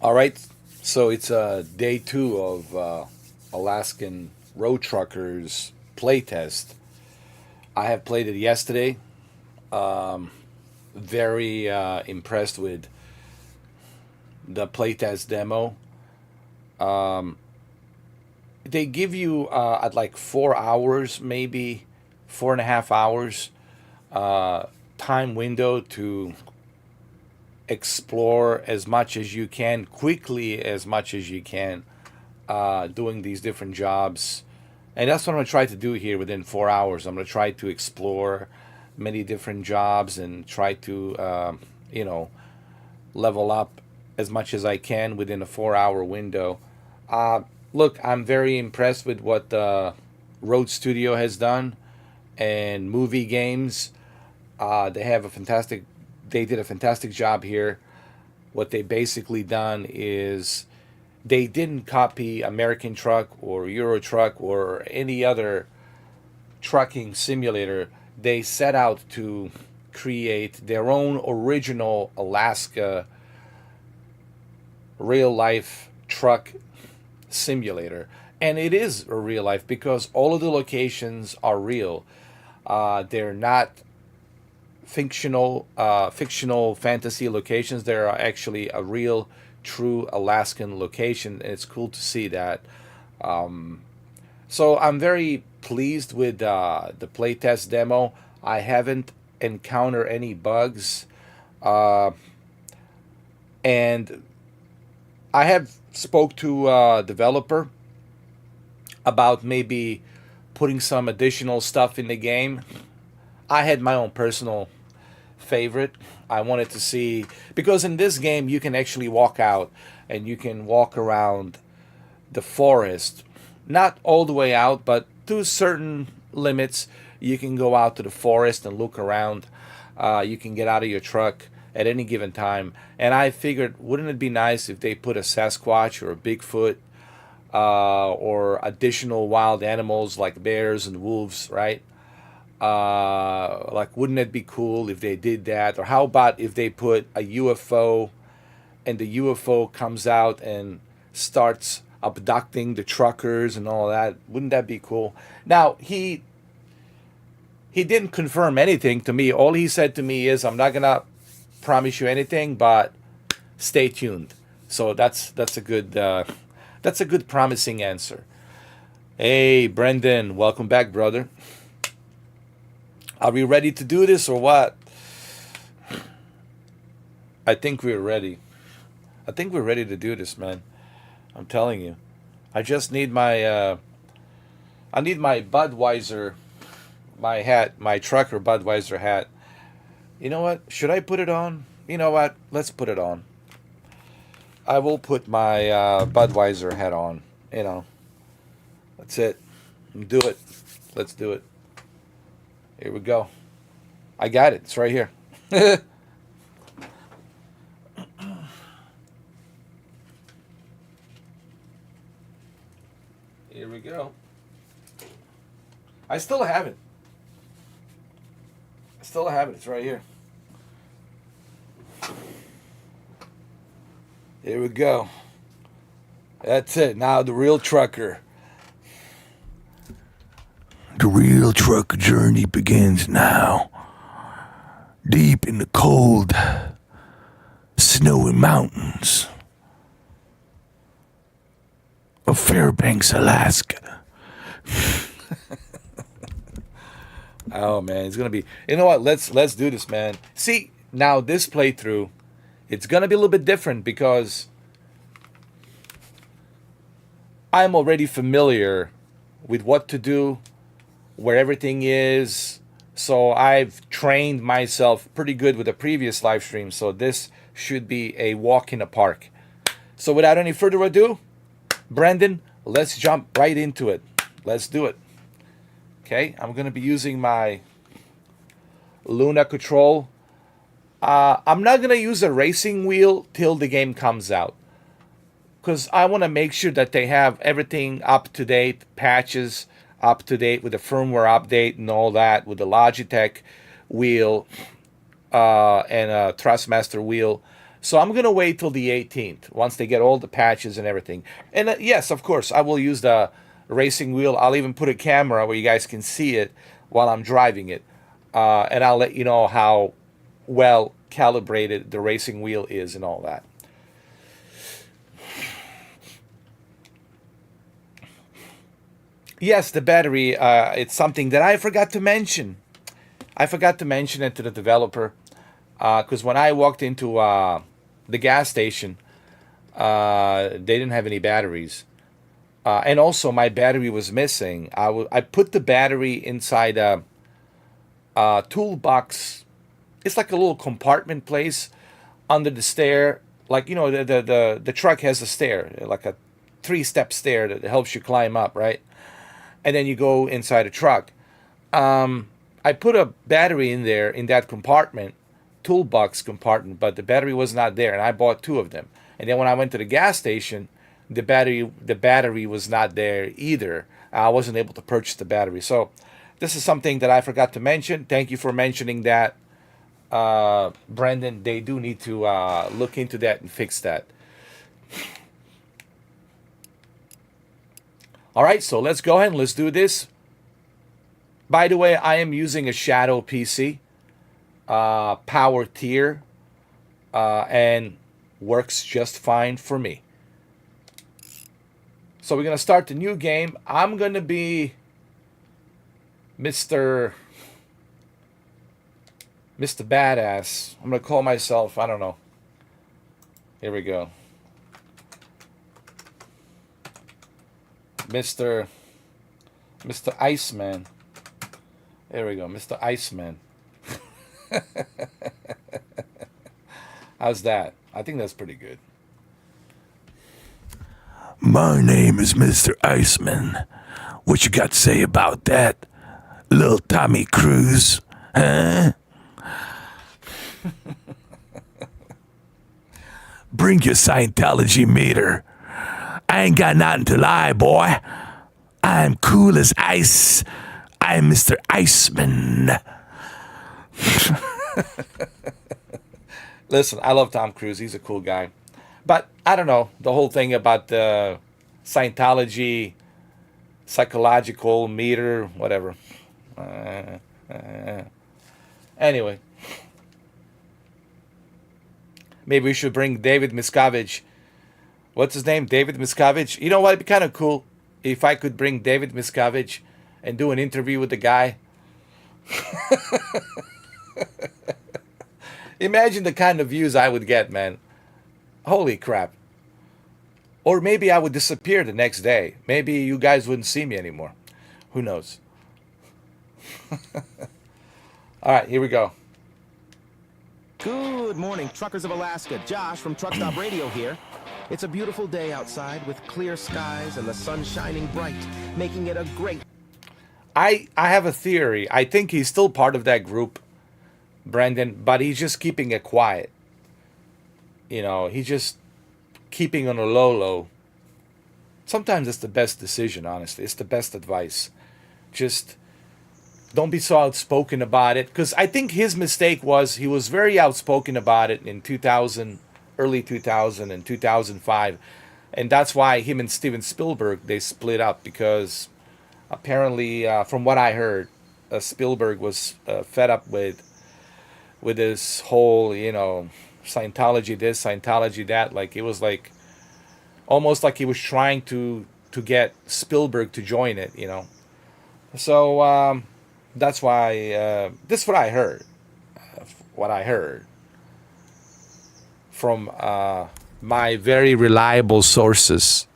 All right, so it's day two of Alaskan Road Truckers Playtest. I have played it yesterday. Very impressed with the playtest demo. They give you at like 4 hours, maybe 4.5 hours time window to explore as much as you can, quickly as much as you can, doing these different jobs. And that's what I'm going to try to do here within 4 hours. I'm going to try to explore many different jobs and try to, you know, level up as much as I can within a 4 hour window. Uh, Look, I'm very impressed with what Road Studio has done and movie games. They have a fantastic. They did a fantastic job here. What they basically done is they didn't copy American Truck or Euro Truck or any other trucking simulator. They set out to create their own original Alaska real life truck simulator. And it is a real life because all of the locations are real. They're not fictional fantasy locations. There are actually a real, true Alaskan location, and it's cool to see that. So I'm very pleased with the playtest demo. I haven't encountered any bugs, uh, and I have spoke to a developer about maybe putting some additional stuff in the game. I had my own personal favorite. I wanted to see because in this game you can actually walk out and you can walk around the forest, not all the way out, but to certain limits. You can go out to the forest and look around. You can get out of your truck at any given time. And I figured, wouldn't it be nice if they put a Sasquatch or a Bigfoot or additional wild animals like bears and wolves, right? Like, wouldn't it be cool if they did that? Or how about if they put a UFO and the UFO comes out and starts abducting the truckers and all that? Wouldn't that be cool? Now, he didn't confirm anything to me. All he said to me is, "I'm not gonna promise you anything, but stay tuned." So that's a good promising answer. Hey, Brendan, welcome back, brother. Are we ready to do this or what? I think we're ready. I think we're ready to do this, man. I'm telling you. I just need my Budweiser, my hat, my trucker Budweiser hat. You know what? Should I put it on? You know what? Let's put it on. I will put my Budweiser hat on. You know, that's it. Do it. Let's do it. Here we go. I got it. It's right here. Here we go. I still have it. I still have it. It's right here. Here we go. That's it. Now the real trucker. The real trucker journey begins now. Deep in the cold, snowy mountains of Fairbanks, Alaska. Oh man, it's gonna be. You know what? Let's do this, man. See, now this playthrough, it's gonna be a little bit different because I'm already familiar with what to do, where everything is. So I've trained myself pretty good with the previous live stream. So this should be a walk in the park. So without any further ado, Brandon, let's jump right into it. Let's do it. Okay, I'm gonna be using my Luna control. I'm not gonna use a racing wheel till the game comes out because I want to make sure that they have everything up to date, patches up to date with the firmware update and all that, with the Logitech wheel and a Thrustmaster wheel. So I'm gonna wait till the 18th once they get all the patches and everything. And yes, of course, I will use the racing wheel. I'll even put a camera where you guys can see it while I'm driving it, and I'll let you know how well calibrated the racing wheel is and all that. Yes, the battery. It's something that I forgot to mention. I forgot to mention it to the developer because when I walked into the gas station, they didn't have any batteries, and also my battery was missing. I put the battery inside a toolbox. It's like a little compartment place under the stair. Like the truck has a stair, like a three-step stair that helps you climb up, right? And then you go inside a truck. I put a battery in there in that compartment, toolbox compartment, but the battery was not there, and I bought two of them. And then when I went to the gas station, the battery was not there either. I wasn't able to purchase the battery. So this is something that I forgot to mention. Thank you for mentioning that, Brendan. They do need to look into that and fix that. All right, so let's go ahead and let's do this. By the way, I am using a Shadow PC, power tier, and works just fine for me. So we're going to start the new game. I'm going to be Mr. Badass. I'm going to call myself, I don't know. Here we go. Mr. Iceman. There we go, Mr. Iceman. How's that? I think that's pretty good. My name is Mr. Iceman. What you got to say about that, little Tommy Cruise? Huh? Bring your Scientology meter. I ain't got nothing to lie, boy. I'm cool as ice. I'm Mr. Iceman. Listen, I love Tom Cruise. He's a cool guy. But I don't know, the whole thing about the Scientology, psychological meter, whatever. Anyway. Maybe we should bring David Miscavige. What's his name? David Miscavige. You know what? It'd be kind of cool if I could bring David Miscavige and do an interview with the guy. Imagine the kind of views I would get, man. Holy crap. Or maybe I would disappear the next day. Maybe you guys wouldn't see me anymore. Who knows? All right, here we go. Good morning, truckers of Alaska. Josh from Truck Stop Radio here. It's a beautiful day outside with clear skies and the sun shining bright, making it a great... I have a theory. I think he's still part of that group, Brendan, but he's just keeping it quiet. You know, he's just keeping on a low. Sometimes it's the best decision, honestly. It's the best advice. Just don't be so outspoken about it. Because I think his mistake was he was very outspoken about it in 2000, early 2000 and 2005. And that's why him and Steven Spielberg, they split up. Because apparently, from what I heard, Spielberg was fed up with this whole, Scientology this, Scientology that. Like, it was like almost like he was trying to get Spielberg to join it, So that's why this is what I heard. What I heard from my very reliable sources.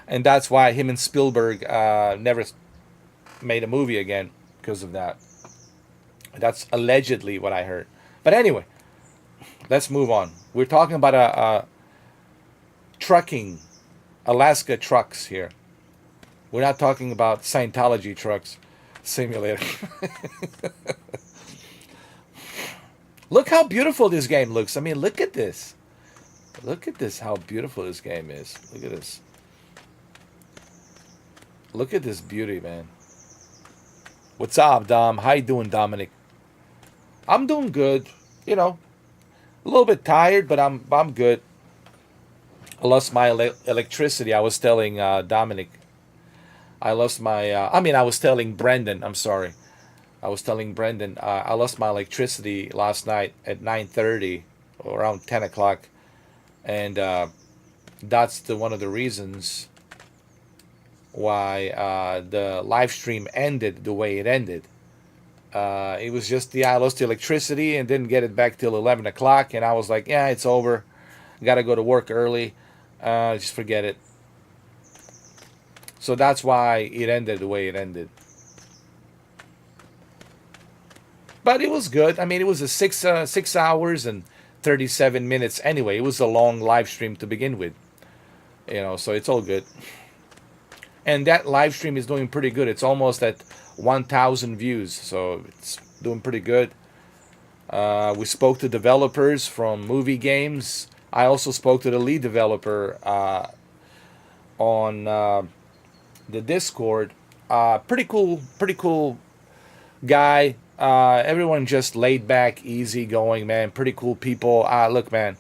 And that's why him and Spielberg never made a movie again because of that. That's allegedly what I heard. But anyway, let's move on. We're talking about a trucking, Alaska trucks here. We're not talking about Scientology trucks simulator. Look how beautiful this game looks. I mean, look at this. Look at this, how beautiful this game is. Look at this. Look at this beauty, man. What's up, Dom? How you doing, Dominic? I'm doing good. A little bit tired, but I'm good. I lost my electricity. I was telling Dominic. I lost my. I was telling Brendan. I'm sorry. I was telling Brendan. I lost my electricity last night at 9:30, or around 10 o'clock, and that's one of the reasons why the live stream ended the way it ended. It was just I lost the electricity and didn't get it back till 11 o'clock, and I was like, yeah, it's over. Got to go to work early. Just forget it. So that's why it ended the way it ended. But it was good. I mean, it was a 6 hours and 37 minutes anyway. It was a long live stream to begin with. So it's all good. And that live stream is doing pretty good. It's almost at 1,000 views, so it's doing pretty good. We spoke to developers from movie games. I also spoke to the lead developer on the Discord. Pretty cool guy. Everyone just laid back, easy going, man. Pretty cool people. Look, man,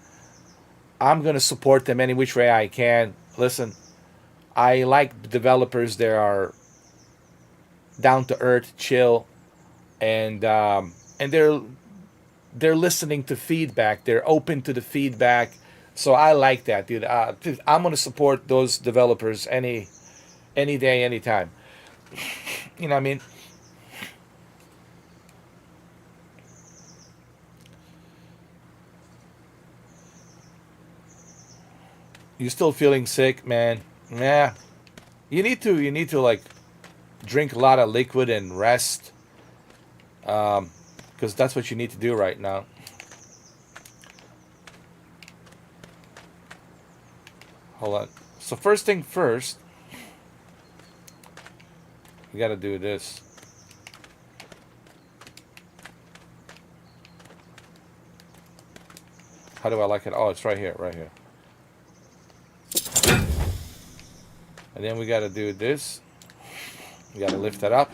I'm gonna support them any which way I can. Listen, I like developers that are down to earth, chill, and they're listening to feedback. They're open to the feedback. So I like that, dude. I'm gonna support those developers any day, anytime. You know what I mean? You still feeling sick, man? Yeah. You need to like drink a lot of liquid and rest. Because that's what you need to do right now. Hold on. So first thing first, we got to do this. How do I like it? Oh, it's right here, right here. And then we got to do this. We got to lift it up.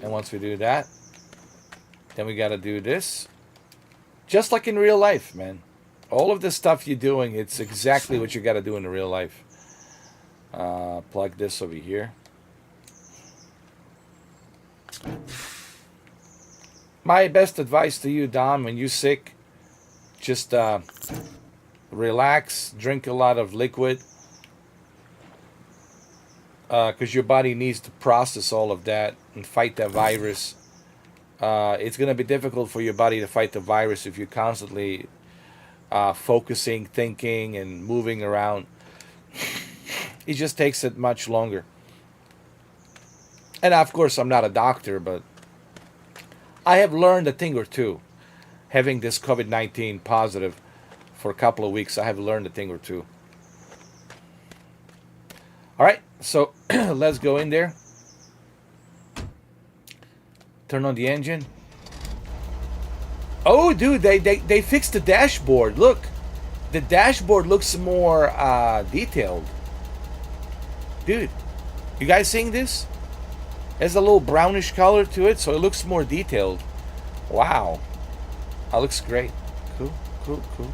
And once we do that, then we got to do this. Just like in real life, man. All of the stuff you're doing, it's exactly what you got to do in real life. Plug this over here. My best advice to you, Dom, when you're sick, just relax, drink a lot of liquid, because your body needs to process all of that and fight that virus. It's going to be difficult for your body to fight the virus if you're constantly focusing, thinking, and moving around. It just takes it much longer. And of course, I'm not a doctor, but I have learned a thing or two. Having this COVID-19 positive for a couple of weeks, I have learned a thing or two. All right, so let's go in there. Turn on the engine. Oh, dude, they fixed the dashboard. Look, the dashboard looks more detailed. Dude, you guys seeing this? There's a little brownish color to it, so it looks more detailed. Wow. That looks great. Cool, cool, cool.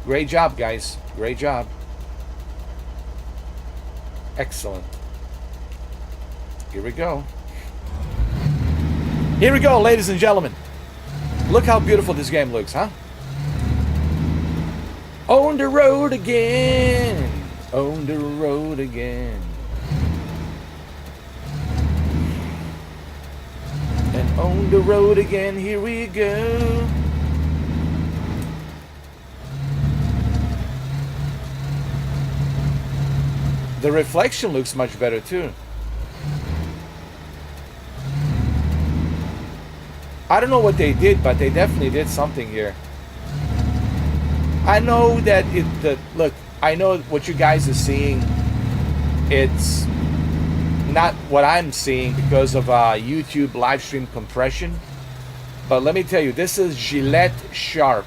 Great job, guys. Great job. Excellent. Here we go. Here we go, ladies and gentlemen. Look how beautiful this game looks, huh? On the road again. On the road again. And on the road again, here we go. The reflection looks much better too. I don't know what they did, but they definitely did something here. I know that look, I know what you guys are seeing. It's not what I'm seeing because of YouTube live stream compression. But let me tell you, this is Gillette Sharp.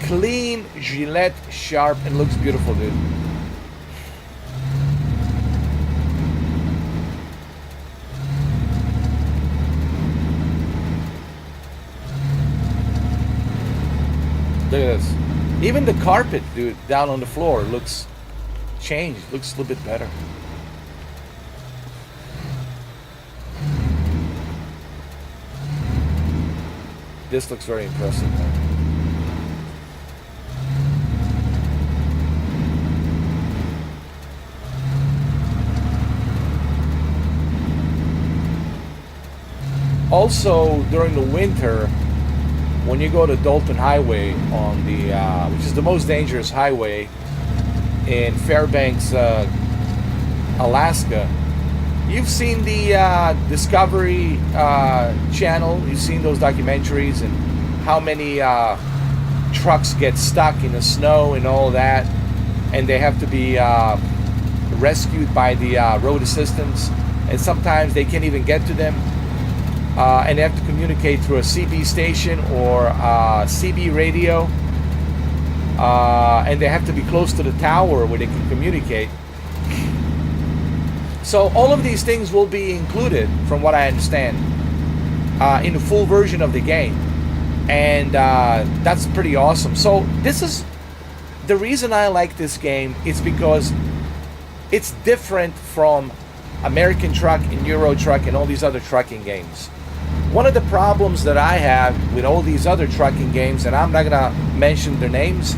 Clean Gillette Sharp, and looks beautiful, dude. Look at this. Even the carpet, dude, down on the floor looks changed. Looks a little bit better. This looks very impressive, man. Also, during the winter, when you go to Dalton Highway on the, which is the most dangerous highway in Fairbanks, Alaska, you've seen the Discovery Channel. You've seen those documentaries and how many trucks get stuck in the snow and all that, and they have to be rescued by the road assistants, and sometimes they can't even get to them. And they have to communicate through a CB station or CB radio, and they have to be close to the tower where they can communicate. So all of these things will be included, from what I understand, in the full version of the game, and that's pretty awesome. So this is the reason I like this game. It's because it's different from American Truck and Euro Truck and all these other trucking games. One of the problems that I have with all these other trucking games, and I'm not gonna mention their names,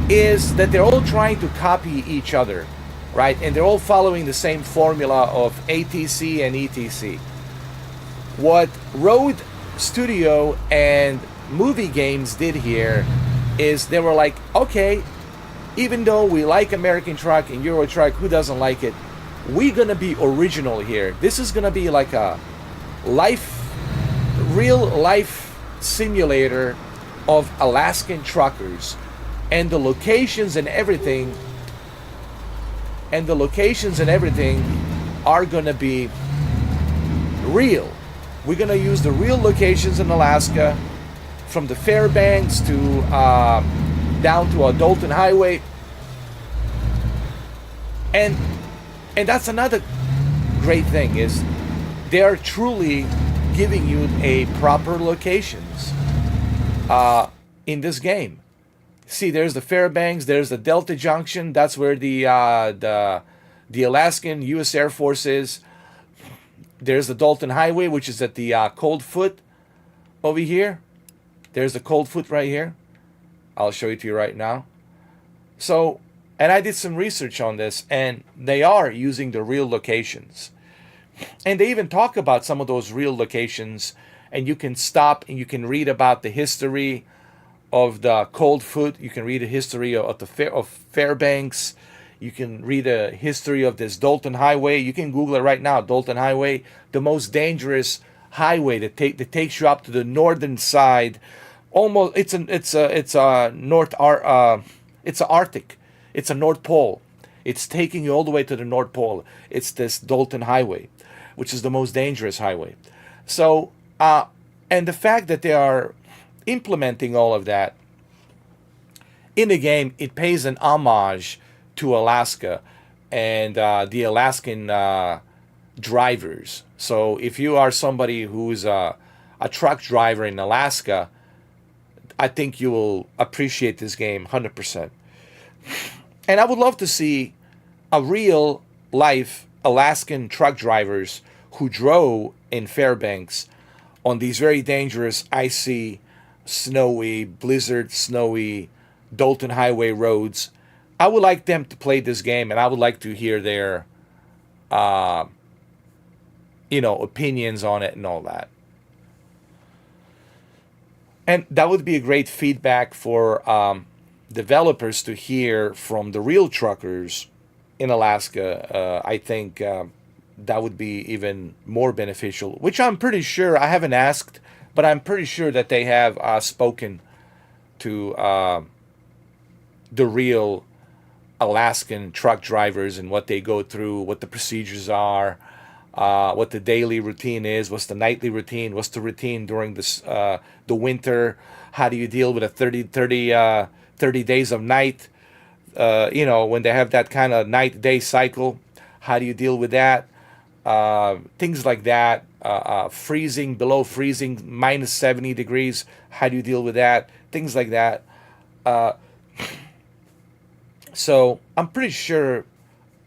is that they're all trying to copy each other, right? And they're all following the same formula of ATC and ETC. What Road Studio and Movie Games did here is they were like, okay, even though we like American Truck and Euro Truck, who doesn't like it? We're gonna be original here. This is gonna be like a real life simulator of Alaskan truckers, and the locations and everything are gonna be real. We're gonna use the real locations in Alaska, from the Fairbanks to down to Dalton Highway, and that's another great thing, is they are truly giving you a proper locations in this game. See, there's the Fairbanks, there's the Delta Junction. That's where the Alaskan U.S. Air Force is. There's the Dalton Highway, which is at the Cold Foot over here. There's the Cold Foot right here. I'll show it to you right now. So, and I did some research on this, and they are using the real locations. And they even talk about some of those real locations, and you can stop and you can read about the history of the Cold Foot. You can read the history of Fairbanks. You can read the history of this Dalton Highway. You can Google it right now. Dalton Highway, the most dangerous highway that takes you up to the northern side. Almost, it's Arctic. It's a North Pole. It's taking you all the way to the North Pole. It's this Dalton Highway, which is the most dangerous highway. So, and the fact that they are implementing all of that in the game, it pays an homage to Alaska and the Alaskan drivers. So if you are somebody who's a truck driver in Alaska, I think you will appreciate this game 100%. And I would love to see a real life Alaskan truck drivers who drove in Fairbanks on these very dangerous, icy, snowy, blizzard, snowy Dalton Highway roads. I would like them to play this game, and I would like to hear their, opinions on it and all that. And that would be a great feedback for developers to hear from the real truckers in Alaska. I think that would be even more beneficial, which I'm pretty sure, I haven't asked, but I'm pretty sure that they have spoken to the real Alaskan truck drivers and what they go through, what the procedures are, what the daily routine is, what's the nightly routine, what's the routine during this the winter, how do you deal with a 30 days of night, when they have that kind of night-day cycle, how do you deal with that, things like that, freezing, below freezing, minus 70 degrees, how do you deal with that, things like that. So I'm pretty sure,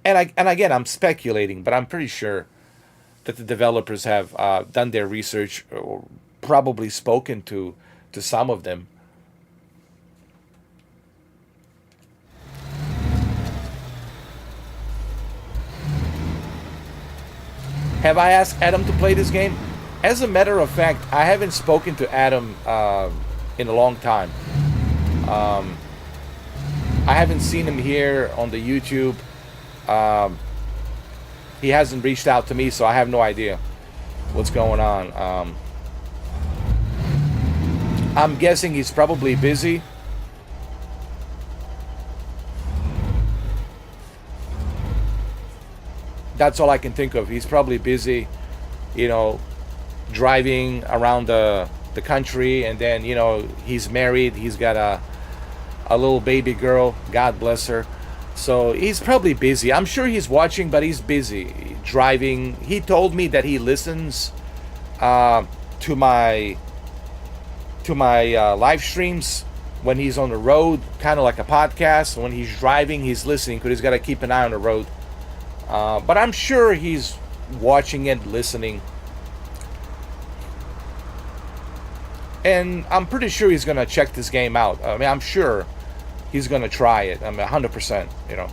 and again I'm speculating, but I'm pretty sure that the developers have done their research or probably spoken to some of them. Have I asked Adam to play this game? As a matter of fact, I haven't spoken to Adam in a long time. I haven't seen him here on the YouTube. He hasn't reached out to me, so I have no idea what's going on. I'm guessing he's probably busy. That's all I can think of. He's probably busy, you know, driving around the country, and then, you know, he's married. He's got a little baby girl. God bless her. So he's probably busy. I'm sure he's watching, but he's busy driving. He told me that he listens to my live streams when he's on the road, kind of like a podcast. When he's driving, he's listening because he's got to keep an eye on the road. But I'm sure he's watching it, listening. And I'm pretty sure he's going to check this game out. I mean, I'm sure he's going to try it. I mean, 100%, you know.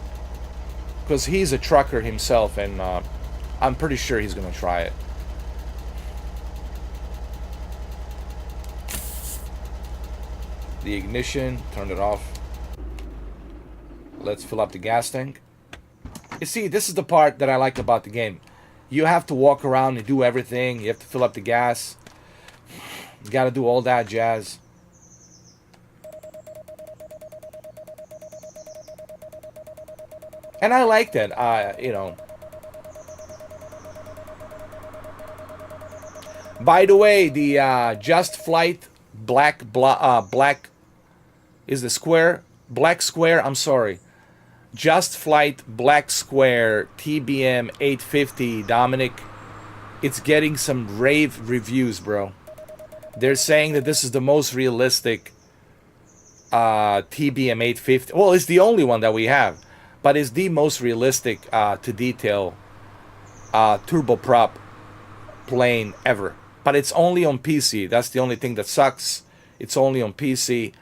Because he's a trucker himself, and I'm pretty sure he's going to try it. The ignition, turn it off. Let's fill up the gas tank. You see, this is the part that I like about the game. You have to walk around and do everything. You have to fill up the gas. You got to do all that jazz. And I like that, you know. By the way, the Just Flight black is the square, black square, I'm sorry. Just Flight Black Square TBM 850, Dominic. It's getting some rave reviews, bro. They're saying that this is the most realistic TBM 850. Well, it's the only one that we have, but it's the most realistic to detail turboprop plane ever. But it's only on PC. That's the only thing that sucks. It's only on PC.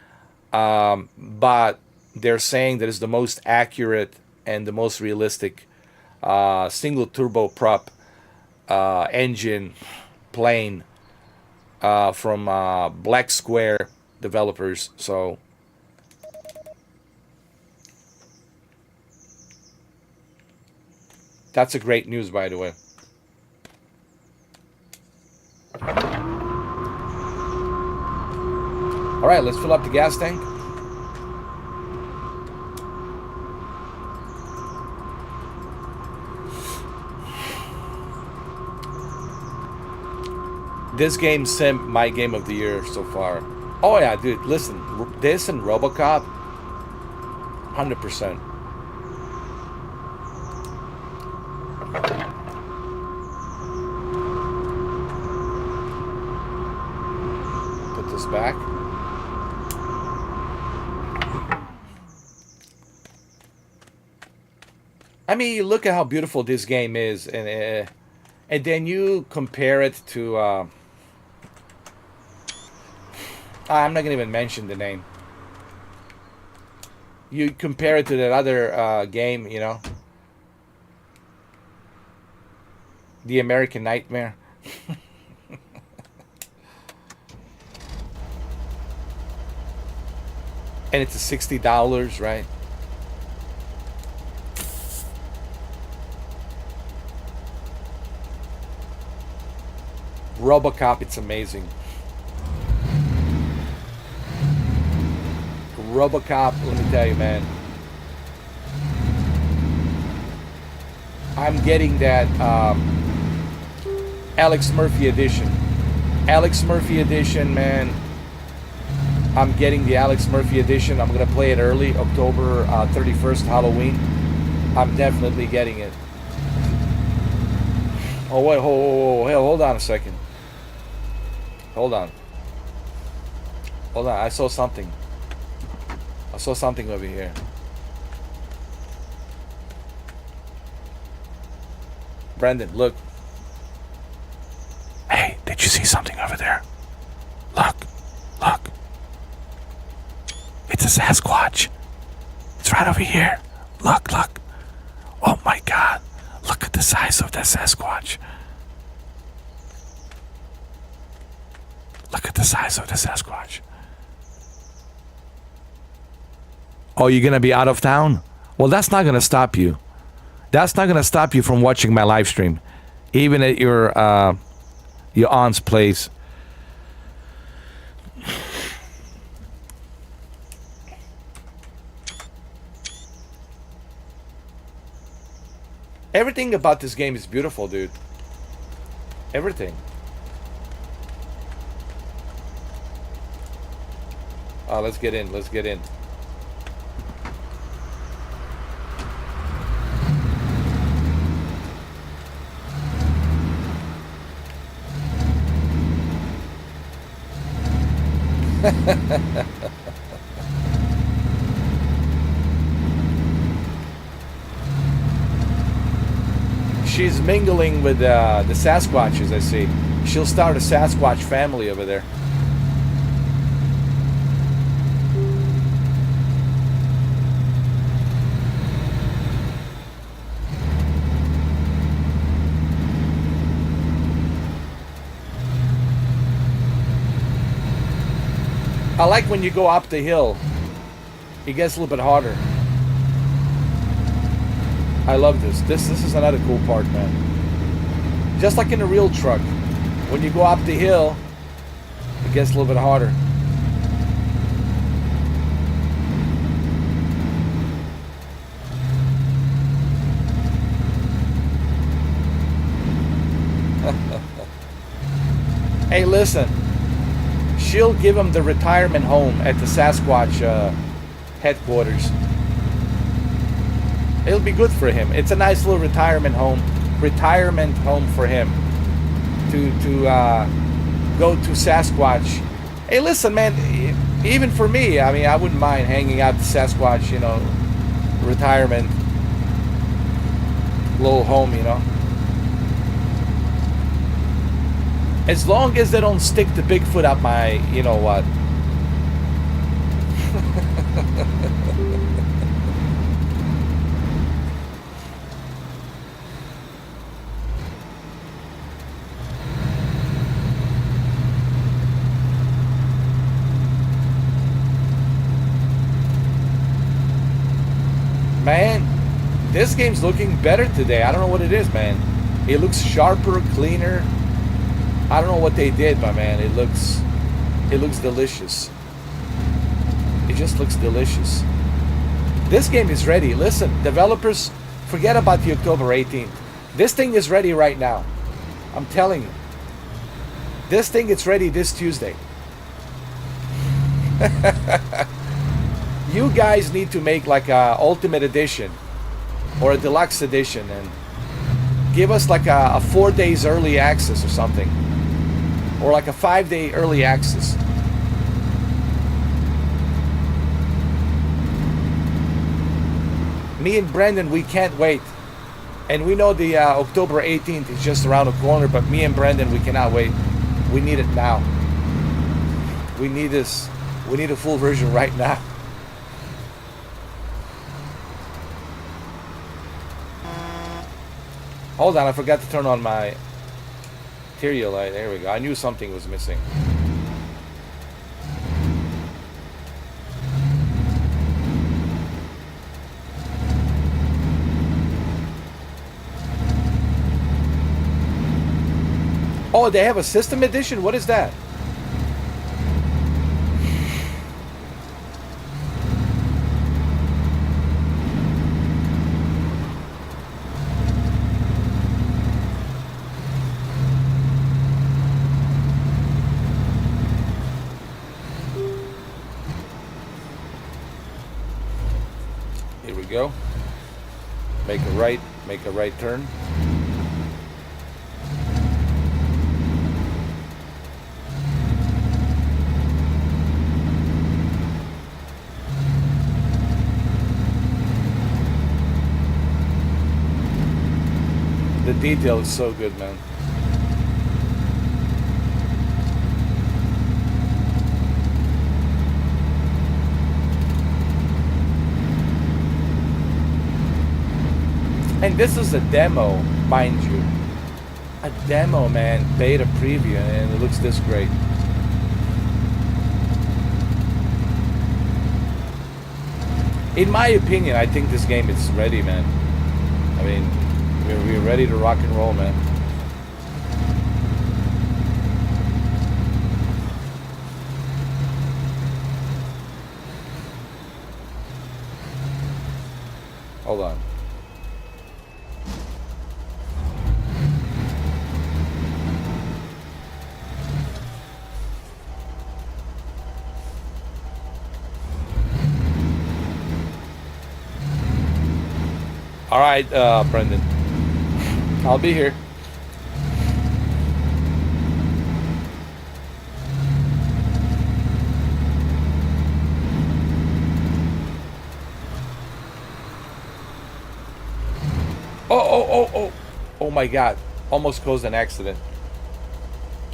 But they're saying that it's the most accurate and the most realistic single turboprop engine plane from Black Square developers. So that's a great news, by the way. All right, let's fill up the gas tank. This game sim my game of the year so far. Oh yeah, dude, listen, this and RoboCop, 100%. Put this back. I mean, you look at how beautiful this game is, and then you compare it to. I'm not gonna even mention the name. You compare it to that other game, you know, The American Nightmare. And it's $60, right? RoboCop, it's amazing. RoboCop, let me tell you, man. I'm getting that Alex Murphy edition. Alex Murphy edition, man. I'm getting the Alex Murphy edition. I'm going to play it early, October 31st, Halloween. I'm definitely getting it. Oh, wait, hold on a second. Hold on. Hold on, I saw something. I saw something over here. Brandon, look. Hey, did you see something over there? Look. Look. It's a Sasquatch. It's right over here. Look, look. Oh my God. Look at the size of that Sasquatch. Look at the size of the Sasquatch. Oh, you're going to be out of town? Well, that's not going to stop you. That's not going to stop you from watching my live stream. Even at your aunt's place. Everything about this game is beautiful, dude. Everything. Let's get in. Let's get in. She's mingling with the Sasquatches, I see. She'll start a Sasquatch family over there. I like when you go up the hill. It gets a little bit harder. I love this. This is another cool part, man. Just like in a real truck. When you go up the hill, it gets a little bit harder. Hey, listen. She'll give him the retirement home at the Sasquatch headquarters. It'll be good for him. It's a nice little retirement home for him to go to Sasquatch. Hey, listen, man. Even for me, I mean, I wouldn't mind hanging out the Sasquatch, you know, retirement little home, you know. As long as they don't stick the Bigfoot up my, you know what. Man, this game's looking better today. I don't know what it is, man. It looks sharper, cleaner. I don't know what they did, but man, it looks delicious. It just looks delicious. This game is ready. Listen, developers, forget about the October 18th. This thing is ready right now. I'm telling you. This thing is ready this Tuesday. You guys need to make like a Ultimate Edition or a Deluxe Edition and give us like a 4 days early access or something. Or like a 5-day early access. Me and Brendan, we can't wait. And we know the October 18th is just around the corner, but me and Brendan, we cannot wait. We need it now. We need this. We need a full version right now. Hold on, I forgot to turn on my interior light. There we go. I knew something was missing. Oh, they have a system edition? What is that? Here we go. Make a right turn. the detail is so good, man. And this is a demo, mind you. A demo, man. Beta preview, and it looks this great. In my opinion, I think this game is ready, man. I mean, we're ready to rock and roll, man. Hold on. All right, Brendan. I'll be here. Oh my God. Almost caused an accident.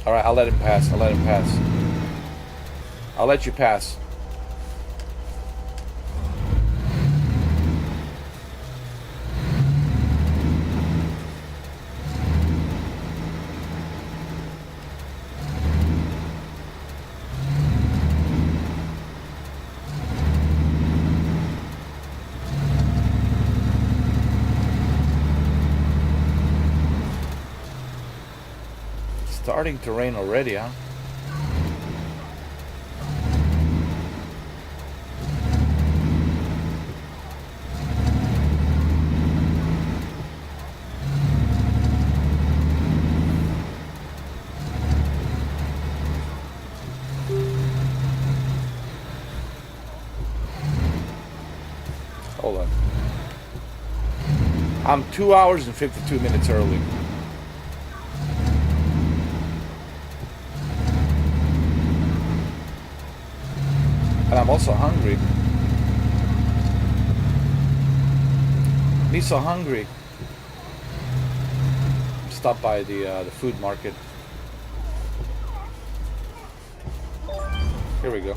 All right, I'll let him pass. I'll let him pass. I'll let you pass. Starting to rain already, huh? Hold on. I'm 2 hours and 52 minutes early. And I'm also hungry. Me so hungry. Stop by the food market. Here we go.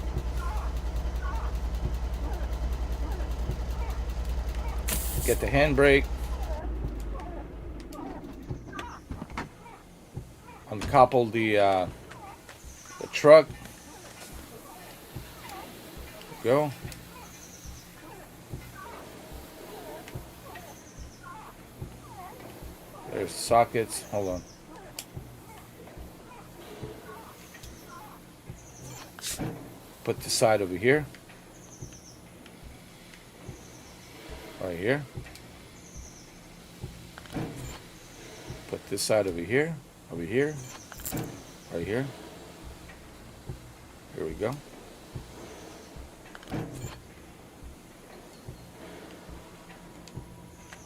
Get the handbrake. Uncouple the truck. Go. There's sockets. Hold on. Put the side over here. Right here. Put this side over here. Over here. Right here. Here we go.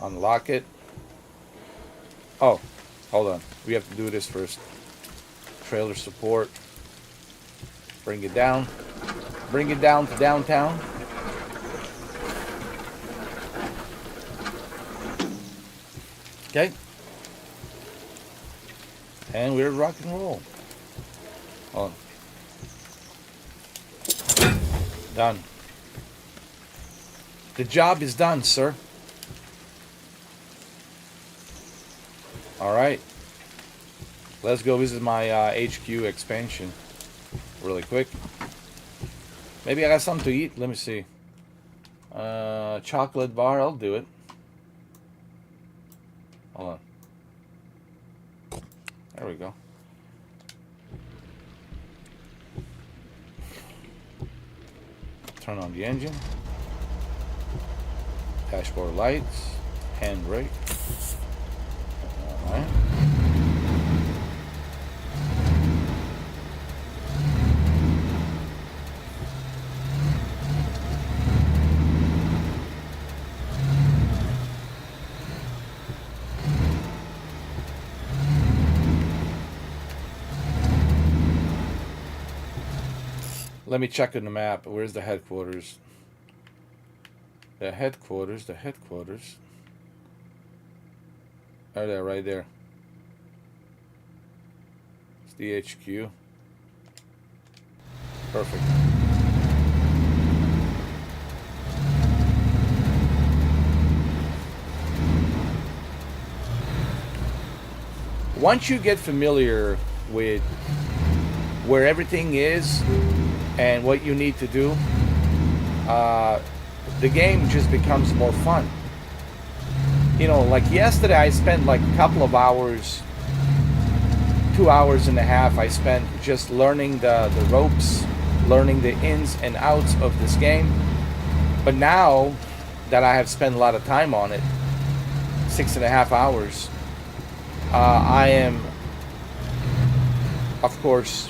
Unlock it. Oh, hold on. We have to do this first. Trailer support. Bring it down. Bring it down to downtown. Okay. And we're rock and roll. Hold on. Done. The job is done, sir. All right. Let's go visit my HQ expansion really quick. Maybe I got something to eat. Let me see. Chocolate bar. I'll do it. Hold on. There we go. Turn on the engine. Dashboard lights. Handbrake. All right. Let me check on the map. Where's the headquarters? The headquarters. Oh, there, right there. It's the HQ. Perfect. Once you get familiar with where everything is and what you need to do, the game just becomes more fun. You know, like yesterday I spent like a couple of hours, 2 hours and a half I spent just learning the ropes, learning the ins and outs of this game. But now that I have spent a lot of time on it, 6.5 hours, I am, of course,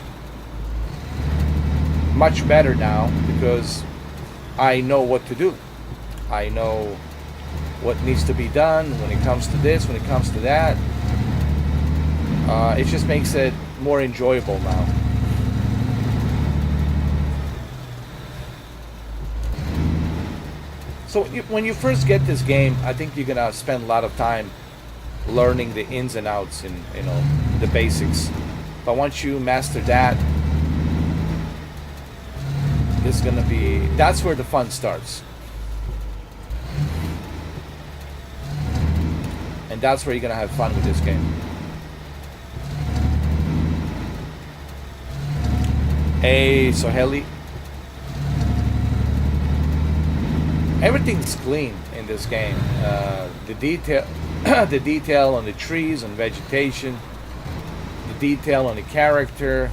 much better now because I know what to do. I know what needs to be done when it comes to this, when it comes to that. It just makes it more enjoyable now. So when you first get this game, I think you're gonna spend a lot of time learning the ins and outs and, you know, the basics. But once you master that, it's gonna be, that's where the fun starts. And that's where you're gonna have fun with this game. Hey, Soheli. Everything's clean in this game. The detail, the detail on the trees and vegetation, the detail on the character.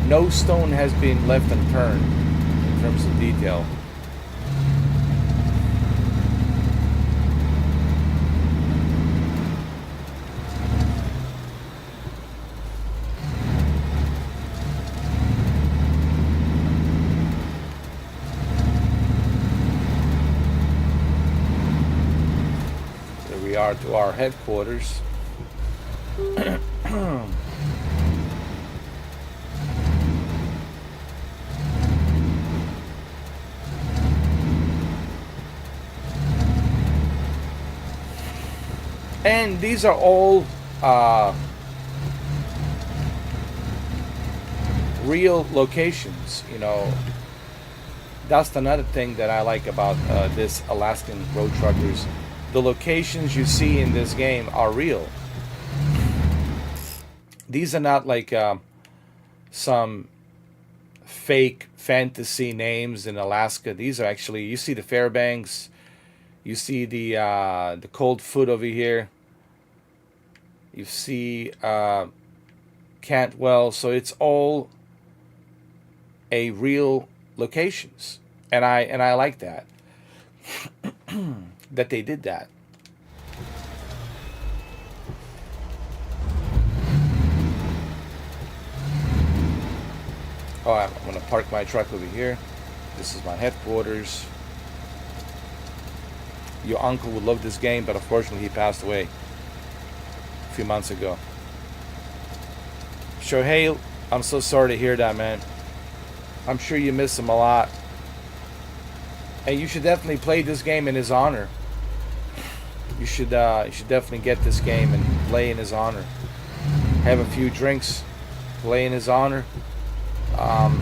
No stone has been left unturned in terms of detail. We are to our headquarters. And these are all real locations, you know. That's another thing that I like about this Alaskan Road Truckers. The locations you see in this game are real. These are not like some fake fantasy names in Alaska. These are actually, you see the Fairbanks, you see the Cold Foot over here, you see Cantwell. So it's all a real locations, and I like that. That they did that. Oh, I'm going to park my truck over here. This is my headquarters. Your uncle would love this game, but unfortunately he passed away a few months ago. Shohei, I'm so sorry to hear that, man. I'm sure you miss him a lot. And you should definitely play this game in his honor. You should definitely get this game and play in his honor. Have a few drinks, play in his honor. And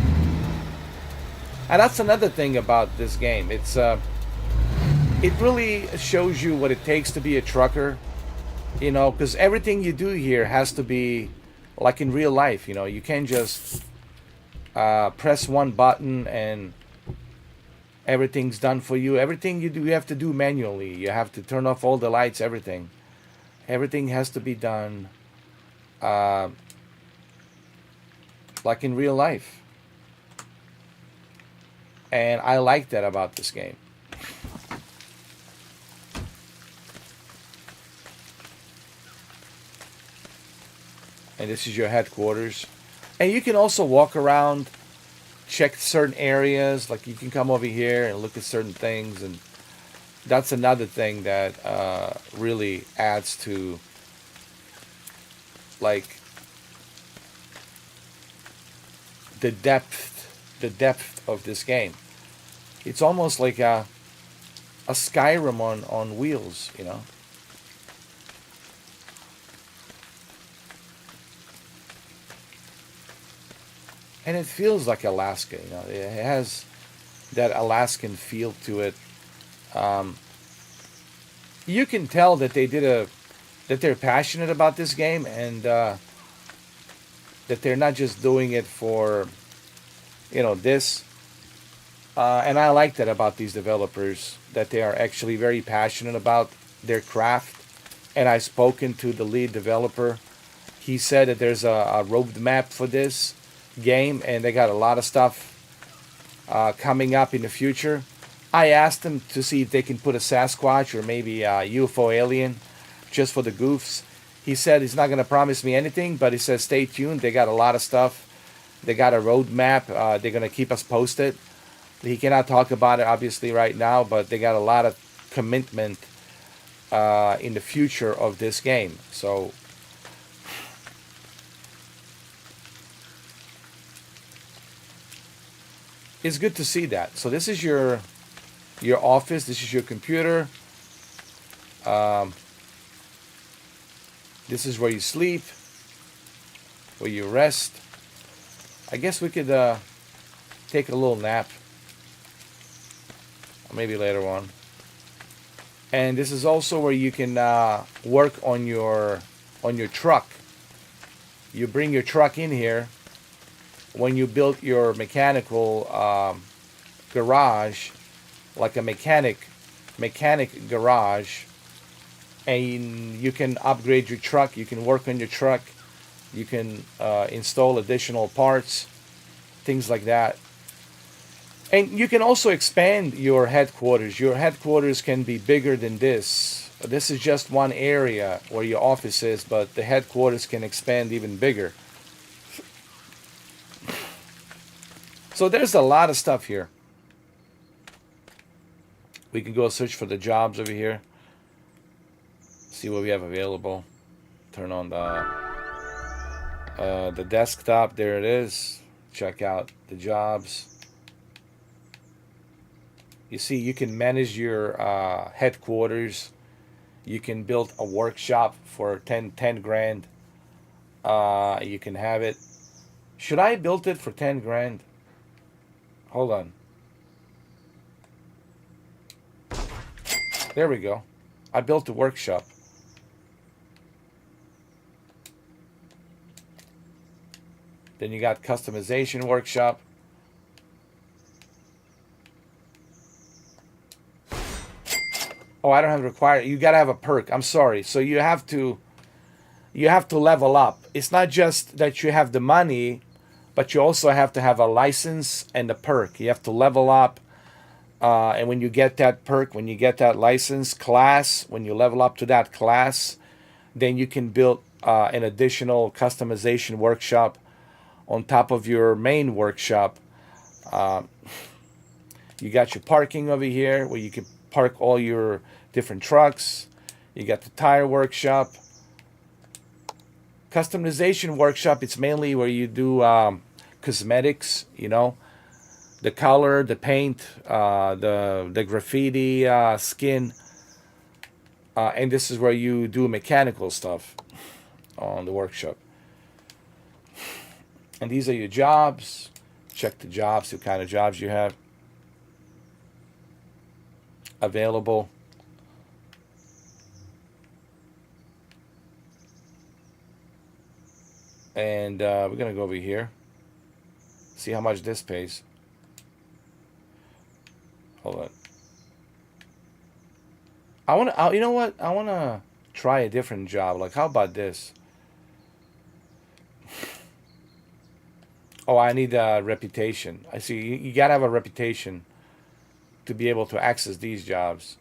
that's another thing about this game. It's it really shows you what it takes to be a trucker. You know, because everything you do here has to be like in real life. You know, you can't just press one button and everything's done for you. Everything you do, you have to do manually. You have to turn off all the lights, everything. Everything has to be done like in real life. And I like that about this game. And this is your headquarters. And you can also walk around, check certain areas. Like you can come over here and look at certain things, and that's another thing that really adds to like the depth of this game. It's almost like a a Skyrim on wheels, you know. And it feels like Alaska, you know. It has that Alaskan feel to it. Um, you can tell that that they're passionate about this game, and that they're not just doing it for, you know, this. And I like that about these developers, that they are actually very passionate about their craft. And I've spoken to the lead developer. He said that there's a roadmap for this game, and they got a lot of stuff coming up in the future. I asked them to see if they can put a Sasquatch or maybe a UFO alien just for the goofs. He said he's not going to promise me anything, but he says stay tuned. They got a lot of stuff. They got a roadmap. They're going to keep us posted. He cannot talk about it obviously right now, but they got a lot of commitment in the future of this game. So it's good to see that. So this is your office. This is your computer. Um, this is where you sleep, where you rest. I guess we could take a little nap, or maybe later on. And this is also where you can work on your truck. You bring your truck in here when you built your mechanical garage, like a mechanic garage, and you can upgrade your truck. You can work on your truck. You can install additional parts, things like that. And you can also expand your headquarters. Your headquarters can be bigger than this. This is just one area where your office is, but the headquarters can expand even bigger. So there's a lot of stuff here. We can go search for the jobs over here. See what we have available. Turn on the desktop. There it is. Check out the jobs. You see, you can manage your headquarters. You can build a workshop for 10 grand. You can have it. Should I build it for 10 grand? Hold on. There we go. I built a workshop. Then you got customization workshop. Oh, I don't have to require. You gotta have a perk. I'm sorry. So you have to level up. It's not just that you have the money, but you also have to have a license and a perk. You have to level up. And when you get that perk, when you get that license class, when you level up to that class, then you can build an additional customization workshop on top of your main workshop. You got your parking over here where you can park all your different trucks. You got the tire workshop. Customization workshop, it's mainly where you do cosmetics, you know, the color, the paint, the graffiti, skin. And this is where you do mechanical stuff on the workshop. And these are your jobs. Check the jobs, what kind of jobs you have available. And we're going to go over here. See how much this pays. Hold on. You know what? I want to try a different job. Like, how about this? Oh, I need a reputation. I see. You got to have a reputation to be able to access these jobs.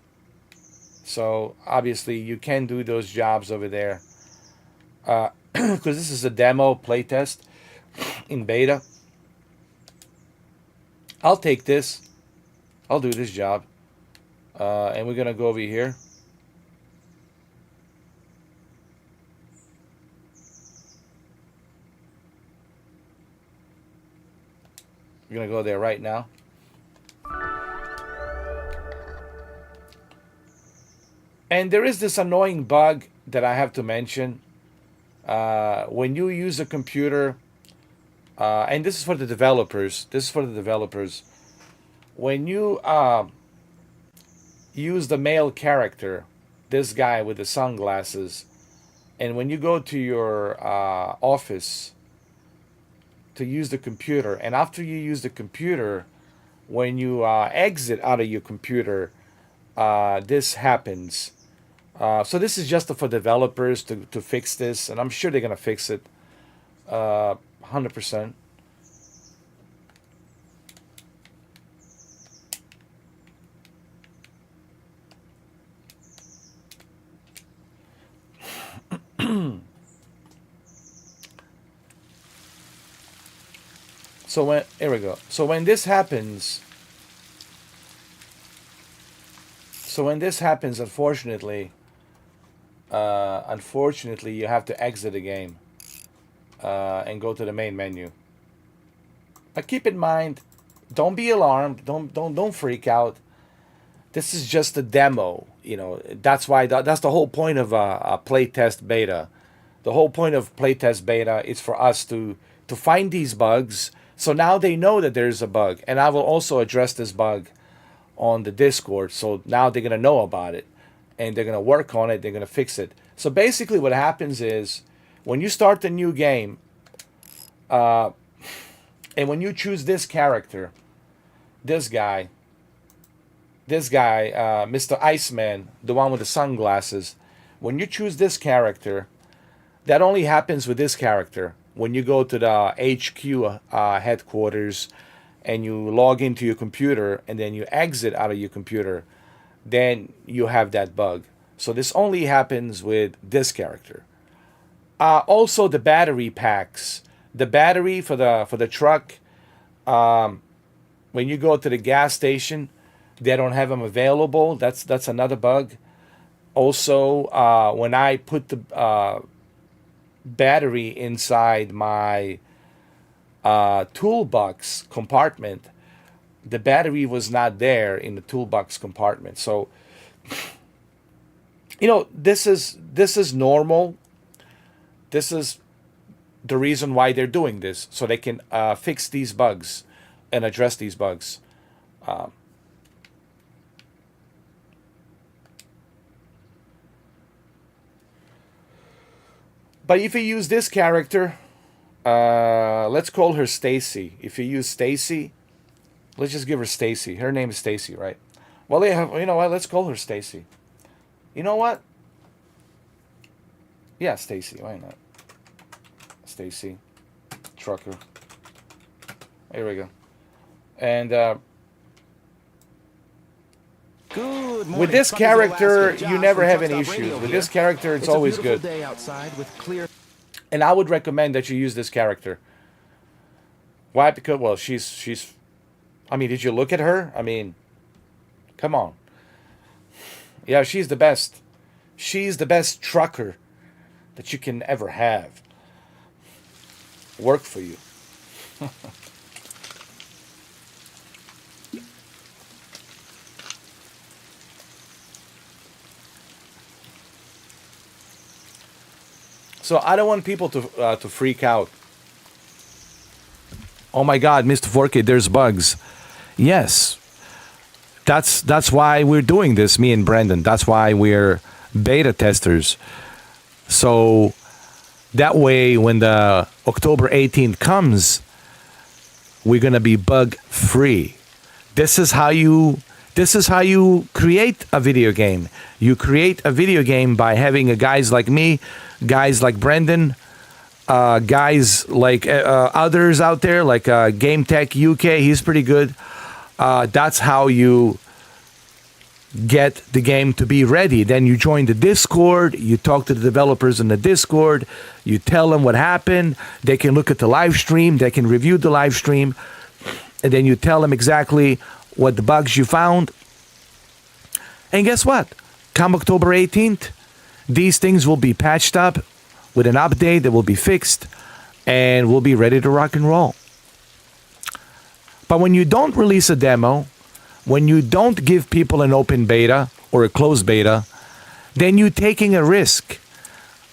So, obviously, you can do those jobs over there. Because this is a demo playtest in beta. I'll take this. I'll do this job. And we're going to go over here. We're going to go there right now. And there is this annoying bug that I have to mention. When you use a computer, and this is for the developers. This is for the developers. When you use the male character, this guy with the sunglasses, and when you go to your office to use the computer, and after you use the computer, when you exit out of your computer, this happens. So this is just for developers to fix this, and I'm sure they're gonna fix it 100%. So when here we go. So when this happens, unfortunately, you have to exit the game and go to the main menu. But keep in mind, don't be alarmed. Don't freak out. This is just a demo. You know, that's why that's the whole point of a playtest beta. The whole point of playtest beta is for us to find these bugs. So now they know that there's a bug, and I will also address this bug on the Discord. So now they're gonna know about it, and they're gonna work on it. They're gonna fix it. So basically, what happens is when you start the new game, and when you choose this character, this guy, Mr. Iceman, the one with the sunglasses, when you choose this character, that only happens with this character. When you go to the HQ headquarters and you log into your computer and then you exit out of your computer, then you have that bug. So this only happens with this character. Also, the battery packs. The battery for the truck, when you go to the gas station, they don't have them available. That's another bug. Also, when I put the battery inside my toolbox compartment, the battery was not there in the toolbox compartment. So, you know, this is normal. This is the reason why they're doing this, so they can fix these bugs and address these bugs. But if you use this character, let's call her Stacy. If you use Stacy, let's just give her Stacy. Her name is Stacy, right? Well, you know what? Let's call her Stacy. You know what? Yeah, Stacy. Why not? Stacy, trucker. Here we go. And Good morning. with this Truckers of character, Alaska, you Josh never from have Truck any Stop issues. Radio With here. this character, it's a always beautiful good. day outside with clear. And I would recommend that you use this character. Why? Because, well, she's. I mean, did you look at her? I mean, come on. Yeah, she's the best. She's the best trucker that you can ever have. Work for you. So I don't want people to freak out. Oh my God, Mr. Forky, there's bugs. Yes, that's why we're doing this, me and Brendan. That's why we're beta testers. So that way, when the October 18th comes, we're gonna be bug free. This is how you create a video game. You create a video game by having guys like me, guys like Brendan, guys like others out there, like Game Tech UK. He's pretty good. That's how you get the game to be ready. Then you join the Discord. You talk to the developers in the Discord. You tell them what happened. They can look at the live stream. They can review the live stream. And then you tell them exactly what the bugs you found. And guess what? Come October 18th, these things will be patched up with an update that will be fixed, and we'll be ready to rock and roll. But when you don't release a demo, when you don't give people an open beta or a closed beta, then you're taking a risk.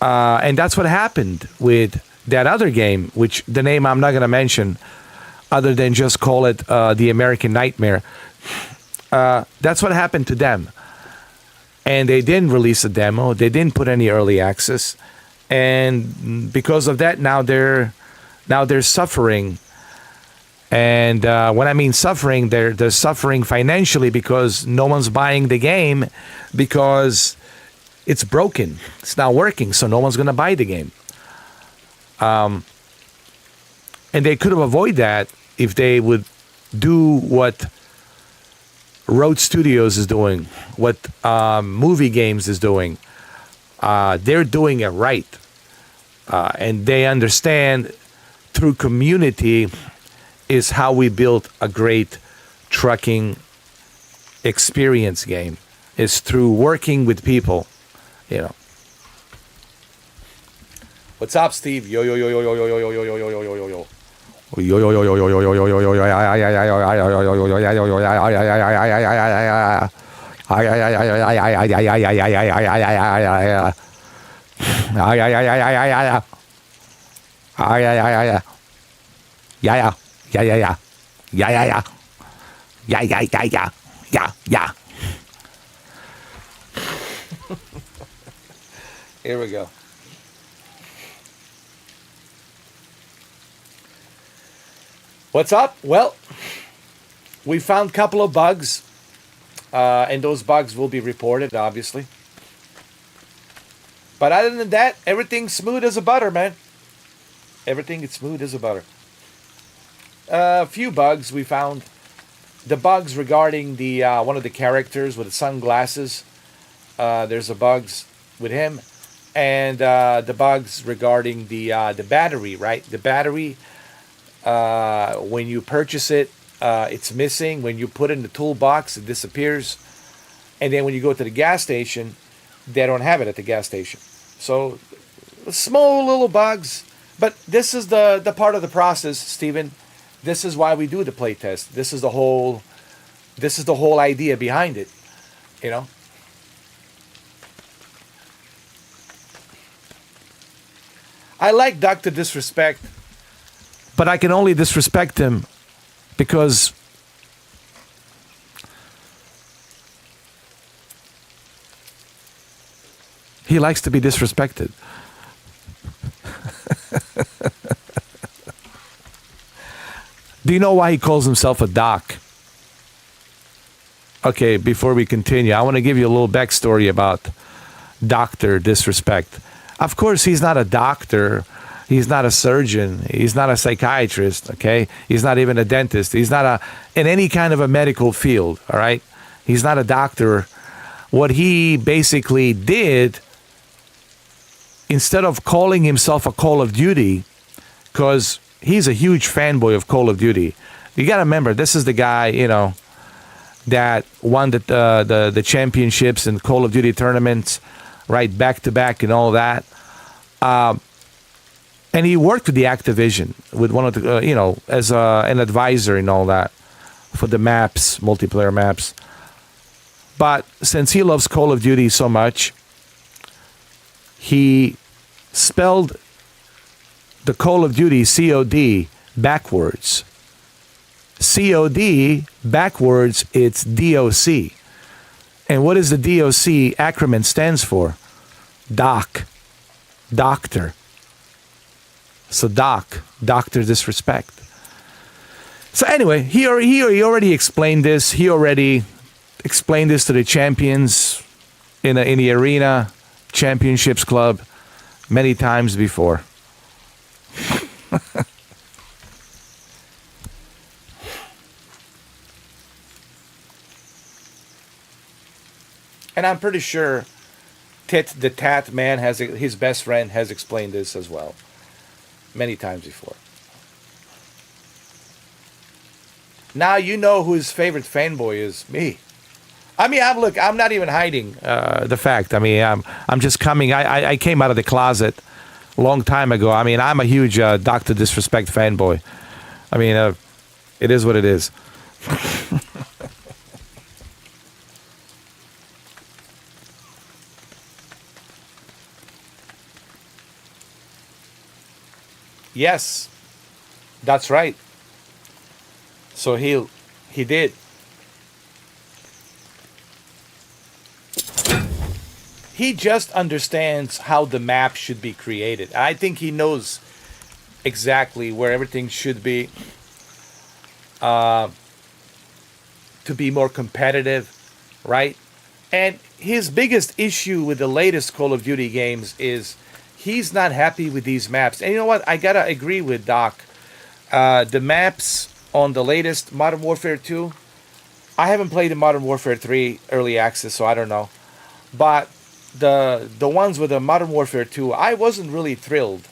And that's what happened with that other game, which the name I'm not going to mention, other than just call it the American Nightmare. That's what happened to them. And they didn't release a demo. They didn't put any early access. And because of that, now they're suffering. And when I mean suffering, they're suffering financially because no one's buying the game because it's broken. It's not working, so no one's going to buy the game. And they could have avoided that if they would do what Road Studios is doing, what Movie Games is doing. They're doing it right. And they understand through community is how we build a great trucking experience game. Is through working with people, you know. What's up, Steve? Yo yo yo yo yo yo yo yo yo yo yo yo yo yo. Yo yo yo yo yo yo yo yo yo yo Here we go. What's up? Well, we found a couple of bugs, and those bugs will be reported, obviously. But other than that, everything's smooth as a butter, man. Everything is smooth as a butter. A few bugs we found. The bugs regarding the one of the characters with the sunglasses. There's a bugs with him, and the bugs regarding the battery, right? The battery. When you purchase it, it's missing. When you put it in the toolbox, it disappears. And then when you go to the gas station, they don't have it at the gas station. So small little bugs. But this is the part of the process, Steven. This is why we do the playtest. This is the whole idea behind it, you know. I like Dr. Disrespect, but I can only disrespect him because he likes to be disrespected. Do you know why he calls himself a doc? Okay, before we continue, I want to give you a little backstory about Dr. Disrespect. Of course, he's not a doctor. He's not a surgeon. He's not a psychiatrist, okay? He's not even a dentist. He's not in any kind of a medical field, all right? He's not a doctor. What he basically did, instead of calling himself a Call of Duty, because he's a huge fanboy of Call of Duty. You got to remember, this is the guy, you know, that won the championships and Call of Duty tournaments, right, back to back and all that. And he worked with the Activision, with one of the, you know, as an advisor and all that for the maps, multiplayer maps. But since he loves Call of Duty so much, he spelled the Call of Duty COD backwards. COD backwards, it's DOC. And what is the DOC acronym stands for? Doc. Doctor. So Dr. Disrespect. So anyway, he already explained this. He already explained this to the champions in the arena championships club many times before. And I'm pretty sure the Tat man his best friend has explained this as well many times before. Now you know who his favorite fanboy is. Me. I mean, I'm not even hiding the fact. I mean, I'm just coming. I came out of the closet a long time ago. I mean, I'm a huge Dr. Disrespect fanboy. I mean, it is what it is. Yes, that's right. So he did. He just understands how the map should be created. I think he knows exactly where everything should be to be more competitive, right? And his biggest issue with the latest Call of Duty games is he's not happy with these maps. And you know what? I gotta agree with Doc. The maps on the latest Modern Warfare 2, I haven't played in Modern Warfare 3 early access, so I don't know. But the ones with the Modern Warfare 2, I wasn't really thrilled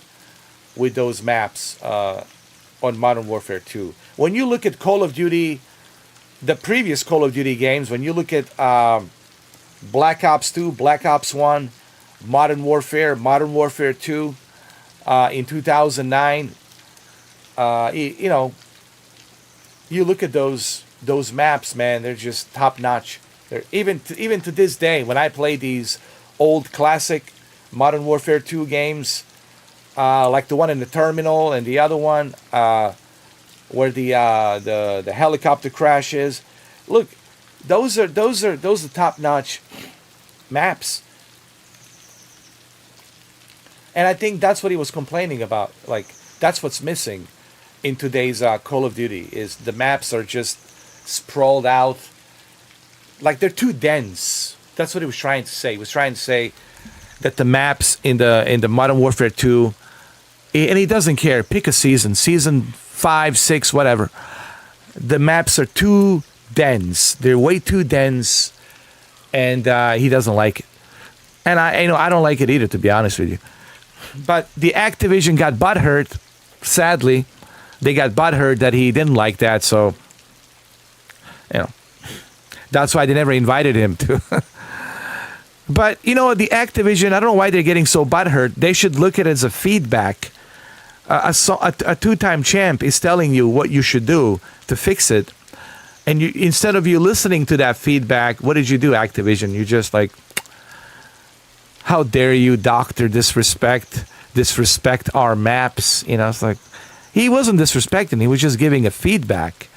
with those maps on Modern Warfare 2. When you look at Call of Duty, the previous Call of Duty games, when you look at Black Ops 2, Black Ops 1, Modern Warfare 2, in 2009, you know, you look at those maps, man, they're just top notch. They're even to this day, when I play these old classic Modern Warfare 2 games, like the one in the terminal and the other one where the helicopter crashes. Look, those are top notch maps. And I think that's what he was complaining about. Like, that's what's missing in today's Call of Duty is the maps are just sprawled out. Like, they're too dense. That's what he was trying to say. He was trying to say that the maps in the Modern Warfare 2, and he doesn't care. Pick a season 5, 6, whatever. The maps are too dense. They're way too dense, and he doesn't like it. And I don't like it either, to be honest with you. But the Activision got butthurt. Sadly, they got butthurt that he didn't like that. So, that's why they never invited him to. But the Activision, I don't know why they're getting so butthurt. They should look at it as a feedback. A two-time champ is telling you what you should do to fix it, and instead of you listening to that feedback, what did you do, Activision? You just like, how dare you, doctor, disrespect our maps? It's like he wasn't disrespecting; he was just giving a feedback,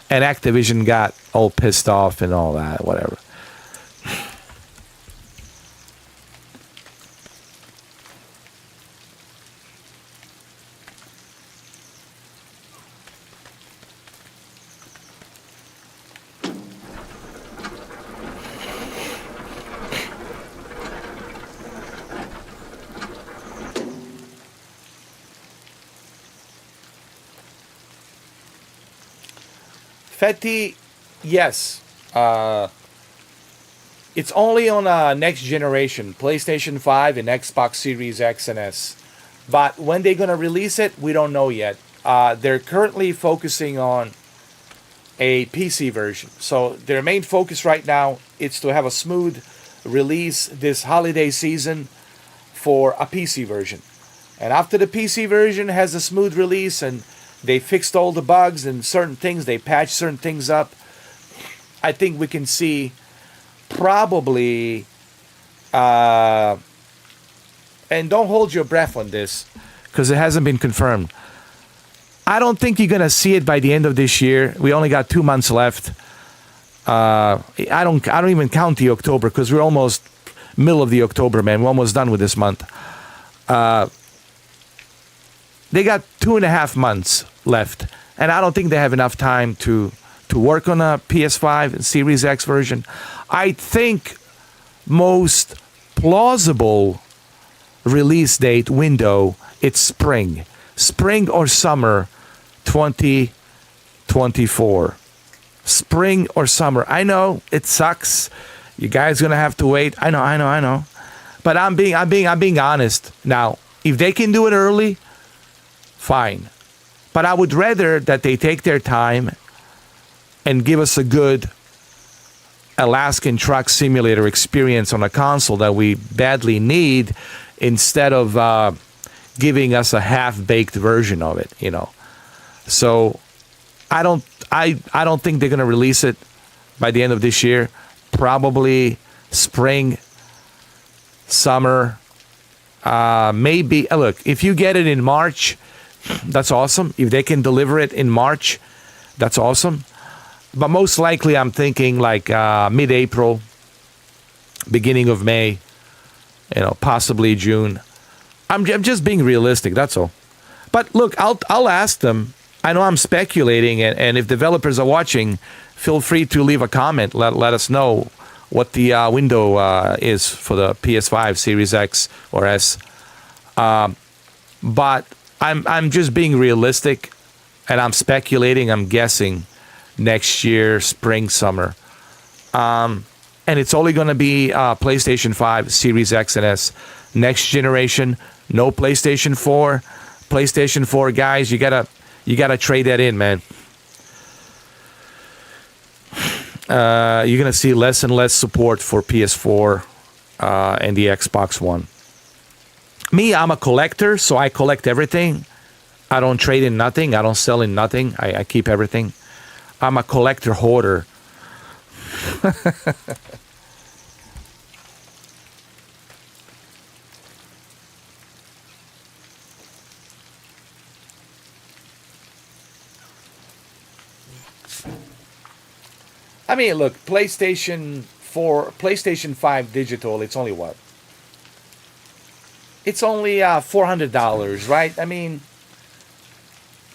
and Activision got all pissed off and all that, whatever. Fetty, yes. It's only on next generation, PlayStation 5 and Xbox Series X and S. But when they're going to release it, we don't know yet. They're currently focusing on a PC version. So their main focus right now is to have a smooth release this holiday season for a PC version. And after the PC version has a smooth release and they fixed all the bugs and certain things, they patched certain things up, I think we can see probably, and don't hold your breath on this because it hasn't been confirmed. I don't think you're going to see it by the end of this year. We only got 2 months left. I don't even count the October because we're almost middle of the October, man. We're almost done with this month. They got 2.5 months left, and I don't think they have enough time to work on a PS5 and Series X version. I think most plausible release date window, it's spring or summer 2024. Spring or summer. I know it sucks. You guys gonna have to wait. I know. But I'm being honest. Now, if they can do it early, fine. But I would rather that they take their time and give us a good Alaskan truck simulator experience on a console that we badly need, instead of giving us a half-baked version of it, So I don't think they're going to release it by the end of this year. Probably spring, summer, maybe. Look, if you get it in March, that's awesome. If they can deliver it in March, that's awesome. But most likely, I'm thinking like mid-April, beginning of May, possibly June. I'm just being realistic. That's all. But look, I'll ask them. I know I'm speculating, and if developers are watching, feel free to leave a comment. Let us know what the window is for the PS5 Series X or S. But I'm just being realistic, and I'm speculating. I'm guessing next year, spring, summer. And it's only going to be PlayStation 5 Series X and S. Next generation, no PlayStation 4. PlayStation 4, guys, you gotta trade that in, man. You're gonna see less and less support for PS4 and the Xbox One. Me, I'm a collector, so I collect everything. I don't trade in nothing. I don't sell in nothing. I keep everything. I'm a collector hoarder. I mean, look, PlayStation 4, PlayStation 5 digital, it's only what? It's only $400, right? I mean,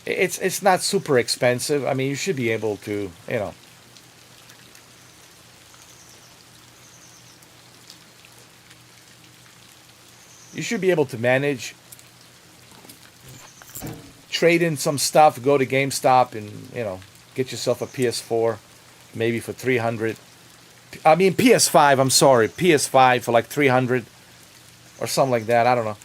it's not super expensive. I mean, you should be able to, you should be able to manage, trade in some stuff, go to GameStop and, get yourself a PS4, maybe for 300. I mean, PS5, I'm sorry, PS5 for like 300 or something like that. I don't know.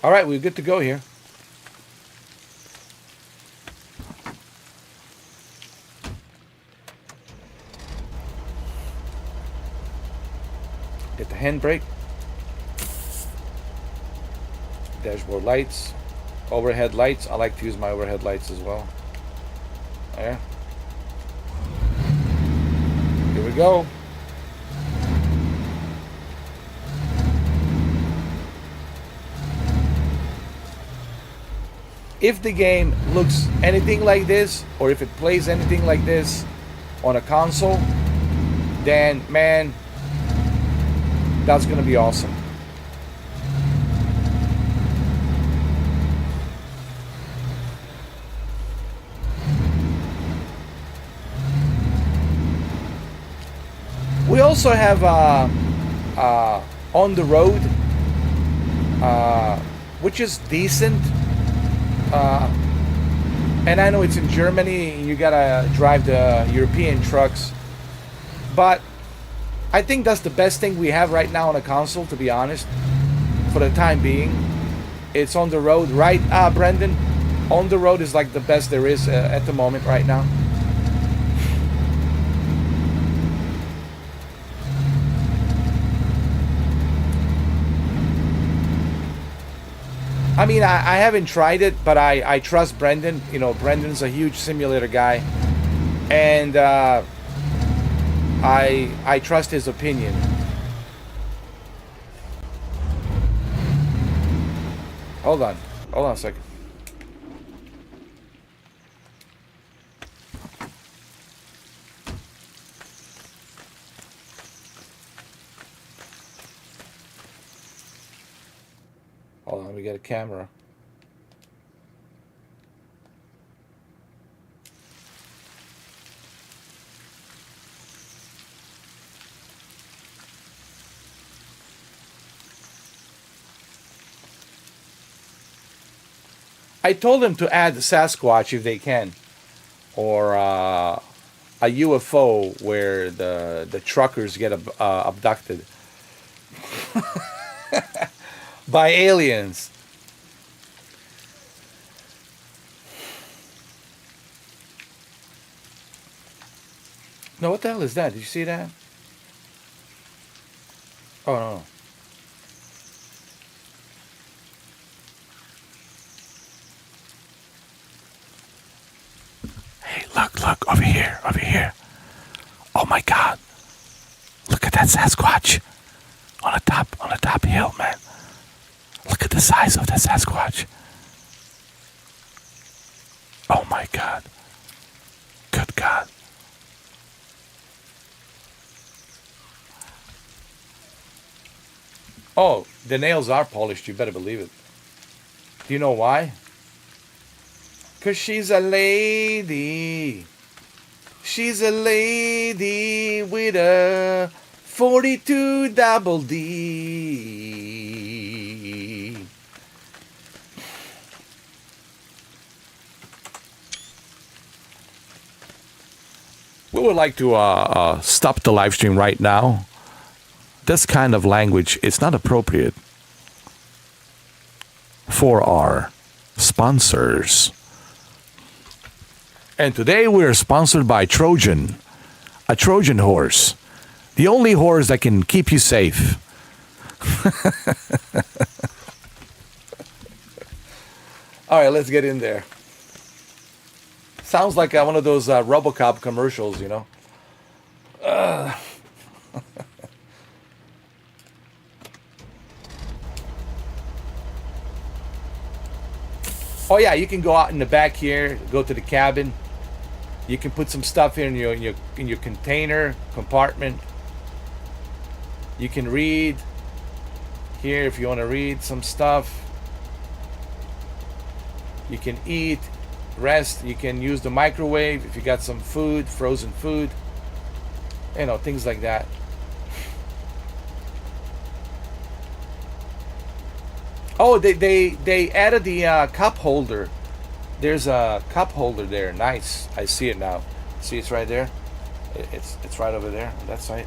All right, we're good to go here. Get the handbrake. Dashboard lights. Overhead lights. I like to use my overhead lights as well. There. Here we go. If the game looks anything like this, or if it plays anything like this on a console, then, man, that's going to be awesome. We also have On the Road, which is decent. And I know it's in Germany, you gotta drive the European trucks, but I think that's the best thing we have right now on a console, to be honest, for the time being. It's On the Road, right, Brendan? On the Road is like the best there is at the moment right now. I mean, I haven't tried it, but I trust Brendan. Brendan's a huge simulator guy, and I trust his opinion. Hold on a second. Hold on, we got a camera. I told them to add the Sasquatch if they can, or a UFO where the truckers get abducted by aliens. No, what the hell is that? Did you see that? Oh, no. Hey, look, Over here, over here. Oh my God. Look at that Sasquatch. On the top hill, man. Look at the size of that Sasquatch. Oh my God. Good God. Oh, the nails are polished. You better believe it. Do you know why? Because she's a lady. She's a lady with a 42 double D. We would like to stop the live stream right now. This kind of language is not appropriate for our sponsors. And today we're sponsored by Trojan, a Trojan horse, the only horse that can keep you safe. All right, let's get in there. Sounds like one of those RoboCop commercials, you know. Oh yeah, you can go out in the back here, go to the cabin. You can put some stuff in your container compartment. You can read here if you want to read some stuff. You can eat, rest. You can use the microwave if you got some food, frozen food. You know, things like that. Oh, they added the cup holder. There's a cup holder there. Nice. I see it now. See, it's right there. It's right over there on that side.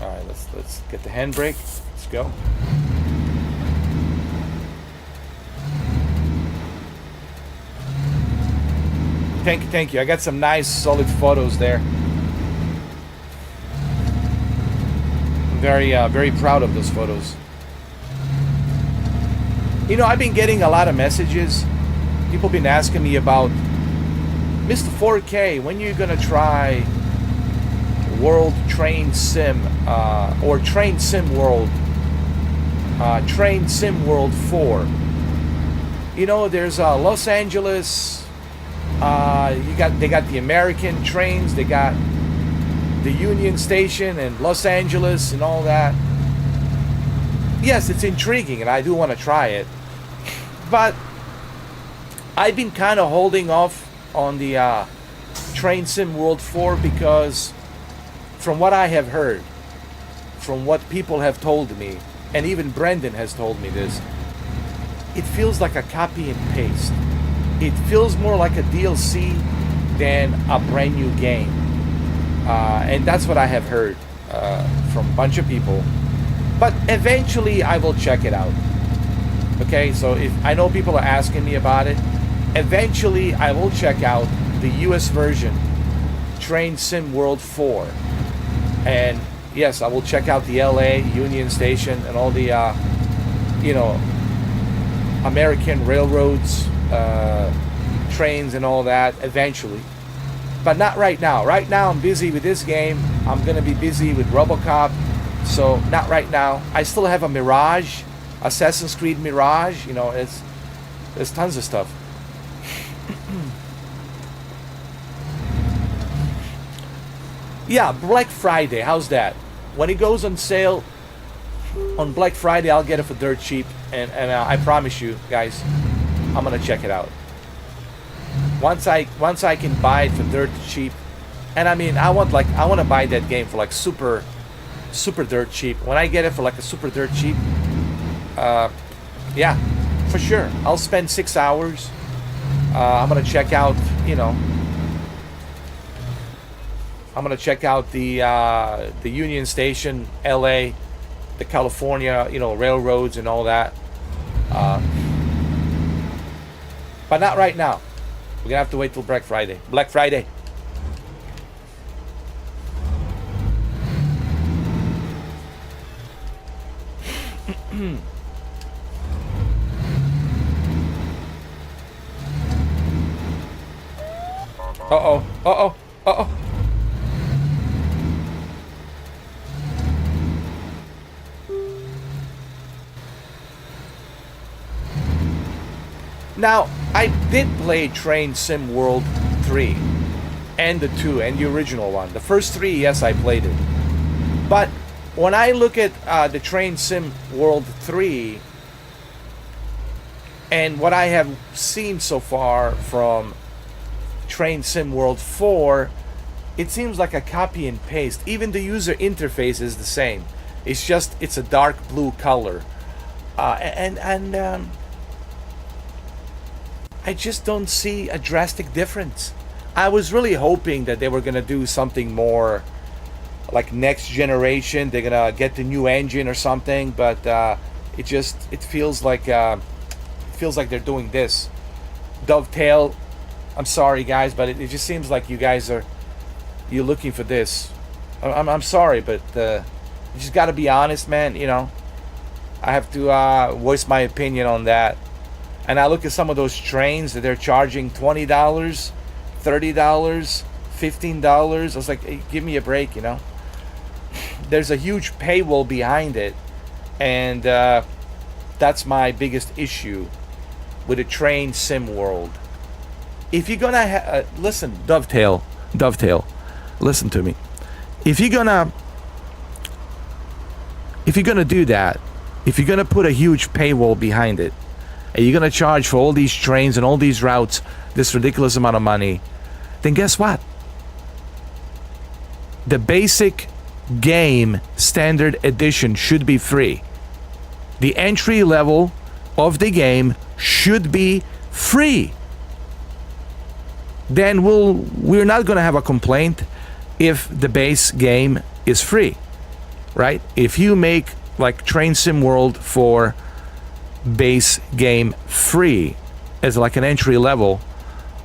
All right, let's get the handbrake. Let's go. Thank you. I got some nice solid photos there. Very proud of those photos. You know, I've been getting a lot of messages. People been asking me about Mr. 4K, when you gonna try World Train Sim or Train Sim World, Train Sim World 4. You know, there's Los Angeles. They got the American trains. They got the Union Station and Los Angeles and all that. Yes, it's intriguing and I do want to try it. But I've been kind of holding off on the Train Sim World 4 because from what I have heard, from what people have told me, and even Brendan has told me this, it feels like a copy and paste. It feels more like a DLC than a brand new game. And that's what I have heard from a bunch of people. But eventually I will check it out. Okay, so if I know people are asking me about it, eventually I will check out the US version, Train Sim World 4. And yes, I will check out the LA Union Station and all the American railroads, trains and all that eventually. But not right now. Right now I'm busy with this game. I'm gonna be busy with RoboCop. So not right now. I still have a Mirage, Assassin's Creed Mirage. You know, there's tons of stuff. Yeah, Black Friday. How's that? When it goes on sale on Black Friday, I'll get it for dirt cheap. And I promise you guys, I'm gonna check it out. Once I can buy it for dirt cheap, and I mean I want to buy that game for like super dirt cheap. When I get it for like a super dirt cheap, yeah, for sure. I'll spend 6 hours. I'm gonna check out, I'm gonna check out the Union Station, LA, the California, railroads and all that. But not right now. We're gonna have to wait till Black Friday. Black Friday. Uh-oh. Uh-oh. Uh-oh. Now, I did play Train Sim World 3 and the 2 and the original one. The first 3, yes, I played it. But when I look at the Train Sim World 3 and what I have seen so far from Train Sim World 4, it seems like a copy and paste. Even the user interface is the same. It's just, it's a dark blue color. I just don't see a drastic difference. I was really hoping that they were gonna do something more like next generation. They're gonna get the new engine or something, but it feels like they're doing this. Dovetail. I'm sorry, guys, but it just seems like you're looking for this. I'm sorry, but you just got to be honest, man. You know, I have to voice my opinion on that. And I look at some of those trains that they're charging $20, $30, $15. I was like, hey, give me a break, you know. There's a huge paywall behind it, and that's my biggest issue with a Train Sim World. If you're gonna listen, dovetail, listen to me. If you're gonna do that, if you're gonna put a huge paywall behind it, and you're gonna charge for all these trains and all these routes this ridiculous amount of money, then guess what? The basic game standard edition should be free. The entry level of the game should be free. Then we're not going to have a complaint if the base game is free, right? If you make like Train Sim World for base game free as like an entry level,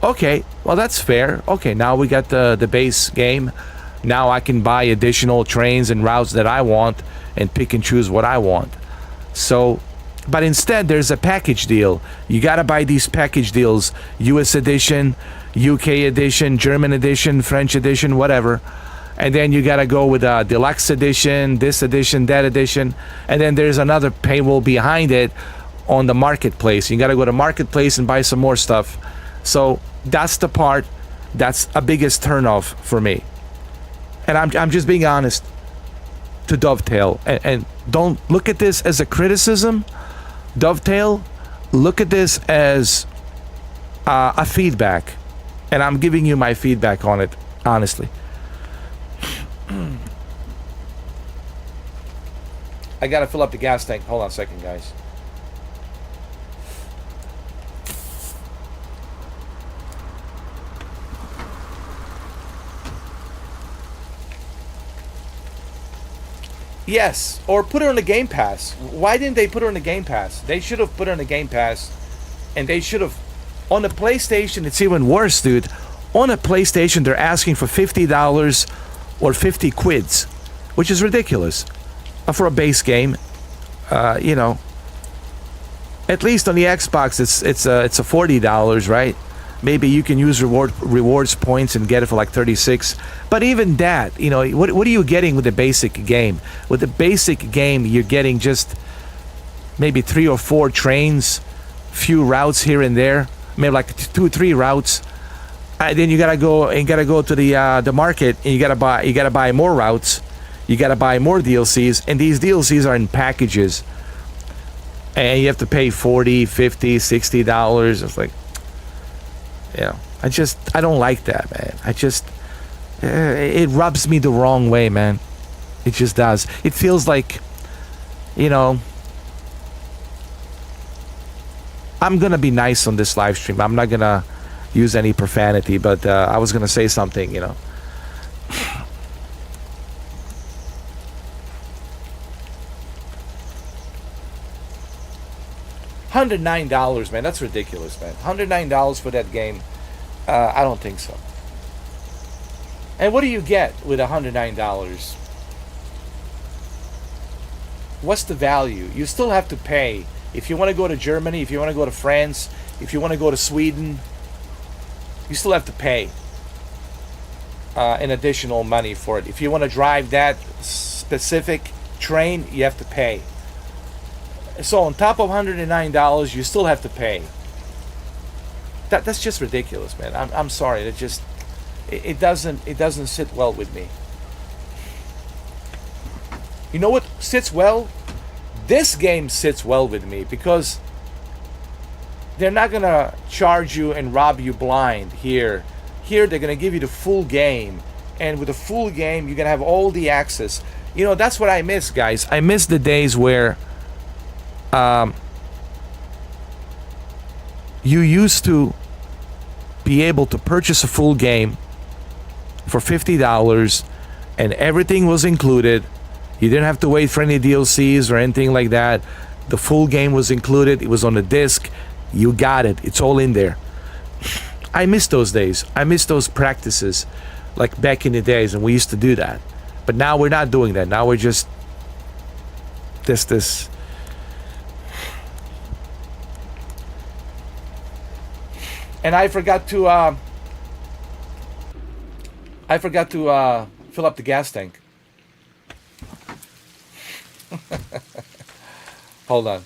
okay, well that's fair. Okay, now we got the base game. Now I can buy additional trains and routes that I want and pick and choose what I want. So, but instead there's a package deal. You got to buy these package deals, US edition, UK edition, German edition, French edition, whatever. And then you got to go with a deluxe edition, this edition, that edition. And then there's another paywall behind it on the marketplace. You got to go to marketplace and buy some more stuff. So that's the part that's a biggest turnoff for me. And I'm just being honest to Dovetail. And don't look at this as a criticism. Dovetail, look at this as a feedback. And I'm giving you my feedback on it, honestly. I gotta fill up the gas tank. Hold on a second, guys. Yes, or put it on the Game Pass. Why didn't they put it on the Game Pass? They should have put it on the Game Pass, and they should have. On the PlayStation, it's even worse, dude. On a PlayStation, they're asking for $50 or 50 quids, which is ridiculous for a base game. You know, at least on the Xbox, it's a $40, right? Maybe you can use rewards points and get it for like 36. But even that, you know, what are you getting with the basic game? With the basic game, you're getting just maybe 3 or 4 trains, few routes here and there, maybe like 2 or 3 routes. Then you gotta go to the market, and you gotta buy more routes. You gotta buy more DLCs, and these DLCs are in packages, and you have to pay $40, $50, $60. It's like, you know, I don't like that, man. It rubs me the wrong way, man. It just does. It feels like, you know, I'm gonna be nice on this live stream. I'm not gonna use any profanity, but I was gonna say something, you know. $109, man. That's ridiculous, man. $109 for that game. I don't think so. And what do you get with $109? What's the value? You still have to pay. If you want to go to Germany, if you want to go to France, if you want to go to Sweden, you still have to pay. an additional money for it. If you want to drive that specific train, you have to pay. So on top of $109, you still have to pay. That's just ridiculous, man. I'm sorry. It doesn't sit well with me. You know what sits well? This game sits well with me because they're not gonna charge you and rob you blind here. Here they're gonna give you the full game, and with the full game you're gonna have all the access. You know, that's what I miss, guys. I miss the days where you used to be able to purchase a full game for $50 and everything was included. You didn't have to wait for any DLCs or anything like that. The full game was included. It was on the disc. You got it. It's all in there. I miss those days. I miss those practices like back in the days, and we used to do that. But now we're not doing that. Now we're just this. And I forgot to fill up the gas tank. Hold on.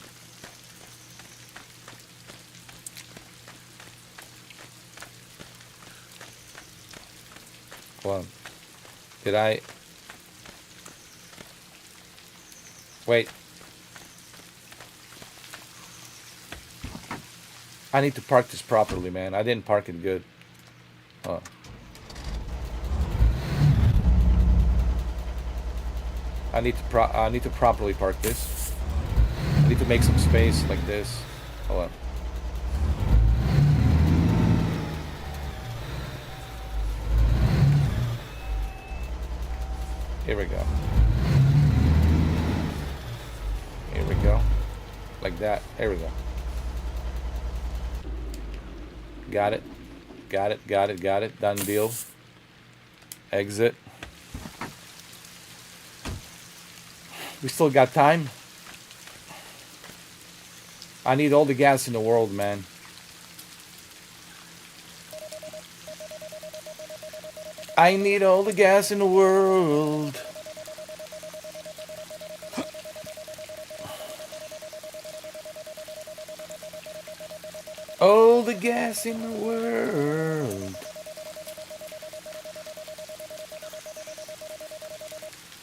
Hold on. Did I? Wait. I need to park this properly, man. I didn't park it good. Oh. I need to properly park this. I need to make some space like this. Hold on. Here we go. Here we go. Like that. There we go. Got it. Got it. Got it. Got it. Done deal. Exit. We still got time. I need all the gas in the world, man. I need all the gas in the world. All the gas in the world.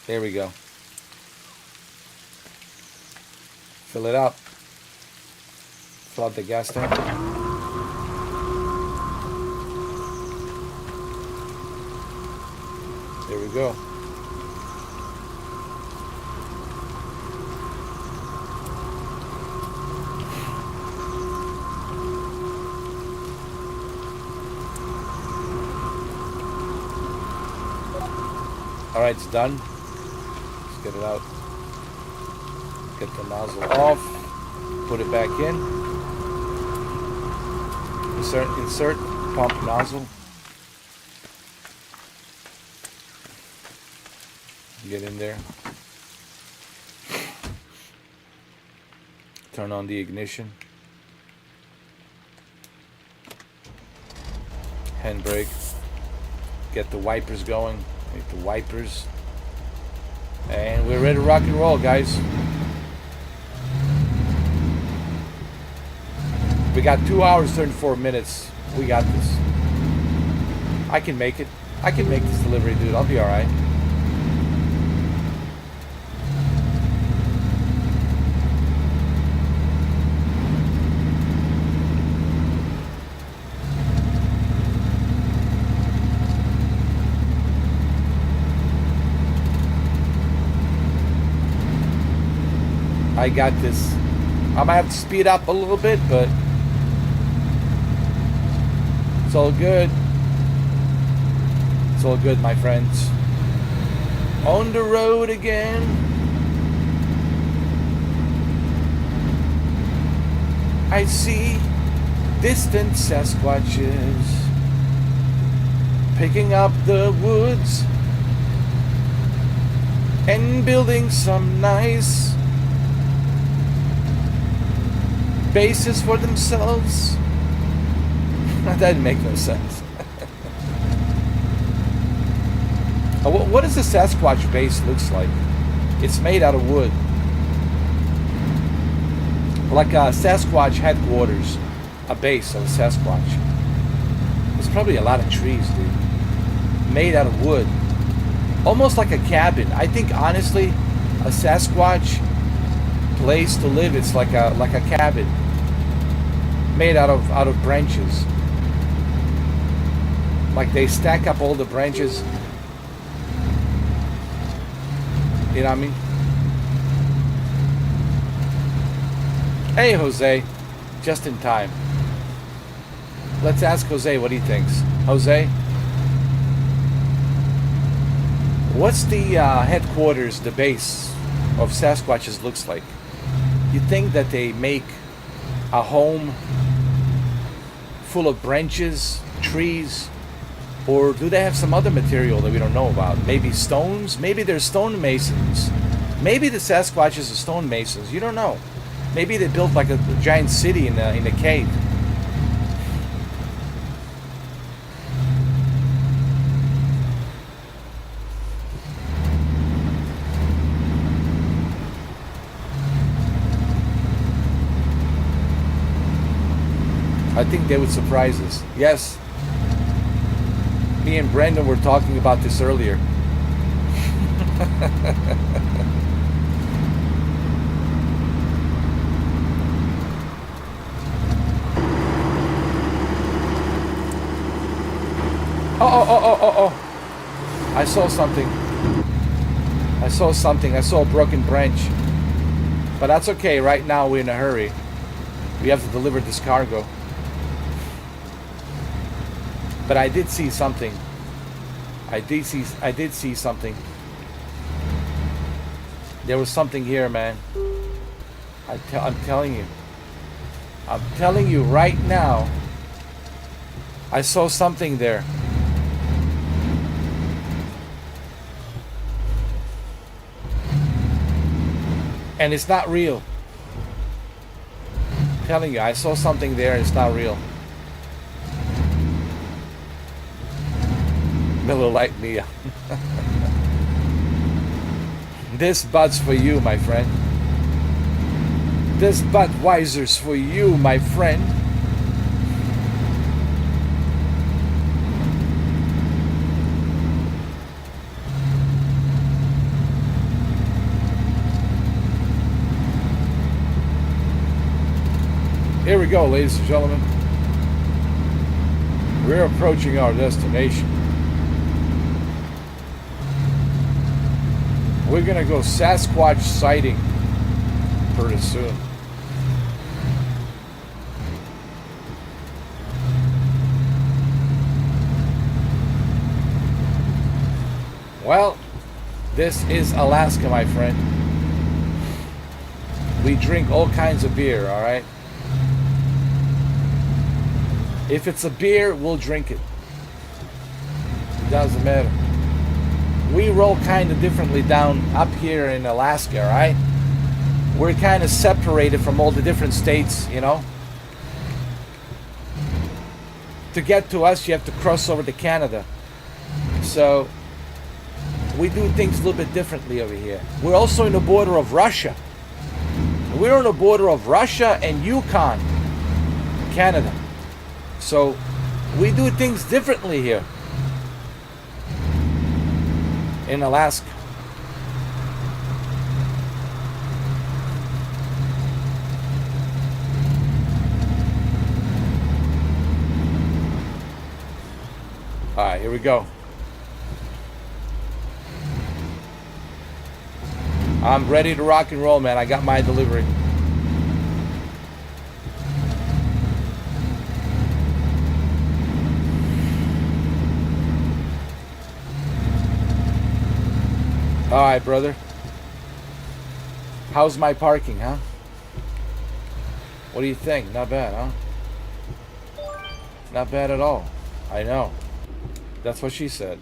There we go. Fill it up. Fill up the gas tank. There we go. All right, it's done. Let's get it out. Get the nozzle off. Put it back in. Insert pump nozzle. Get in there. Turn on the ignition. Handbrake. Get the wipers going. Make the wipers. And we're ready to rock and roll, guys. We got 2 hours, 34 minutes. We got this. I can make it. I can make this delivery, dude. I'll be alright. I got this. I might have to speed up a little bit, but it's all good. It's all good, my friends. On the road again. I see distant Sasquatches picking up the woods and building some nice bases for themselves. That didn't make no sense. What does the Sasquatch base looks like? It's made out of wood. Like a Sasquatch headquarters. A base of a Sasquatch. There's probably a lot of trees, dude. Made out of wood. Almost like a cabin. I think, honestly, a Sasquatch place to live, it's like a cabin. Made out of branches. Like they stack up all the branches. You know what I mean? Hey, Jose. Just in time. Let's ask Jose what he thinks. Jose? What's the headquarters, the base of Sasquatches looks like? You think that they make a home full of branches, trees, or do they have some other material that we don't know about? Maybe stones? Maybe they're stonemasons. Maybe the Sasquatches are stonemasons. You don't know. Maybe they built like a giant city in a cave. I think they would surprise us. Yes. Me and Brandon were talking about this earlier. Oh. I saw something. I saw a broken branch. But that's okay. Right now we're in a hurry. We have to deliver this cargo. But I did see something. I did see something. There was something here, man. I'm telling you. I'm telling you right now. I saw something there. And it's not real. I'm telling you, I saw something there and it's not real. Miller Lite Mia. This Bud's for you, my friend. This Budweiser's for you, my friend. Here we go, ladies and gentlemen. We're approaching our destination. We're gonna go Sasquatch sighting pretty soon. Well, this is Alaska, my friend. We drink all kinds of beer, all right? If it's a beer, we'll drink it. It doesn't matter. We roll kind of differently down up here in Alaska, right? We're kind of separated from all the different states, you know? To get to us, you have to cross over to Canada. So, we do things a little bit differently over here. We're also in the border of Russia. We're on the border of Russia and Yukon, Canada. So, we do things differently here in Alaska. All right, here we go. I'm ready to rock and roll, man. I got my delivery. All right, brother. How's my parking, huh? What do you think? Not bad, huh? Not bad at all. I know. That's what she said.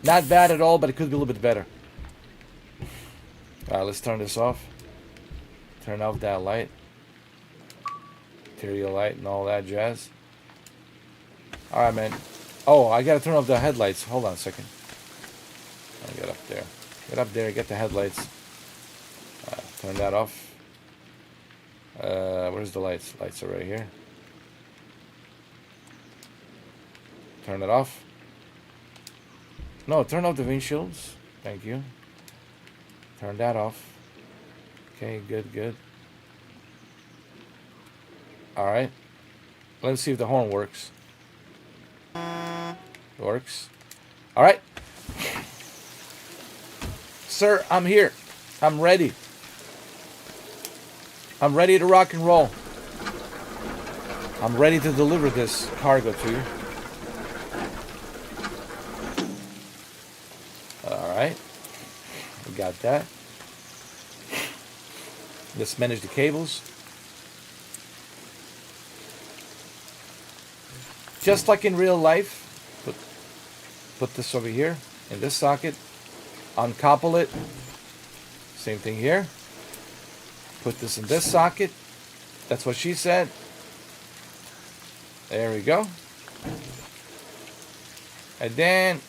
Not bad at all, but it could be a little bit better. All right, let's turn this off. Turn off that light. Interior light and all that jazz. All right, man. Oh, I gotta turn off the headlights. Hold on a second. Get up there. Get up there. Get the headlights. Turn that off. Where's the lights? Lights are right here. Turn it off. No, turn off the windshields. Thank you. Turn that off. Okay, good, good. Alright. Let's see if the horn works. It works. Alright. Sir, I'm here. I'm ready. I'm ready to rock and roll. I'm ready to deliver this cargo to you. Alright. We got that. Let's manage the cables. Just like in real life, put this over here in this socket. Uncouple it. Same thing here. Put this in this socket. That's what she said. There we go. And then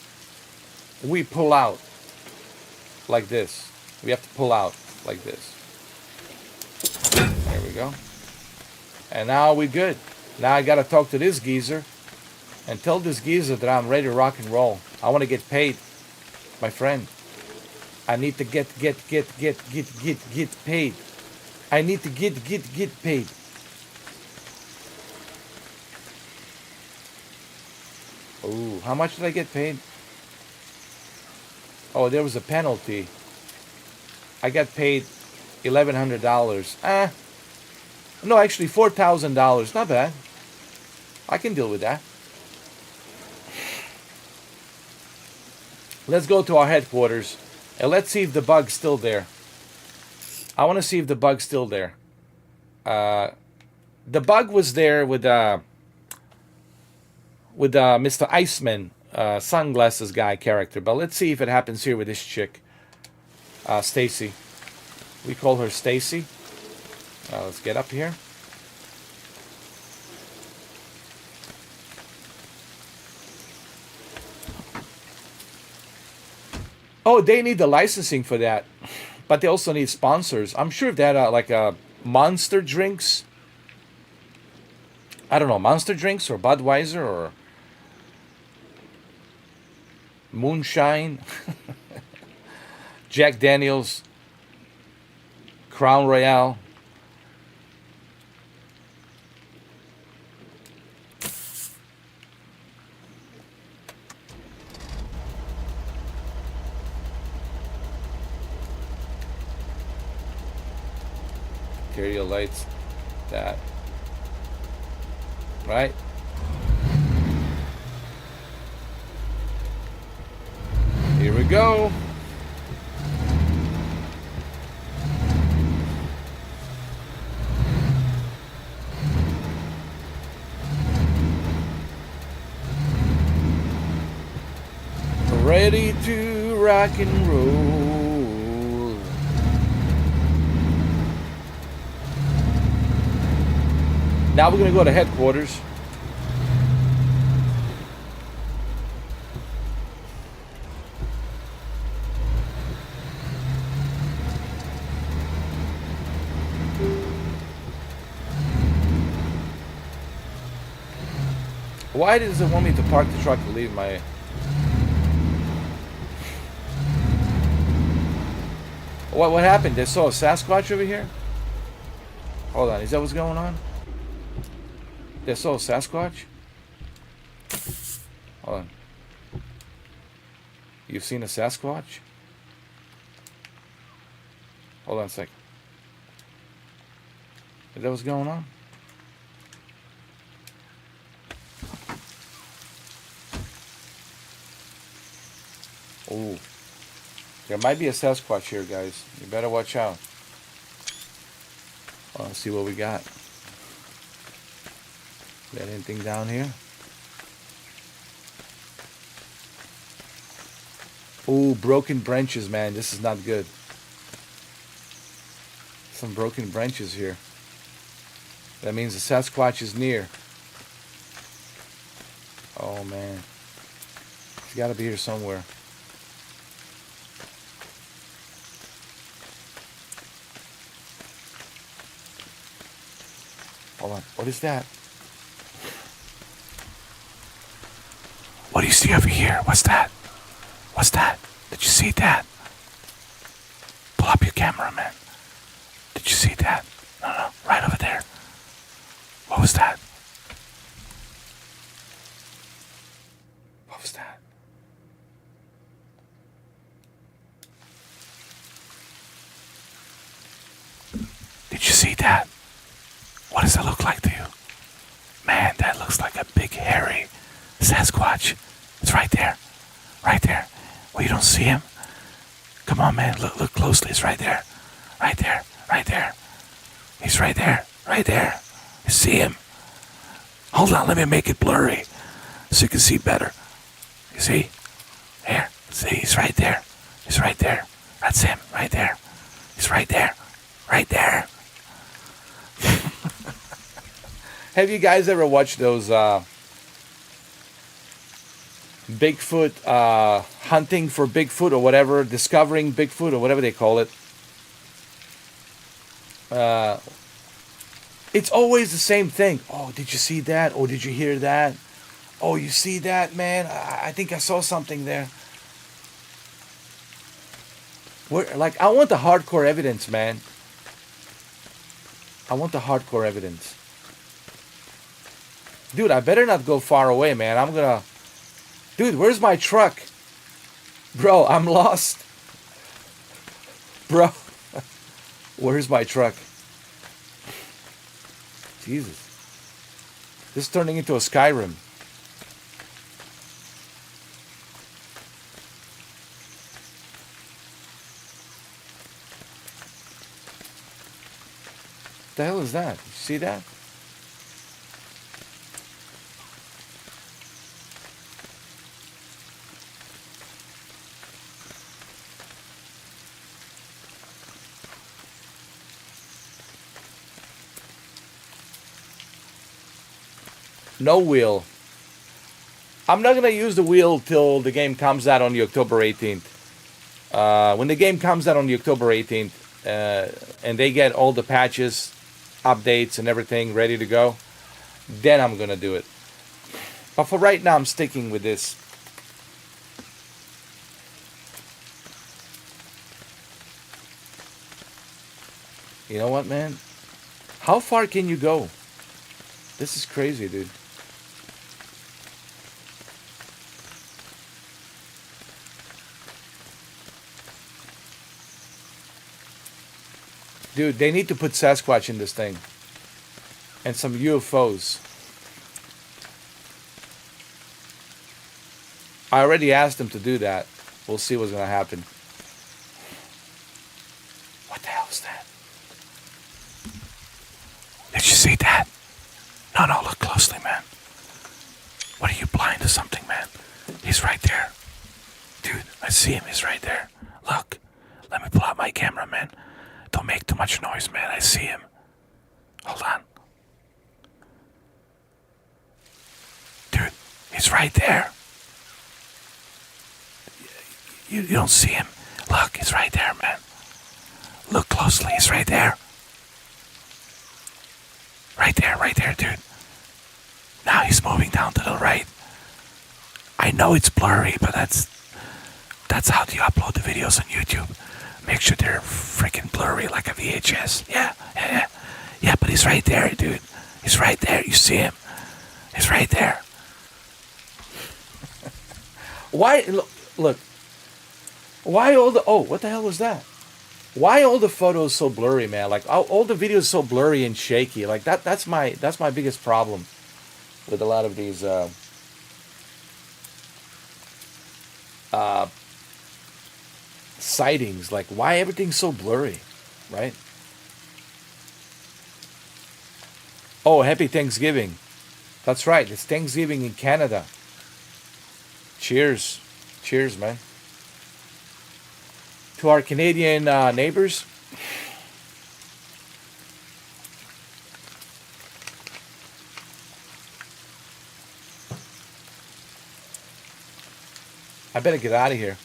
we pull out like this. We have to pull out like this. There we go. And now we're good. Now I gotta talk to this geezer and tell this geezer that I'm ready to rock and roll. I want to get paid, my friend. I need to get paid. I need to get paid. Ooh, how much did I get paid? Oh, there was a penalty. I got paid $1,100. No, actually $4,000. Not bad. I can deal with that. Let's go to our headquarters and let's see if the bug's still there. I want to see if the bug's still there. The bug was there with Mr. Iceman, sunglasses guy character. But let's see if it happens here with this chick, Stacy. We call her Stacy. Let's get up here. Oh, they need the licensing for that, but they also need sponsors. I'm sure if they had like Monster drinks. I don't know, Monster drinks or Budweiser or Moonshine, Jack Daniels, Crown Royale. Interior lights, that, right? Here we go. Ready to rock and roll. Now we're going to go to headquarters. Why does it want me to park the truck and leave my... What happened? They saw a Sasquatch over here? Hold on, is that what's going on? They saw a Sasquatch? Hold on. You've seen a Sasquatch? Hold on a second. Is that what's going on? Ooh. There might be a Sasquatch here, guys. You better watch out. Let's see what we got. Got anything down here? Ooh, broken branches, man. This is not good. Some broken branches here. That means the Sasquatch is near. Oh, man. He's got to be here somewhere. Hold on. What is that? What do you see over here? What's that? What's that? Did you see that? Pull up your camera, man. Did you see that? No, no, right over there. What was that? What was that? Did you see that? What does that look like to you? Man, that looks like a big hairy Sasquatch. It's right there. Right there. Well, you don't see him? Come on, man. Look closely. It's right there. Right there. Right there. He's right there. Right there. You see him? Hold on. Let me make it blurry so you can see better. You see? Here. See? He's right there. He's right there. That's him. Right there. He's right there. Right there. Have you guys ever watched those Bigfoot, hunting for Bigfoot or whatever, discovering Bigfoot or whatever they call it? It's always the same thing. Oh, did you see that? Oh, did you hear that? Oh, you see that, man? I think I saw something there. Like, I want the hardcore evidence, man. I want the hardcore evidence. Dude, I better not go far away, man. I'm gonna... Dude, where's my truck? Bro, I'm lost. Bro, where's my truck? Jesus. This is turning into a Skyrim. What the hell is that? You see that? No wheel. I'm not gonna use the wheel till the game comes out on the October 18th. When the game comes out on the October 18th, and they get all the patches, updates, and everything ready to go, then I'm gonna do it. But for right now, I'm sticking with this. You know what, man? How far can you go? This is crazy, dude. Dude, they need to put Sasquatch in this thing. And some UFOs. I already asked them to do that. We'll see what's going to happen. What the hell is that? Did you see that? No, no, look closely, man. What are you, blind to something, man? He's right there. Dude, I see him. He's right there. Look. Let me pull out my camera, man. Don't make too much noise, man. I see him. Hold on. Dude, he's right there. You don't see him. Look, he's right there, man. Look closely. He's right there. Right there, dude. Now he's moving down to the right. I know it's blurry, but that's how you upload the videos on YouTube. Make sure they're freaking blurry like a VHS. Yeah, but he's right there, dude. He's right there. You see him? He's right there. Why? Look. Why all the... Oh, what the hell was that? Why all the photos so blurry, man? Like, all the videos so blurry and shaky. Like, that's my biggest problem with a lot of these sightings. Like, why everything's so blurry, right? Oh, happy Thanksgiving. That's right. It's Thanksgiving in Canada. Cheers. Cheers, man. To our Canadian neighbors. I better get out of here.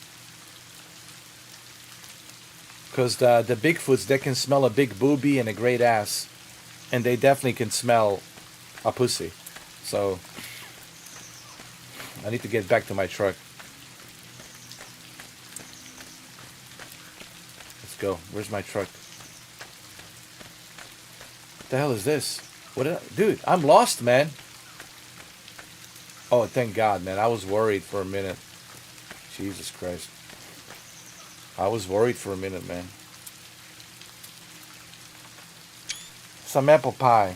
Because the Bigfoots, they can smell a big boobie and a great ass. and they definitely can smell a pussy. So I need to get back to my truck. Let's go. Where's my truck? What the hell is this? Dude, I'm lost, man. Oh, thank God, man. I was worried for a minute. Jesus Christ. I was worried for a minute, man. Some apple pie.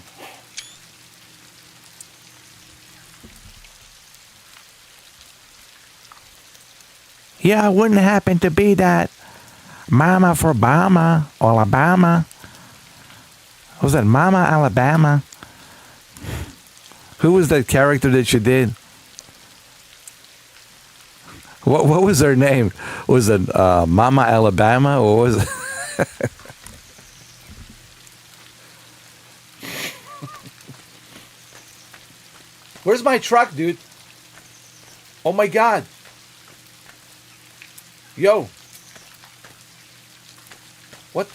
Yeah, it wouldn't happen to be that Mama for Bama, Alabama. Was that Mama Alabama? Who was that character that you did? What was her name? Was it Mama Alabama, or was it? Where's my truck, dude? Oh my God. Yo. What?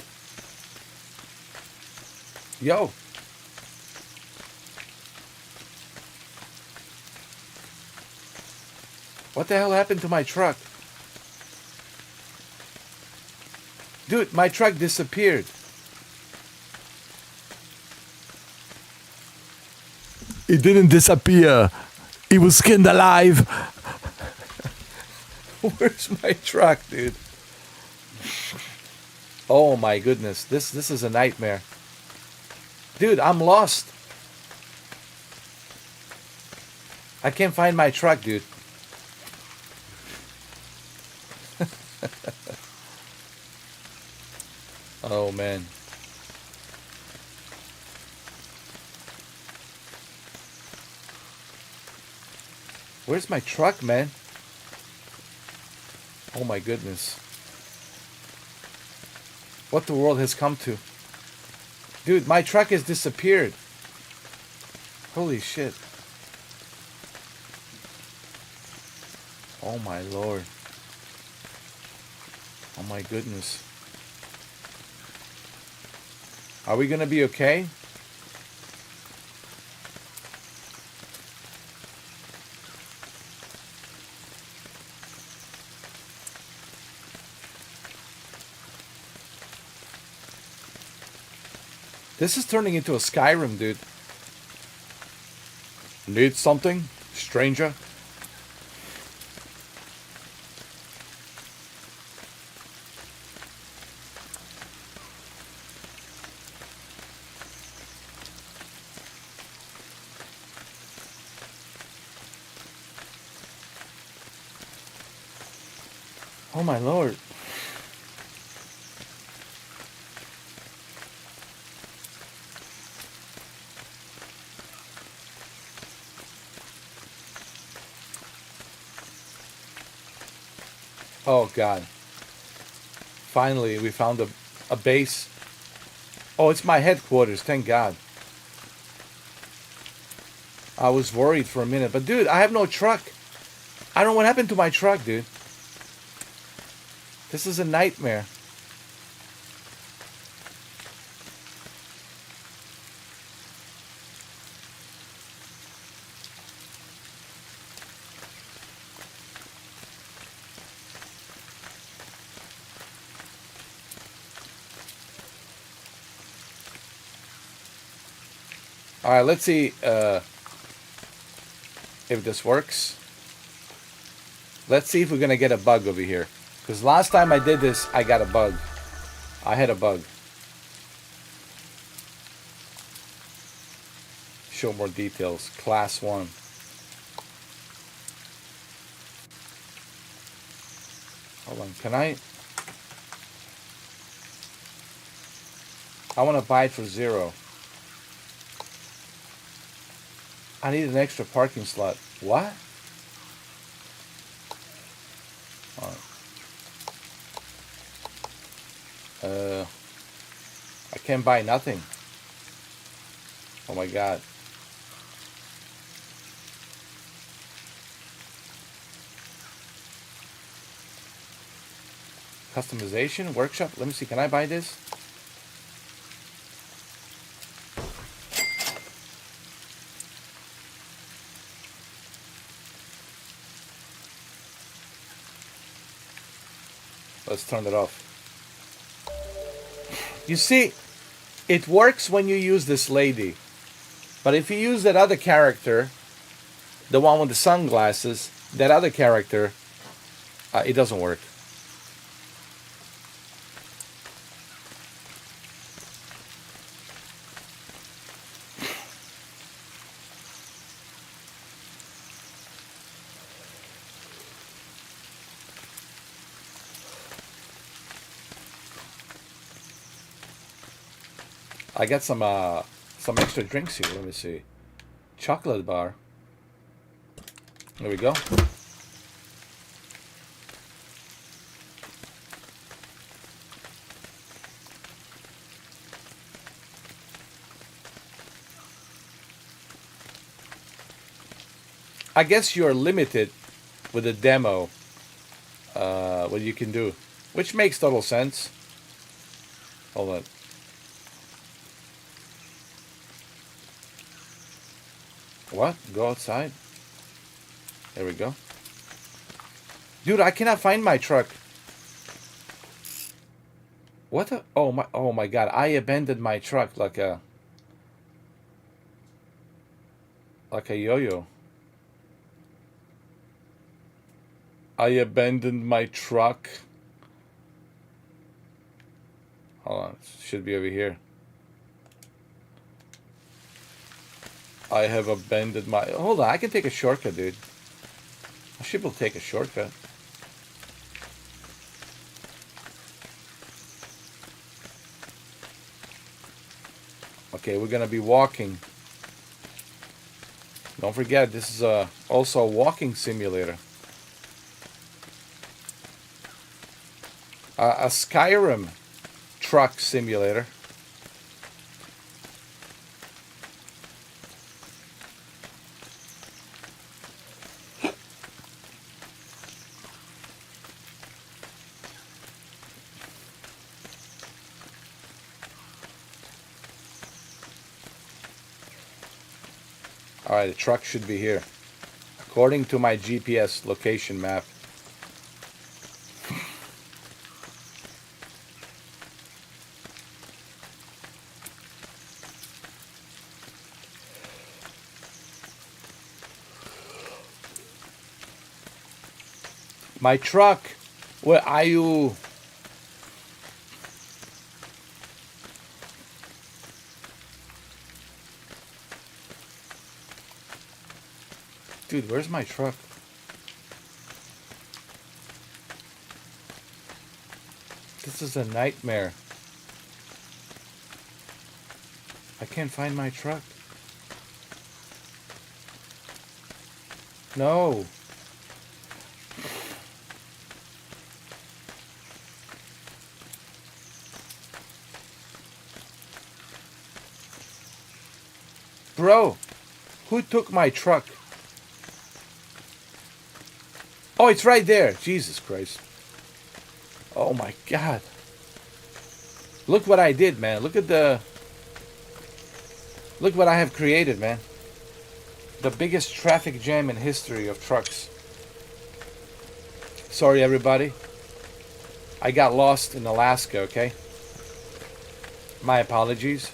Yo. What the hell happened to my truck? Dude, my truck disappeared. It didn't disappear. It was skinned alive. Where's my truck, dude? Oh my goodness. This is a nightmare. Dude, I'm lost. I can't find my truck, dude. Oh man. Where's my truck, man? Oh my goodness. What the world has come to. Dude, my truck has disappeared. Holy shit. Oh my Lord. Oh my goodness. Are we gonna be okay? This is turning into a Skyrim, dude. Need something, stranger? Oh my Lord. Oh God. Finally, we found a base. Oh, it's my headquarters, thank God. I was worried for a minute. But dude, I have no truck. I don't know what happened to my truck, dude. This is a nightmare. All right, let's see if this works. Let's see if we're gonna get a bug over here. Because last time I did this, I got a bug. I had a bug. Show more details. Class 1. Hold on, can I want to buy it for 0. I need an extra parking slot. What? I can't buy nothing. Oh my God. Customization workshop. Let me see. Can I buy this? Let's turn it off. You see, it works when you use this lady. But if you use that other character, the one with the sunglasses, that other character, it doesn't work. I got some extra drinks here. Let me see. Chocolate bar. There we go. I guess you're limited with a demo, what you can do, which makes total sense. Hold on. What? Go outside? There we go. Dude, I cannot find my truck. What the? Oh my god, I abandoned my truck like a yo-yo. I abandoned my truck. Hold on, it should be over here. I have abandoned my... Hold on, I can take a shortcut, dude. I should be able to take a shortcut. Okay, we're gonna be walking. Don't forget, this is also a walking simulator. A Skyrim truck simulator. Alright, the truck should be here. According to my GPS location map. My truck, where are you? Dude, where's my truck? This is a nightmare. I can't find my truck. No. Bro, who took my truck? Oh, it's right there. Jesus Christ. Oh my God. Look what I did, man. Look what I have created, man. The biggest traffic jam in history of trucks. Sorry, everybody. I got lost in Alaska, okay? My apologies.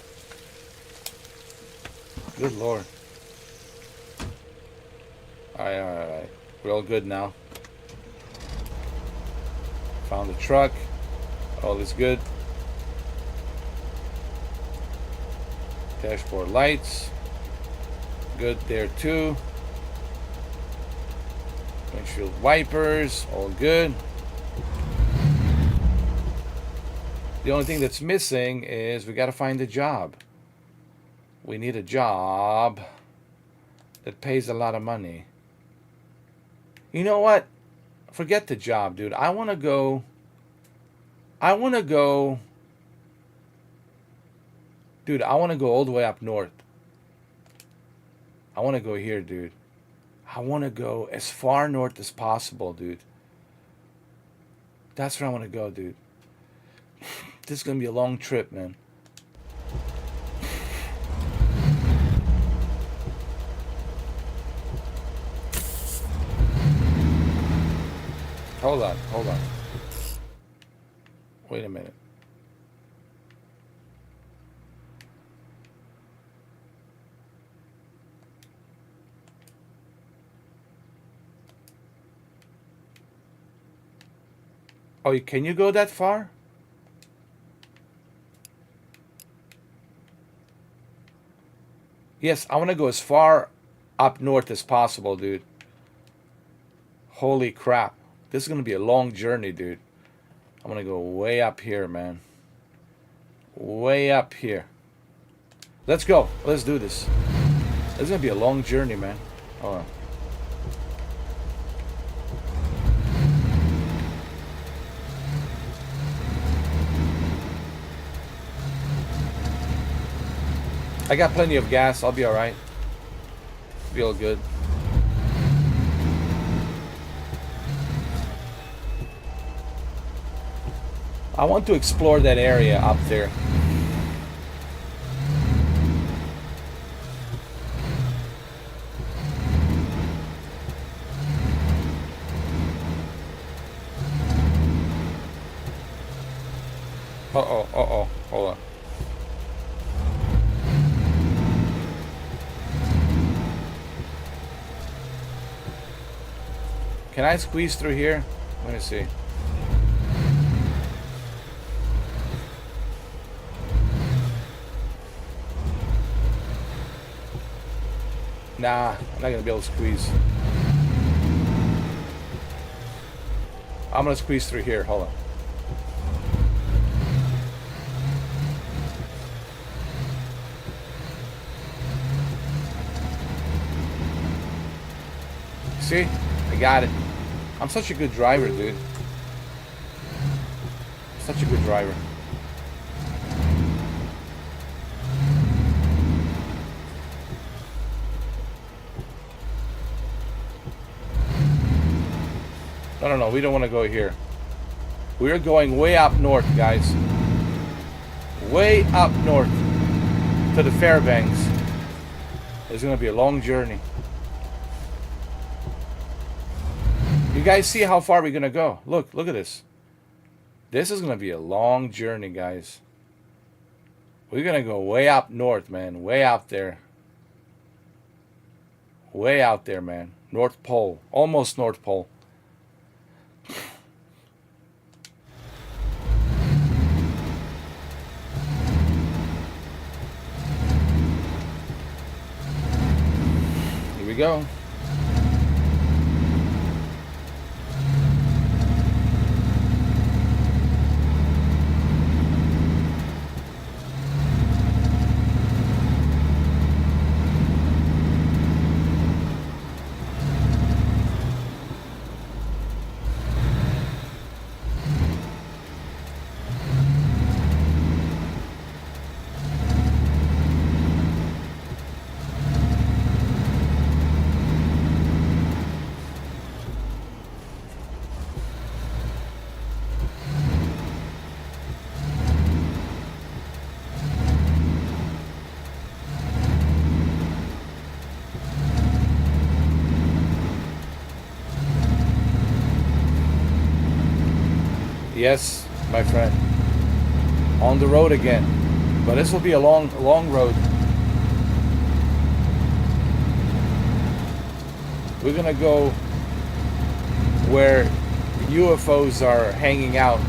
Good Lord. Alright. We're all good now. Found the truck. All is good. Dashboard lights. Good there too. Windshield wipers. All good. The only thing that's missing is we got to find a job. We need a job that pays a lot of money. You know what? Forget the job, dude. I want to go. Dude, I want to go all the way up north. I want to go here, dude. I want to go as far north as possible, dude. That's where I want to go, dude. This is going to be a long trip, man. Hold on. Wait a minute. Oh, can you go that far? Yes, I want to go as far up north as possible, dude. Holy crap. This is going to be a long journey, dude. I'm going to go way up here, man. Way up here. Let's go. Let's do this. This is going to be a long journey, man. Hold on. I got plenty of gas. I'll be alright. Be all good. I want to explore that area up there. Uh-oh, uh-oh. Hold on. Can I squeeze through here? Let me see. Nah, I'm not gonna be able to squeeze. I'm gonna squeeze through here. Hold on. See? I got it. I'm such a good driver, dude. Such a good driver. No, we don't want to go here. We're going way up north, guys. Way up north to the Fairbanks. It's going to be a long journey. You guys see how far we're going to go? Look at this. This is going to be a long journey, guys. We're going to go way up north, man. Way out there. Way out there, man. North Pole. Almost North Pole. Here we go. Yes, my friend. On the road again. But this will be a long road. We're gonna go where UFOs are hanging out.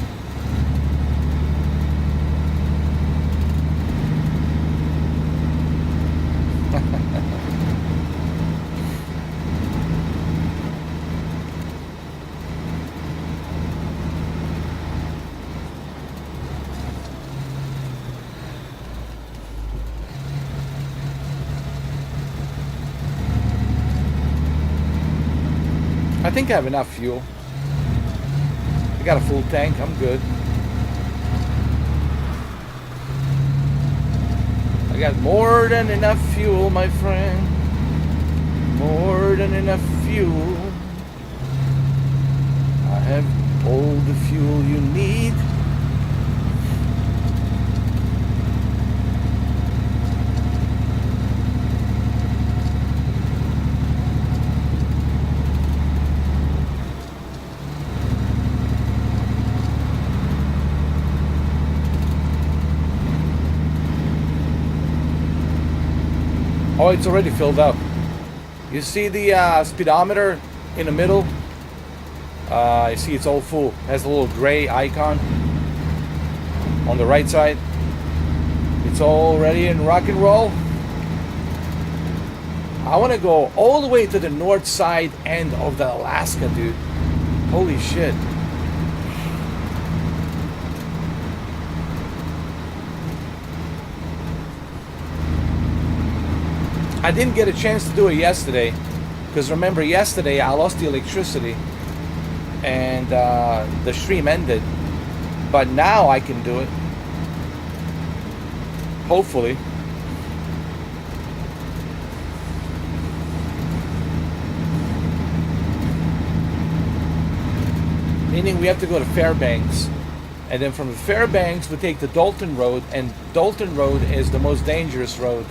I think I have enough fuel. I got a full tank. I'm good. I got more than enough fuel, my friend. More than enough fuel. I have all the fuel you need. Oh, it's already filled up. You see the speedometer in the middle? You see it's all full. It has a little gray icon on the right side. It's all ready and rock and roll. I want to go all the way to the north side end of the Alaska, dude. Holy shit. I didn't get a chance to do it yesterday because remember yesterday I lost the electricity and the stream ended, but now I can do it, hopefully. Meaning we have to go to Fairbanks, and then from Fairbanks we take the Dalton Road, and Dalton Road is the most dangerous road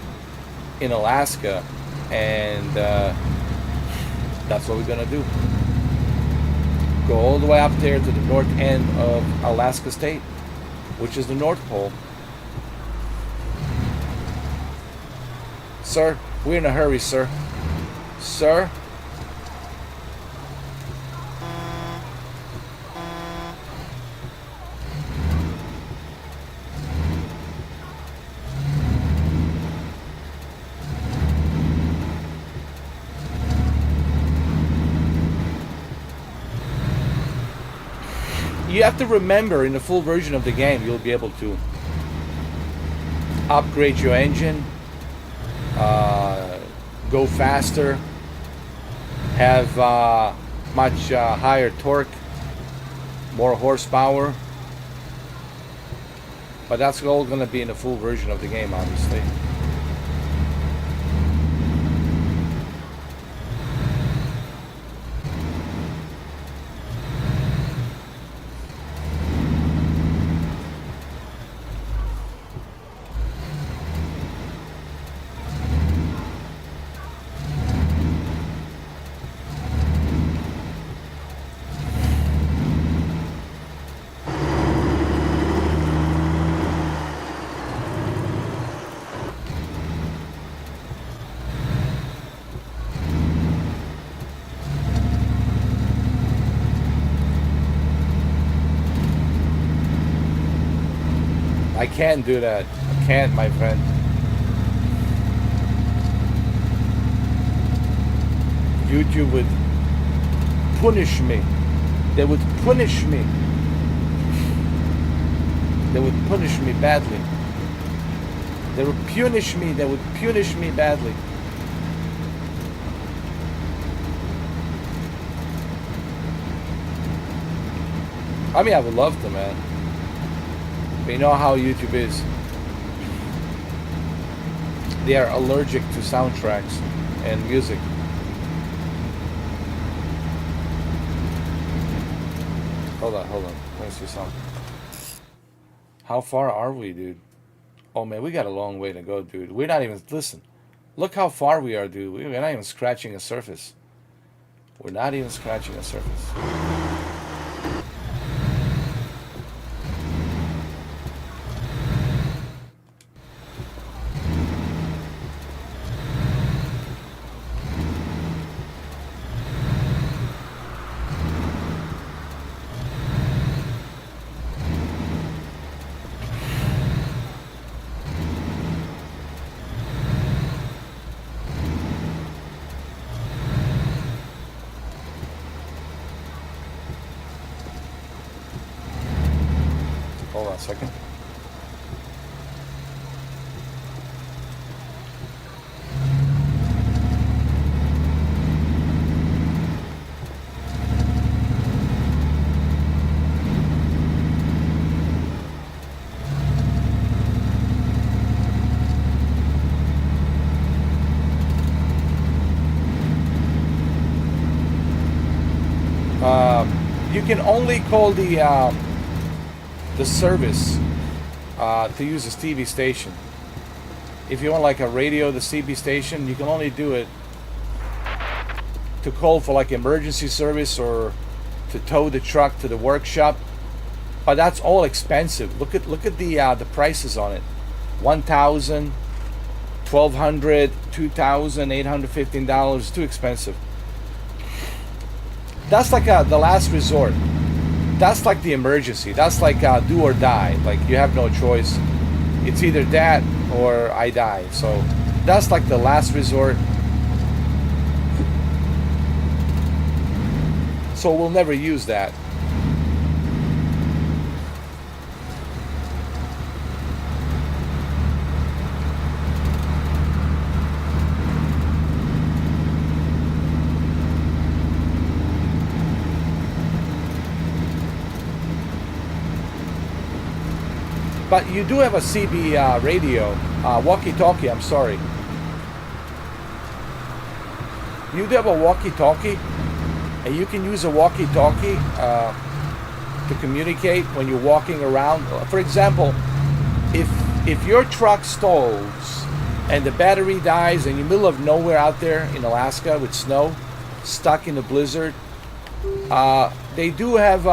in Alaska, and that's what we're gonna do. Go all the way up there to the north end of Alaska State, which is the North Pole. Sir, we're in a hurry, sir. Sir? You have to remember, in the full version of the game, you'll be able to upgrade your engine, go faster, have much higher torque, more horsepower. But that's all going to be in the full version of the game, obviously. I can't do that. I can't, my friend. YouTube would punish me. They would punish me. They would punish me badly. They would punish me. They would punish me badly. I mean, I would love to, man. But you know how YouTube is. They are allergic to soundtracks and music. Hold on. Let me see something. How far are we, dude? Oh man, we got a long way to go, dude. We're not even, listen. Look how far we are, dude. We're not even scratching the surface. We're not even scratching the surface. Hold on a second. You can only call the service to use this TV station. If you want like a radio, the CB station, you can only do it to call for like emergency service or to tow the truck to the workshop. But that's all expensive. Look at the prices on it. $1,000, $1,200, $2,815, too expensive. That's like the last resort. That's like the emergency. That's like do or die. Like you have no choice. It's either that or I die. So that's like the last resort. So we'll never use that. But you do have a CB radio, walkie-talkie, I'm sorry. You do have a walkie-talkie, and you can use a walkie-talkie to communicate when you're walking around. For example, if your truck stalls and the battery dies in the middle of nowhere out there in Alaska with snow, stuck in a blizzard, they do have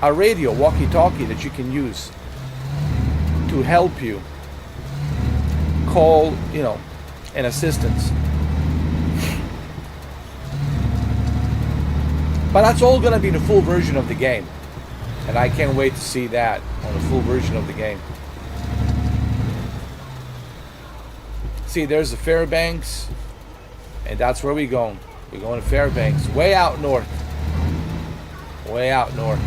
a radio, walkie-talkie, that you can use to help you call, an assistance. But that's all going to be the full version of the game, and I can't wait to see that on the full version of the game. See, there's the Fairbanks, and that's where we're going. We're going to Fairbanks, way out north. Way out north.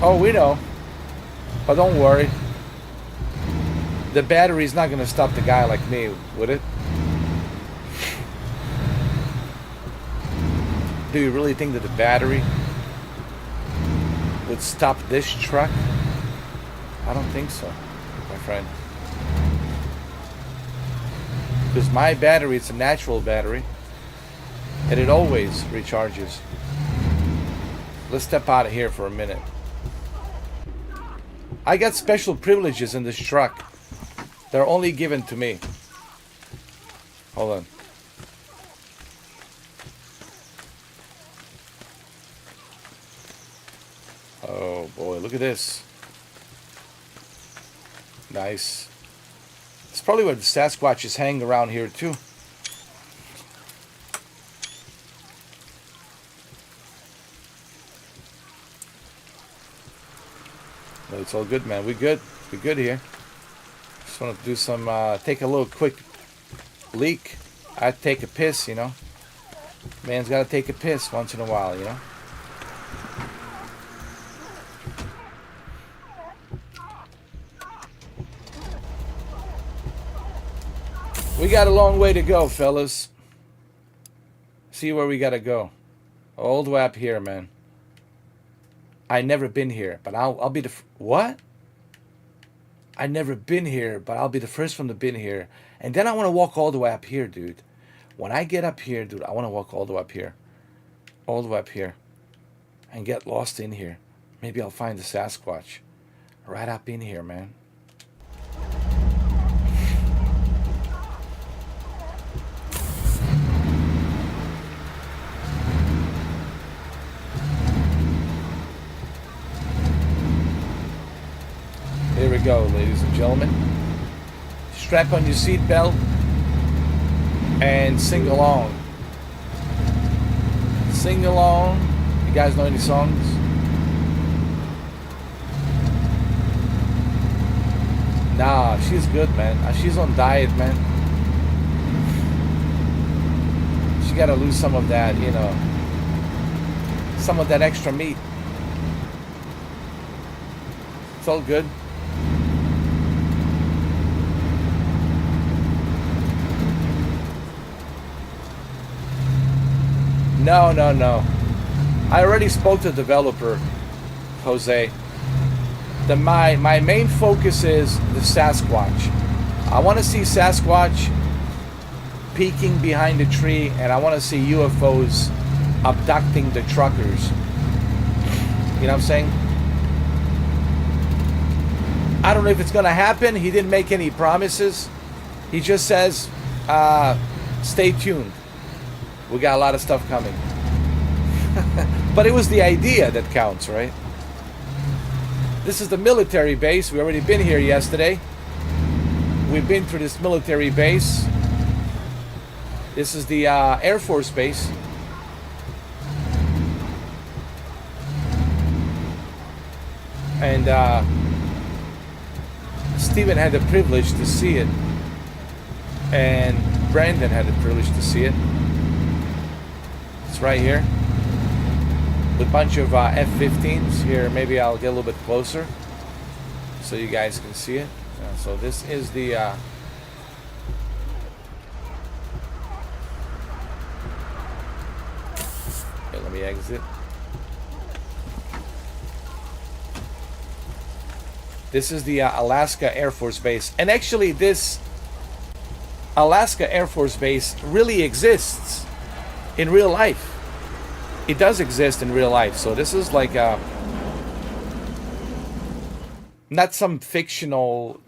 Oh, we know. But don't worry. The battery's not going to stop the guy like me, would it? Do you really think that the battery would stop this truck? I don't think so, my friend. Because my battery, it's a natural battery, and it always recharges. Let's step out of here for a minute. I got special privileges in this truck. They're only given to me. Hold on. Oh boy, look at this. Nice. It's probably where the Sasquatches hang around here too. But it's all good, man. We good. We good here. Just want to do some, take a little quick leak. I'd take a piss, Man's got to take a piss once in a while, We got a long way to go, fellas. See where we got to go. All the way up here, man. I never been here, but I'll be the what? I never been here, but I'll be the first one to been here. And then I want to walk all the way up here, dude. When I get up here, dude, I want to walk all the way up here. All the way up here. And get lost in here. Maybe I'll find the Sasquatch. Right up in here, man. Here we go, ladies and gentlemen. Strap on your seatbelt and sing along. Sing along. You guys know any songs? Nah, she's good, man. She's on diet, man. She gotta lose some of that, some of that extra meat. It's all good. No. I already spoke to the developer, Jose. My main focus is the Sasquatch. I want to see Sasquatch peeking behind a tree, and I want to see UFOs abducting the truckers. You know what I'm saying? I don't know if it's going to happen. He didn't make any promises. He just says, stay tuned. We got a lot of stuff coming. But it was the idea that counts, right? This is the military base. We already been here yesterday. We've been through this military base. This is the Air Force base. And Steven had the privilege to see it. And Brandon had the privilege to see it. It's right here. With a bunch of F-15s. Here, maybe I'll get a little bit closer so you guys can see it. So this is the... okay, let me exit. This is the Alaska Air Force Base. And actually this Alaska Air Force Base really exists in real life. It does exist in real life. So this is like not some fictional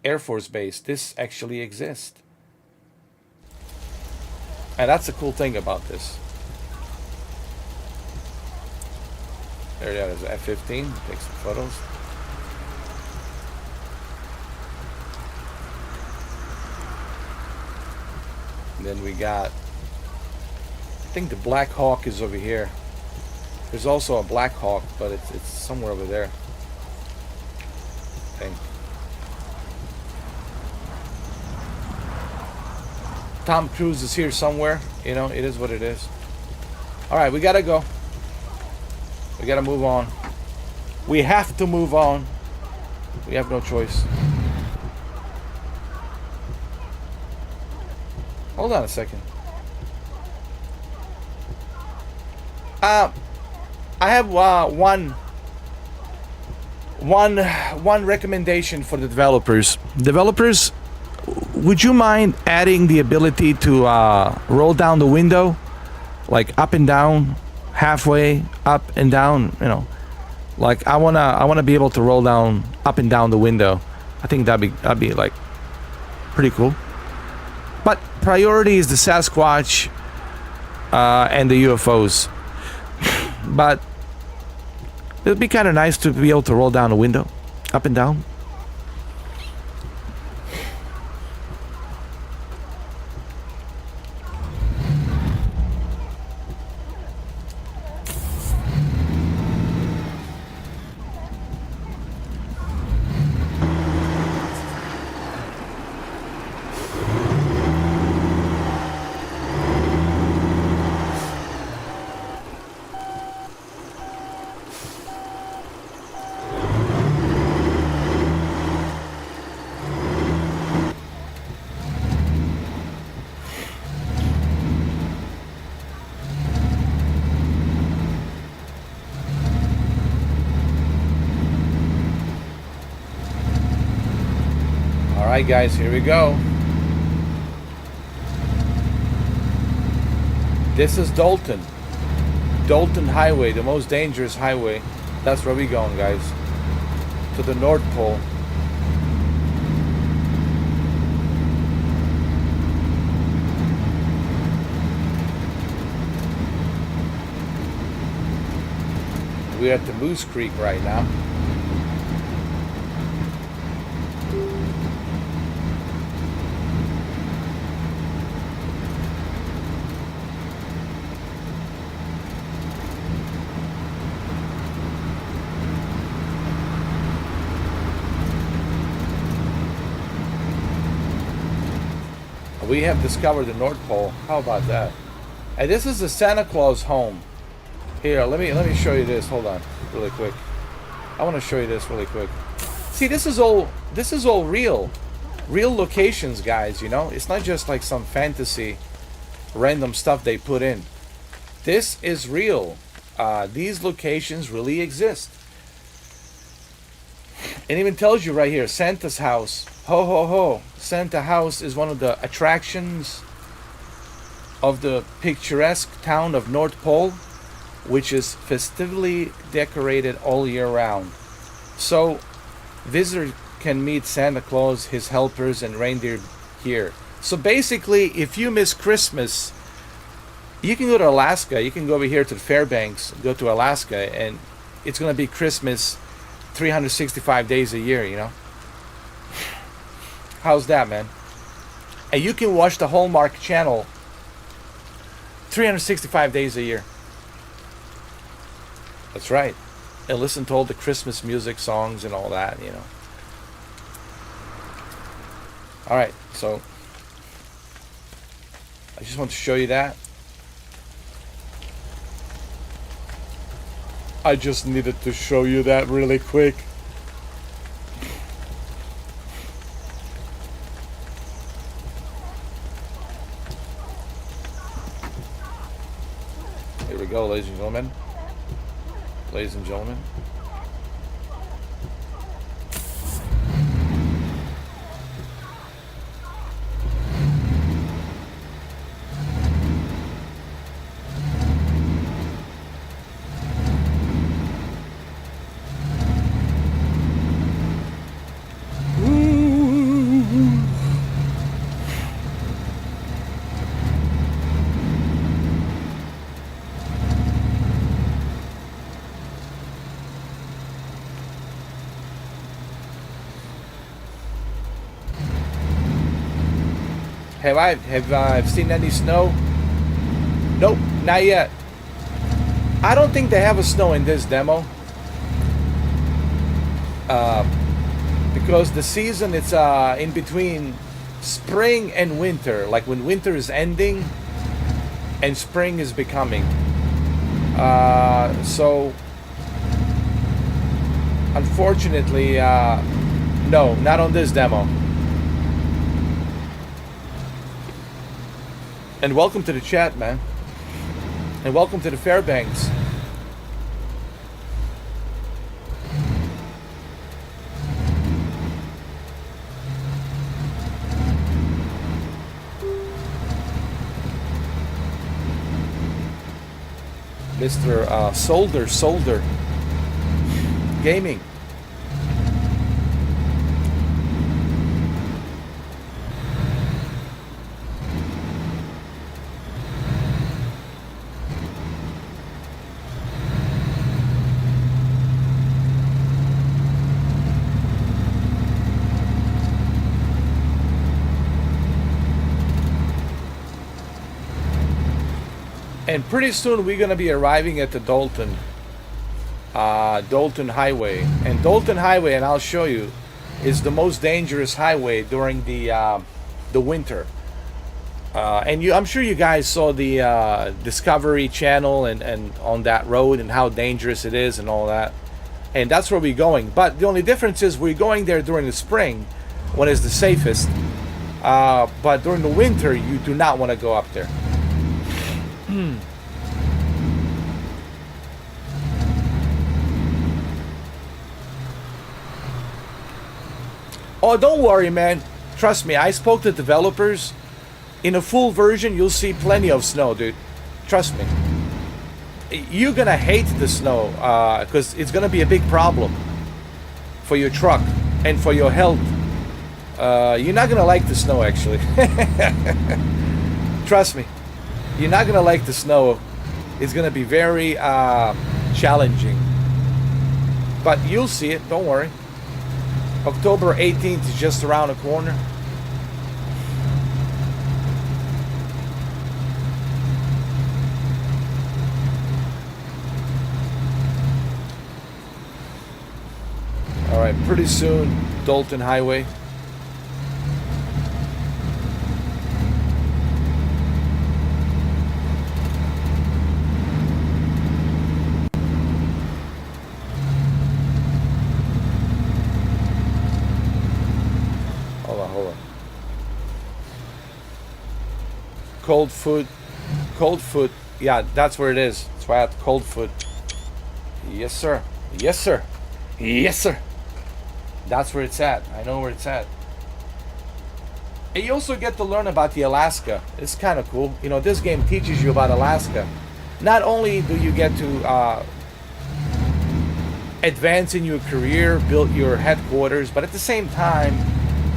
Air Force base. This actually exists. And that's the cool thing about this. There it is, F-15. Take some photos. And then we got, I think the Black Hawk is over here. There's also a Black Hawk, but it's somewhere over there. I think. Tom Cruise is here somewhere. You know, it is what it is. All right, we gotta go. We gotta move on. We have to move on. We have no choice. Hold on a second. I have one recommendation for the developers. Developers, would you mind adding the ability to roll down the window, like up and down, halfway, up and down? You know, like I wanna be able to roll down, up and down the window. I think that'd be like pretty cool. But priority is the Sasquatch and the UFOs. But it'd be kind of nice to be able to roll down a window, up and down. Alright guys, here we go. This is Dalton. Dalton Highway, the most dangerous highway. That's where we going, guys. To the North Pole. We're at the Moose Creek right now. We have discovered the North Pole. How about that? And this is the Santa Claus home. Here, let me show you this. Hold on, really quick. I want to show you this really quick. See, this is all real locations, guys. You know, it's not just like some fantasy, random stuff they put in. This is real. These locations really exist. It even tells you right here, Santa's house. Ho ho ho. Santa House is one of the attractions of the picturesque town of North Pole, which is festively decorated all year round. So Visitor can meet Santa Claus, his helpers, and reindeer here. So basically, if you miss Christmas, you can go to Alaska. You can go over here to the Fairbanks, go to Alaska, and it's going to be Christmas 365 days a year, you know? How's that, man? And you can watch the Hallmark Channel 365 days a year. That's right. And listen to all the Christmas music songs and all that, you know. All right, so I just want to show you that. I just needed to show you that really quick. Here we go, ladies and gentlemen. Ladies and gentlemen. Have I seen any snow? Nope, not yet. I don't think they have a snow in this demo. Because the season, it's in between spring and winter. Like when winter is ending and spring is becoming. So unfortunately, no, not on this demo. And welcome to the chat, man. And welcome to the Fairbanks. Mr. Solder Gaming. And pretty soon we're going to be arriving at the Dalton Highway. And Dalton Highway, and I'll show you, is the most dangerous highway during the winter. And I'm sure you guys saw the Discovery Channel and on that road and how dangerous it is and all that. And that's where we're going. But the only difference is we're going there during the spring when it's the safest. But during the winter, you do not want to go up there. Oh, don't worry, man. Trust me, I spoke to developers. In a full version, you'll see plenty of snow, dude. Trust me. You're gonna hate the snow, because it's gonna be a big problem for your truck and for your health. You're not gonna like the snow, actually. Trust me. You're not gonna like the snow. It's gonna be very challenging. But you'll see it, don't worry. October 18th is just around the corner. All right, pretty soon, Dalton Highway. Hold on. Cold foot. Yeah, that's where it is. It's right at Cold Foot. Yes, sir. Yes, sir. Yes, sir. That's where it's at. I know where it's at. And you also get to learn about the Alaska. It's kind of cool. You know, this game teaches you about Alaska. Not only do you get to advance in your career, build your headquarters, but at the same time,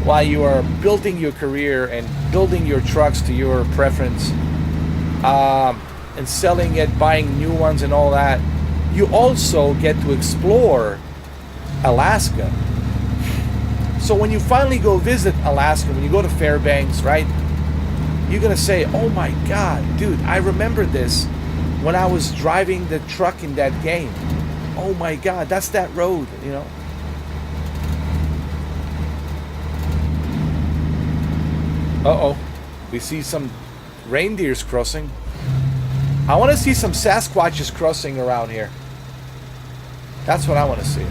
while you are building your career and building your trucks to your preference, and selling it, buying new ones and all that, you also get to explore Alaska. So when you finally go visit Alaska, when you go to Fairbanks, right, you're gonna say, oh my God, dude, I remember this when I was driving the truck in that game. Oh my God, that's that road, you know. Uh-oh, we see some reindeers crossing. I want to see some Sasquatches crossing around here. That's what I want to see.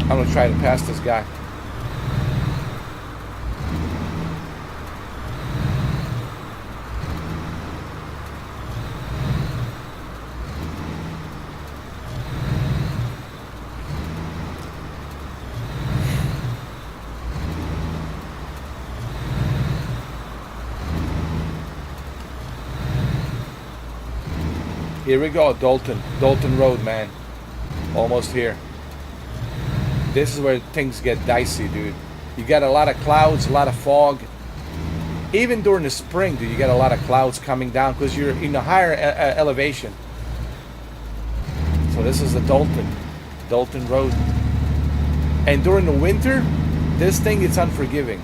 I'm gonna try to pass this guy. Here we go, Dalton Road, man. Almost here. This is where things get dicey, dude. You got a lot of clouds, a lot of fog. Even during the spring, dude, you get a lot of clouds coming down because you're in a higher elevation. So this is the Dalton Road. And during the winter, this thing is unforgiving.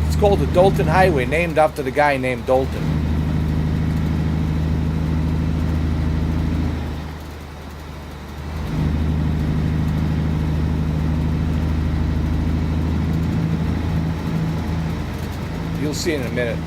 It's called the Dalton Highway, named after the guy named Dalton. You'll see in a minute.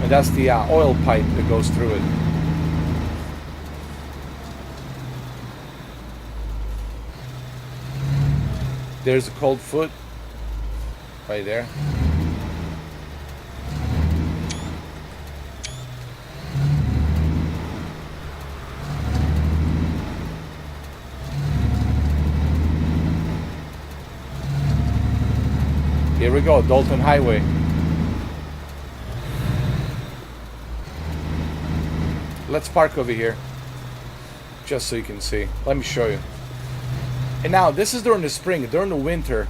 And that's the oil pipe that goes through it. There's a cold foot right there. Here we go, Dalton Highway. Let's park over here, just so you can see. Let me show you. And now, this is during the spring. During the winter,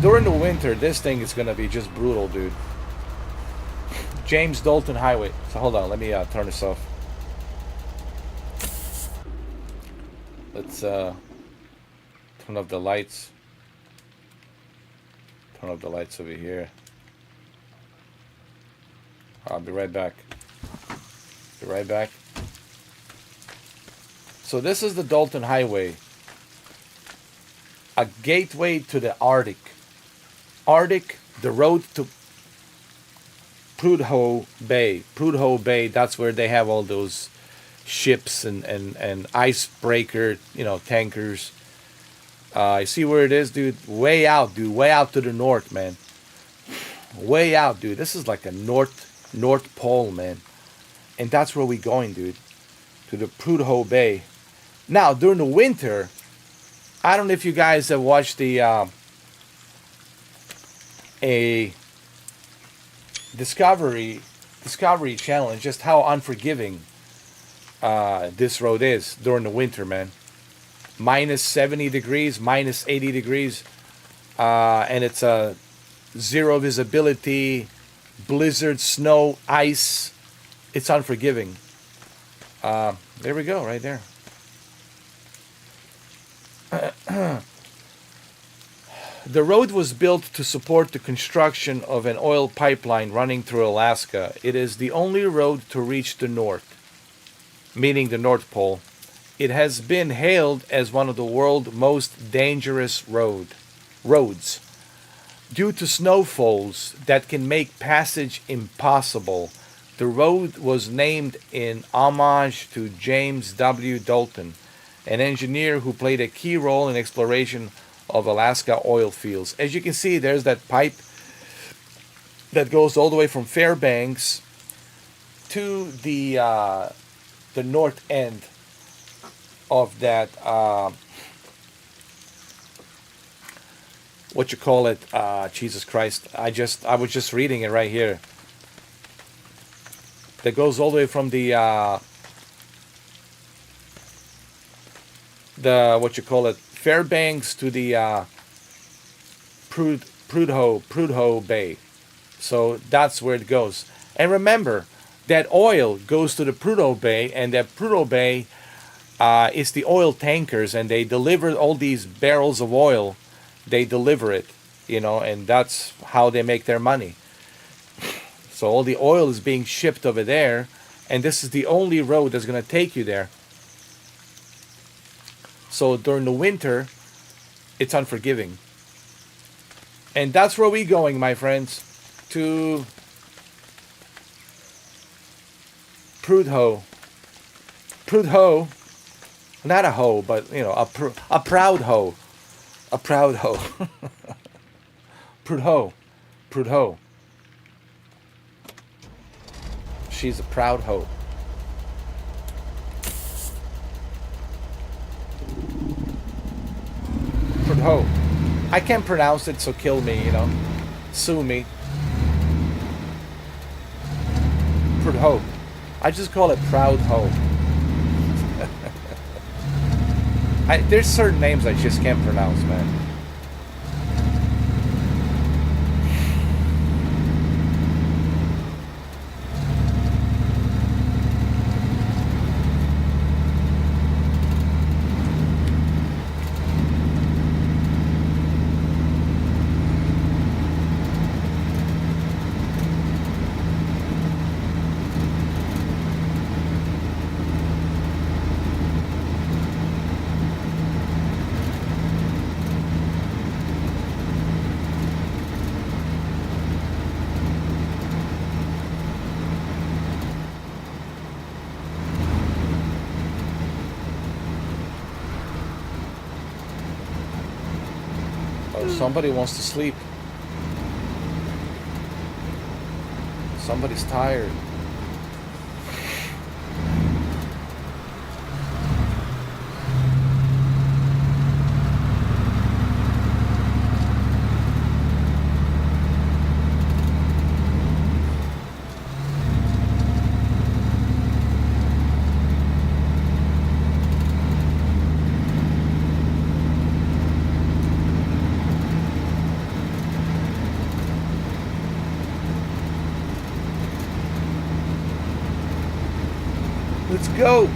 this thing is gonna be just brutal, dude. James Dalton Highway. So hold on, let me turn this off. Let's turn off the lights. Turn off the lights over here. I'll be right back. Be right back. So this is the Dalton Highway. A gateway to the Arctic. Arctic, the road to Prudhoe Bay. Prudhoe Bay, that's where they have all those ships and icebreaker, you know, tankers. You see where it is, dude? Way out, dude. Way out to the north, man. Way out, dude. This is like a North Pole, man. And that's where we're going, dude. To the Prudhoe Bay. Now, during the winter, I don't know if you guys have watched the a Discovery Channel and just how unforgiving this road is during the winter, man. Minus 70 degrees, minus 80 degrees, and it's a zero visibility. blizzard, snow, ice. It's unforgiving. There we go, right there. The road was built to support the construction of an oil pipeline running through Alaska. It is the only road to reach the north, meaning the North Pole. It has been hailed as one of the world's most dangerous roads due to snowfalls that can make passage impossible. The road was named in homage to James W. Dalton, an engineer who played a key role in exploration of Alaska oil fields. As you can see, there's that pipe that goes all the way from Fairbanks to the north end of that what you call it, Jesus Christ, I was just reading it right here, that goes all the way from the what you call it, Fairbanks to the Prudhoe Bay. So that's where it goes. And remember, that oil goes to the Prudhoe Bay, and that Prudhoe Bay is the oil tankers, and they deliver all these barrels of oil. They deliver it, and that's how they make their money. So all the oil is being shipped over there, and this is the only road that's going to take you there. So during the winter, it's unforgiving. And that's where we're going, my friends, to Prudhoe. Prudhoe, not a hoe, but, a proud hoe. A proud hoe. Prudhoe. She's a proud hoe. Prudhoe. I can't pronounce it, so kill me, Sue me. Prudhoe. I just call it proud hoe. There's certain names I just can't pronounce, man. Somebody wants to sleep. Somebody's tired. Let's go.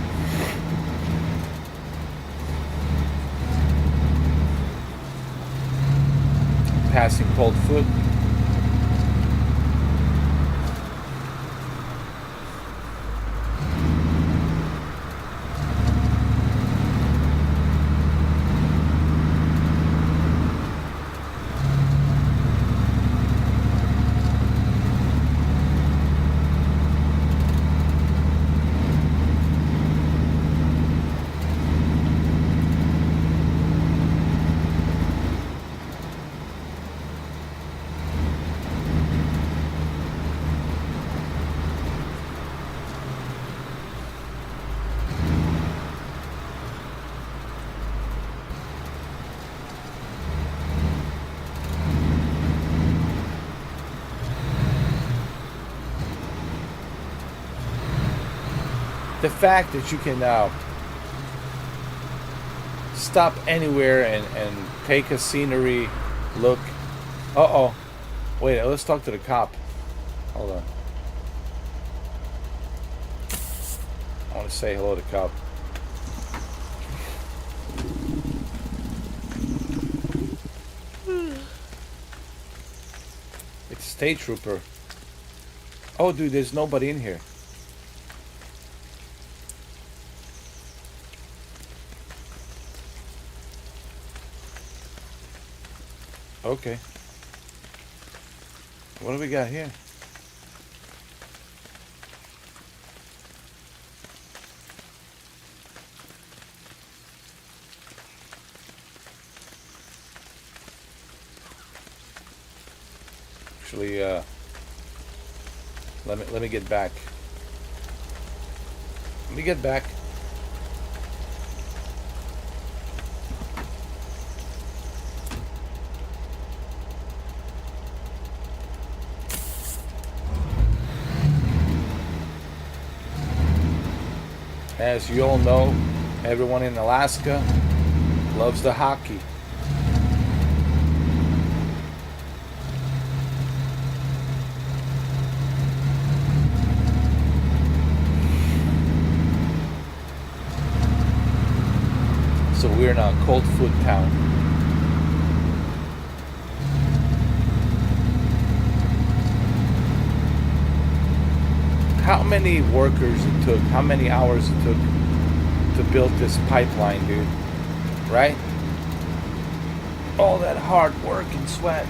Passing cold foot. The fact that you can stop anywhere and take a scenery look. Uh-oh. Wait, let's talk to the cop. Hold on. I want to say hello to Cub. It's a state trooper. Oh, dude, there's nobody in here. Okay. What do we got here? Actually, let me get back. Let me get back. As you all know, everyone in Alaska loves the hockey. So we're in a cold food town. How many workers it took, how many hours it took to build this pipeline, dude? Right? All that hard work and sweat.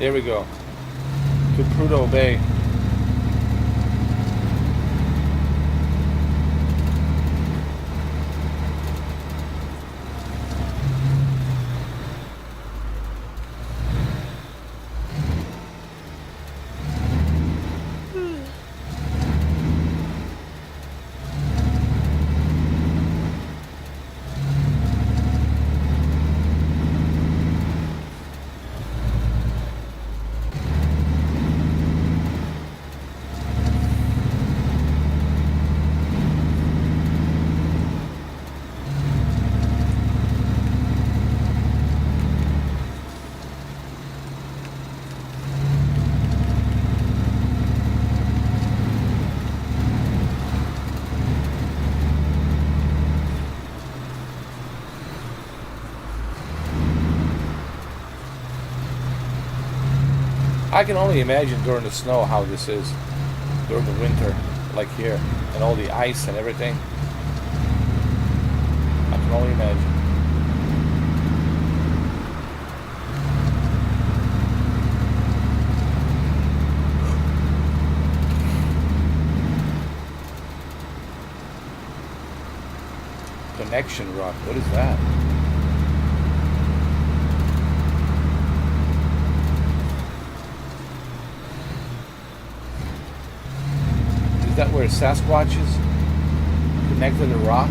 There we go. To Prudhoe Bay. I can only imagine during the snow how this is during the winter, like here, and all the ice and everything. only imagine. Connection rock. What is that? Is that where Sasquatch is? Connected to rock?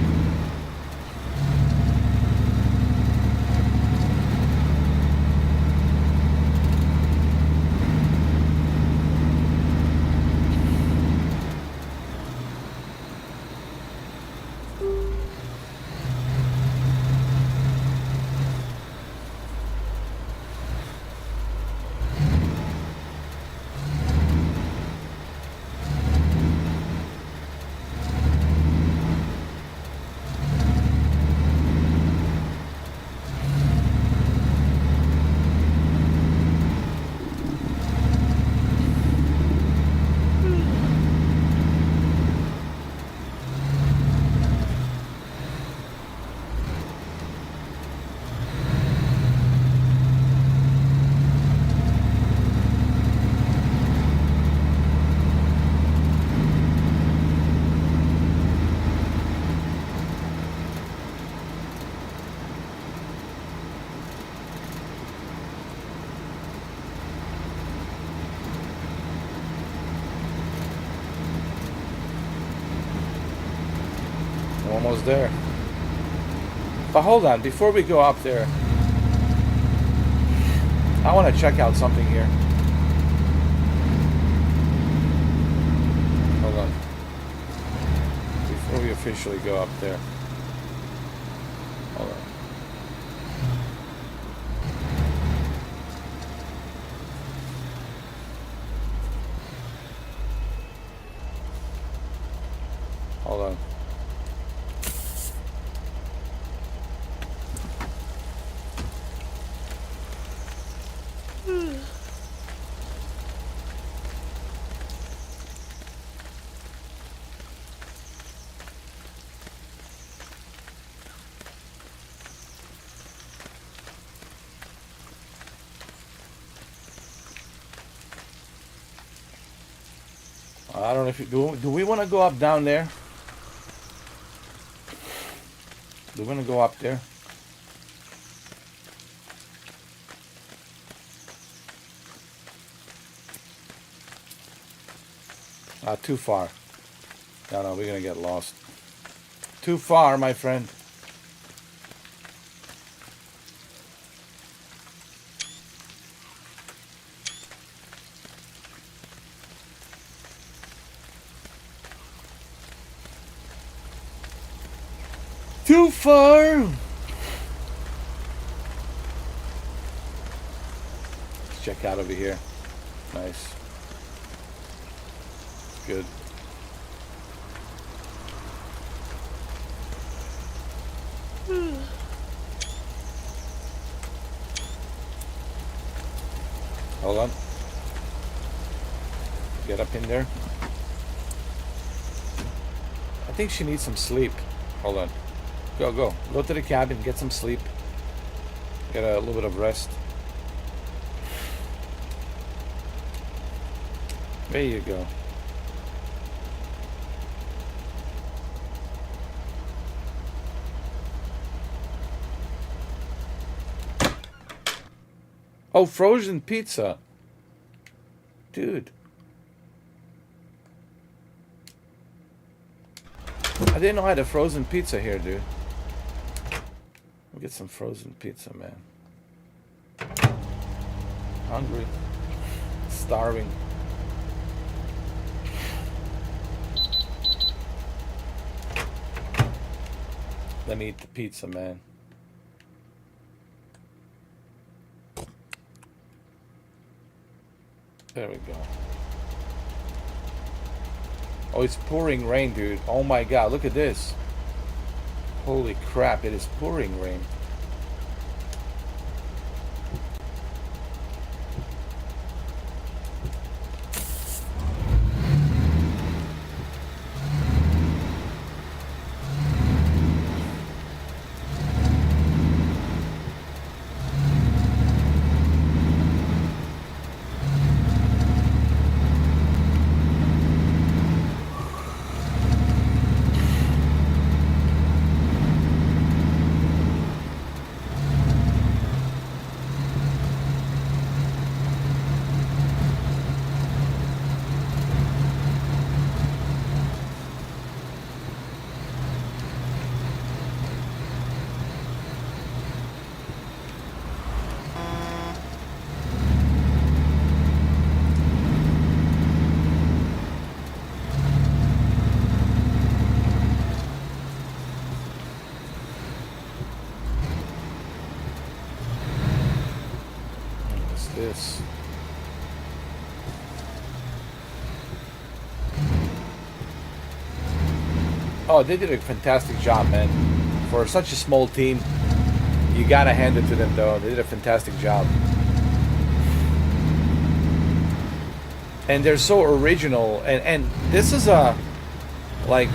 Almost there. But hold on, before we go up there, I want to check out something here. Hold on. Before we officially go up there. Hold on. Hold on. I don't know if you do we want to go up down there? Do we want to go up there? Too far. No, we're gonna get lost. Too far, my friend. Too far. Let's check out over here. Nice. Good. Hold on. Get up in there. I think she needs some sleep. Hold on. Go. Go to the cabin, get some sleep. Get a little bit of rest. There you go. Oh, frozen pizza. Dude. I didn't know I had a frozen pizza here, dude. We'll get some frozen pizza, man. Hungry. Starving. Let me eat the pizza, man. There we go. Oh, it's pouring rain, dude. Oh my god, look at this. Holy crap, it is pouring rain. this? Oh, they did a fantastic job, man. For such a small team, you gotta hand it to them, though. They did a fantastic job. And they're so original. And this is a, like,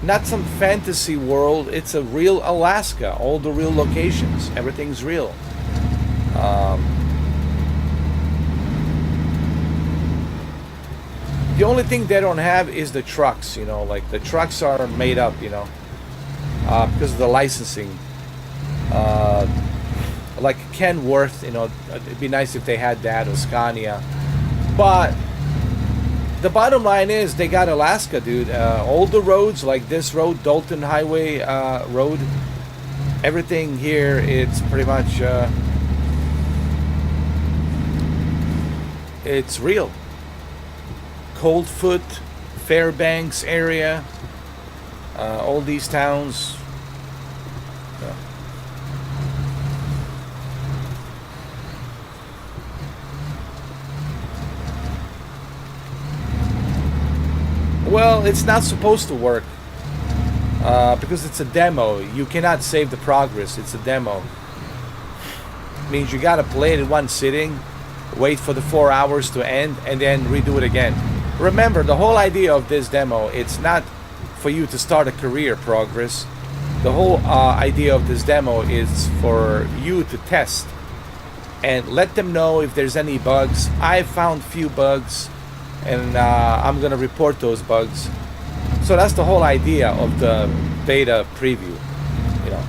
not some fantasy world. It's a real Alaska. All the real locations. Everything's real. The only thing they don't have is the trucks, you know, like the trucks are made up, you know, because of the licensing. Like Kenworth, you know, it'd be nice if they had that, or Scania. But the bottom line is they got Alaska, dude. All the roads, like this road, Dalton Highway Road, everything here, it's pretty much, it's real. Coldfoot, Fairbanks area, all these towns. Yeah. Well, it's not supposed to work because it's a demo. You cannot save the progress. It's a demo. It means you gotta play it in one sitting, wait for the 4 hours to end, and then redo it again. Remember, the whole idea of this demo, it's not for you to start a career progress. The whole idea of this demo is for you to test and let them know if there's any bugs. I found few bugs, and I'm gonna report those bugs. So that's the whole idea of the beta preview, you know.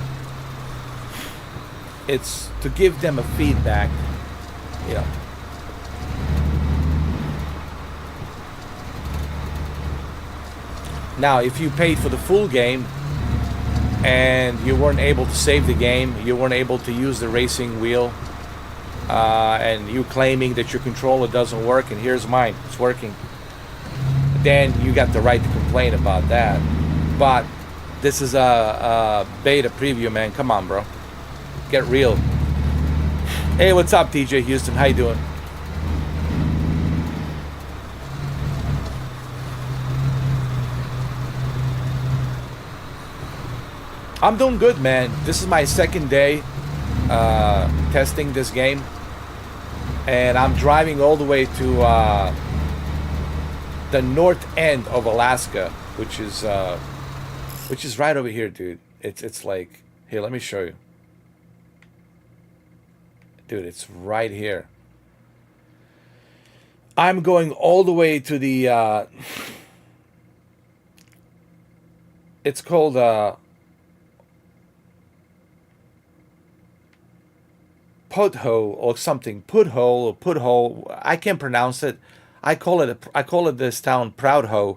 It's to give them a feedback, you know. Now, if you paid for the full game and you weren't able to save the game, you weren't able to use the racing wheel, and you claiming that your controller doesn't work, and here's mine, it's working, then you got the right to complain about that. But this is a beta preview, man. Come on, bro. Get real. Hey, what's up, TJ Houston? How you doing? I'm doing good, man. This is my second day testing this game, and I'm driving all the way to the north end of Alaska, which is right over here, dude. It's like, here, let me show you, dude. It's right here. I'm going all the way to the. It's called Putho or something. Putho or Putho. I can't pronounce it. I call it this town Proudho,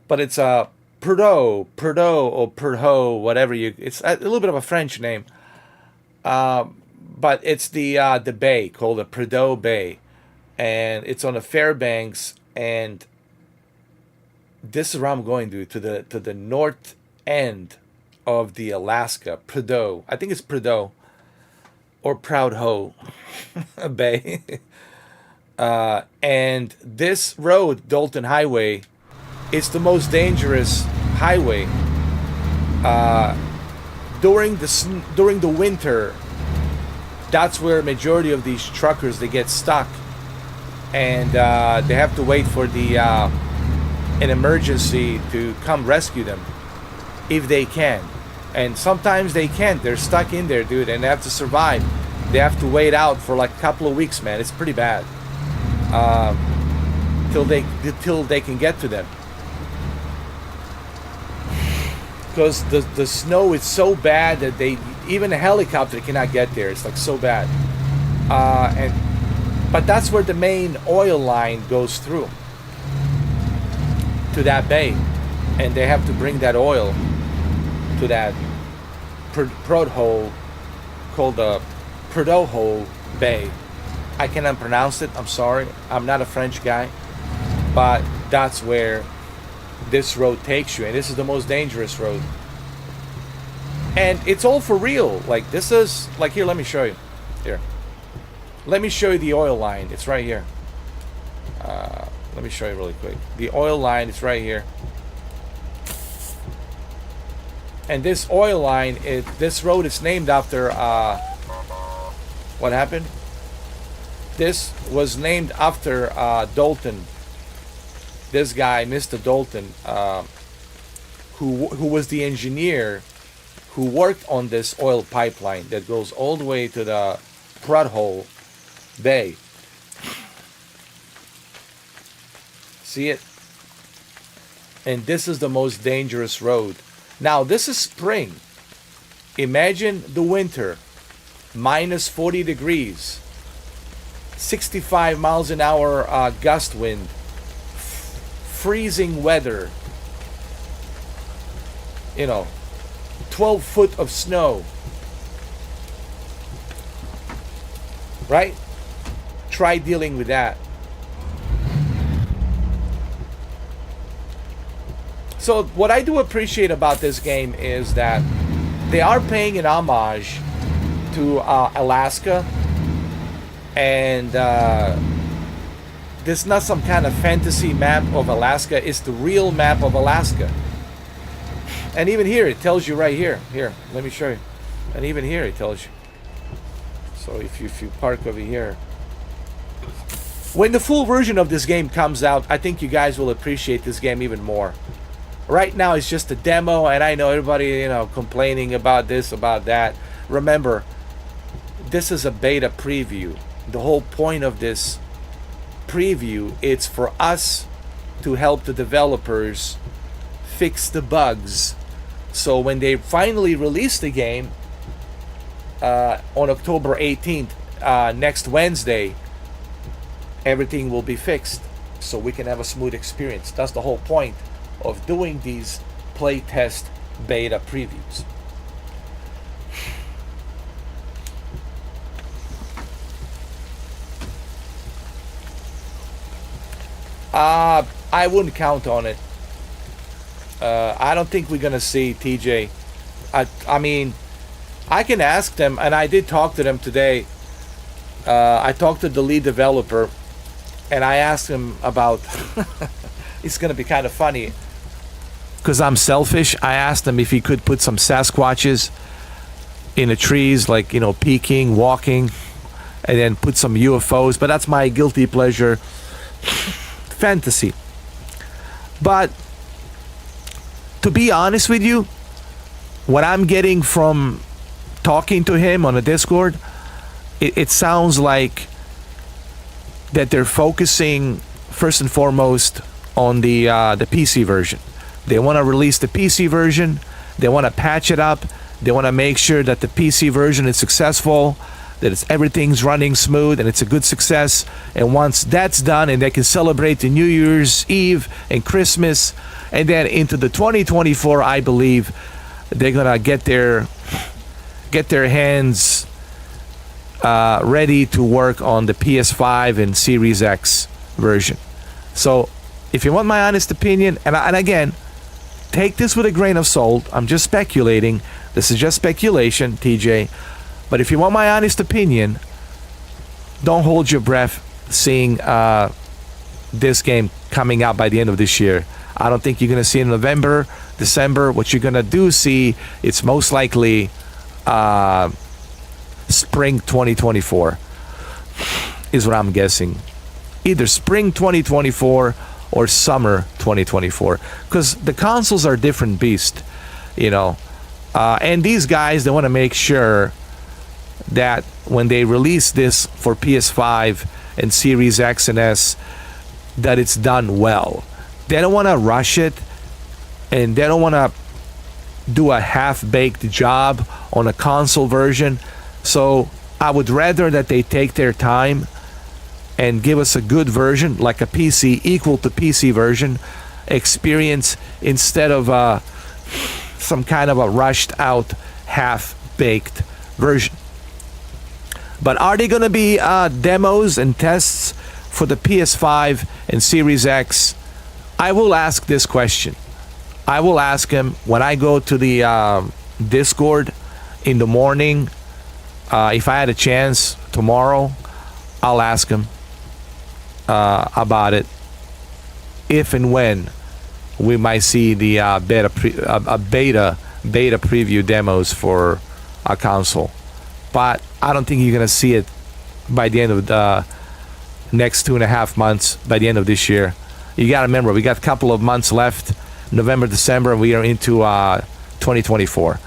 but it's Prudhoe or Prudhoe, whatever you. It's a little bit of a French name, but it's the bay called the Prudhoe Bay, and it's on the Fairbanks, and this is where I'm going to the north end of the Alaska Prudhoe. I think it's Prudhoe or Proudho Bay. And this road, Dalton Highway, is the most dangerous highway. During the winter, that's where majority of these truckers, they get stuck, and they have to wait for an emergency to come rescue them, if they can. And sometimes they can't. They're stuck in there, dude, and they have to survive. They have to wait out for like a couple of weeks, man. It's pretty bad. Till they can get to them, because the snow is so bad that even a helicopter cannot get there. It's like so bad. But that's where the main oil line goes through to that bay, and they have to bring that oil to that Prudhoe, called the Prudhoe Bay. I cannot pronounce it. I'm sorry. I'm not a French guy, but that's where this road takes you, and this is the most dangerous road. And it's all for real. Like, this is like, here. Let me show you. Here, Let me show you the oil line. It's right here. Let me show you really quick. The oil line is right here. And this oil line, this road is named after, what happened? This was named after Dalton. This guy, Mr. Dalton, who was the engineer who worked on this oil pipeline that goes all the way to the Prudhoe Bay. See it? And this is the most dangerous road. Now, this is spring. Imagine the winter, minus 40 degrees, 65 miles an hour gust wind, freezing weather, 12 foot of snow. Right? Try dealing with that. So what I do appreciate about this game is that they are paying an homage to Alaska, and this is not some kind of fantasy map of Alaska. It's the real map of Alaska. And even here it tells you right here. Here, let me show you. And even here it tells you. So if you park over here, when the full version of this game comes out, I think you guys will appreciate this game even more. Right now it's just a demo, and I know everybody, complaining about this, about that. Remember, this is a beta preview. The whole point of this preview, it's for us to help the developers fix the bugs. So when they finally release the game on October 18th, next Wednesday, everything will be fixed so we can have a smooth experience. That's the whole point of doing these playtest beta previews. I wouldn't count on it. I don't think we're gonna see TJ. I mean, I can ask them, and I did talk to them today. I talked to the lead developer, and I asked him about. It's gonna be kind of funny. Because I'm selfish, I asked him if he could put some Sasquatches in the trees, like, peeking, walking, and then put some UFOs. But that's my guilty pleasure fantasy. But to be honest with you, what I'm getting from talking to him on a Discord, it sounds like that they're focusing first and foremost on the PC version. They want to release the PC version. They want to patch it up. They want to make sure that the PC version is successful, that everything's running smooth and it's a good success. And once that's done, and they can celebrate the New Year's Eve and Christmas, and then into the 2024, I believe they're gonna get their hands ready to work on the PS5 and Series X version. So, if you want my honest opinion, and again, take this with a grain of salt. I'm just speculating. This is just speculation, TJ. But if you want my honest opinion, don't hold your breath seeing this game coming out by the end of this year. I don't think you're going to see it in November, December. What you're going to do see, it's most likely spring 2024 is what I'm guessing. Either spring 2024 or summer 2024, because the consoles are different beast, and these guys, they want to make sure that when they release this for PS5 and Series X and S, that it's done well. They don't want to rush it, and they don't want to do a half-baked job on a console version. So I would rather that they take their time and give us a good version, like a PC, equal to PC version experience, instead of some kind of a rushed out, half-baked version. But are they going to be demos and tests for the PS5 and Series X? I will ask this question. I will ask him when I go to the Discord in the morning. If I had a chance tomorrow, Alaskan about it. If and when we might see the beta preview demos for a console, but I don't think you're gonna see it by the end of the next 2.5 months. By the end of this year, you gotta remember we got a couple of months left. November, December, we are into 2024.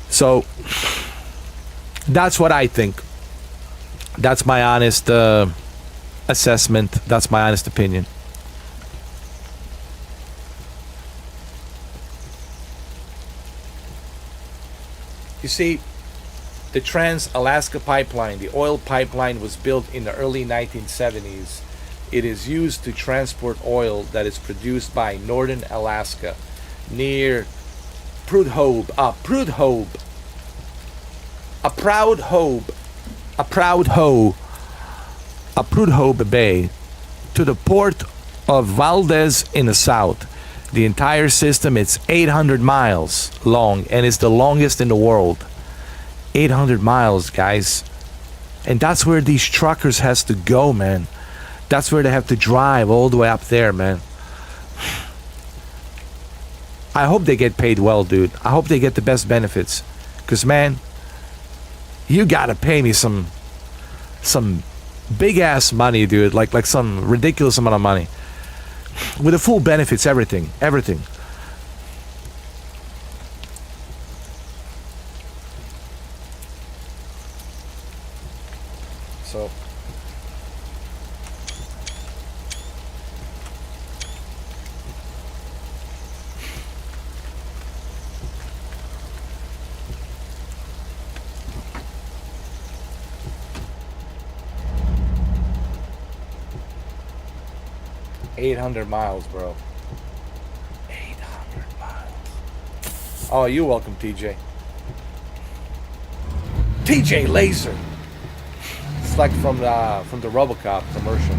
So that's what I think. That's my honest assessment. That's my honest opinion. You see, the Trans-Alaska Pipeline, the oil pipeline, was built in the early 1970s. It is used to transport oil that is produced by northern Alaska near Prudhoe Bay to the port of Valdez in the south. The entire system, it's 800 miles long, and it's the longest in the world. 800 miles, guys. And that's where these truckers has to go, man. That's where they have to drive all the way up there, man. I hope they get paid well, dude. I hope they get the best benefits. Because, man, you gotta pay me some big-ass money, dude. Like some ridiculous amount of money. With the full benefits, everything. So $800 miles, bro. 800 miles. Oh, you're welcome, TJ. TJ Laser. It's like from the RoboCop commercial.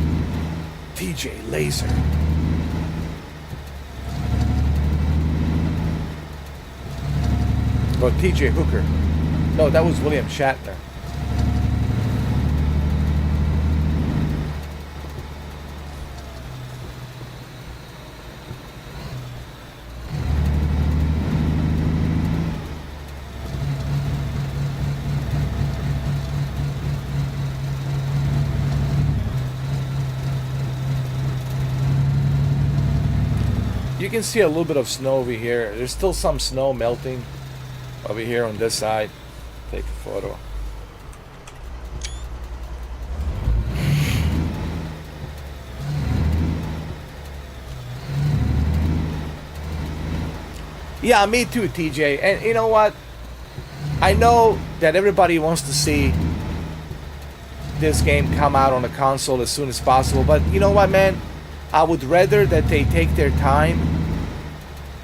TJ Laser. Oh, TJ Hooker. No, that was William Shatner. You can see a little bit of snow over here. There's still some snow melting over here on this side. Take a photo. Yeah, me too, TJ. And you know what? I know that everybody wants to see this game come out on a console as soon as possible, but you know what, man? I would rather that they take their time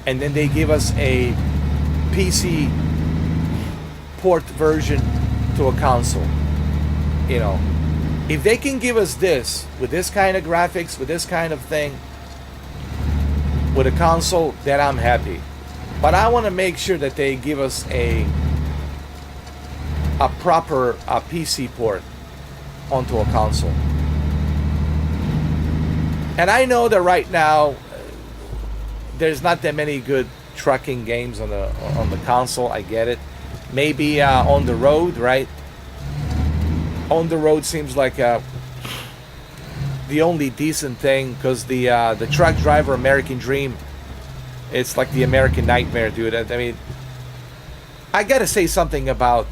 and then they give us a PC port version to a console. You know, if they can give us this with this kind of graphics, with this kind of thing, with a console, then I'm happy. But I want to make sure that they give us a proper PC port onto a console. And I know that right now there's not that many good trucking games on the console. I get it. Maybe on the road, right? On the road seems like the only decent thing, because the Truck Driver American Dream, it's like the American nightmare, dude. I mean, I gotta say something about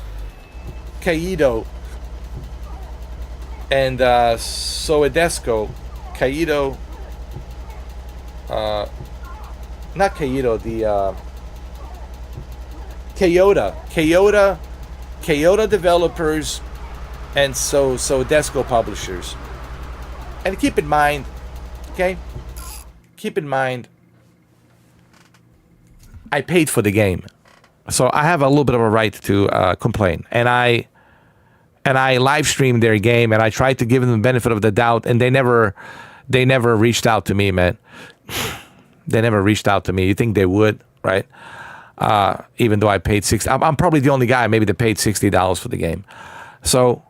Kaido and Soedesco. Kaido, not Kaido, the Kyoto developers, and Soedesco publishers. And keep in mind, okay? Keep in mind, I paid for the game, so I have a little bit of a right to complain. And I live streamed their game, and I tried to give them the benefit of the doubt, and they never reached out to me, man. They never reached out to me. You think they would, right? Even though I paid $60, I'm probably the only guy maybe that paid $60 for the game. So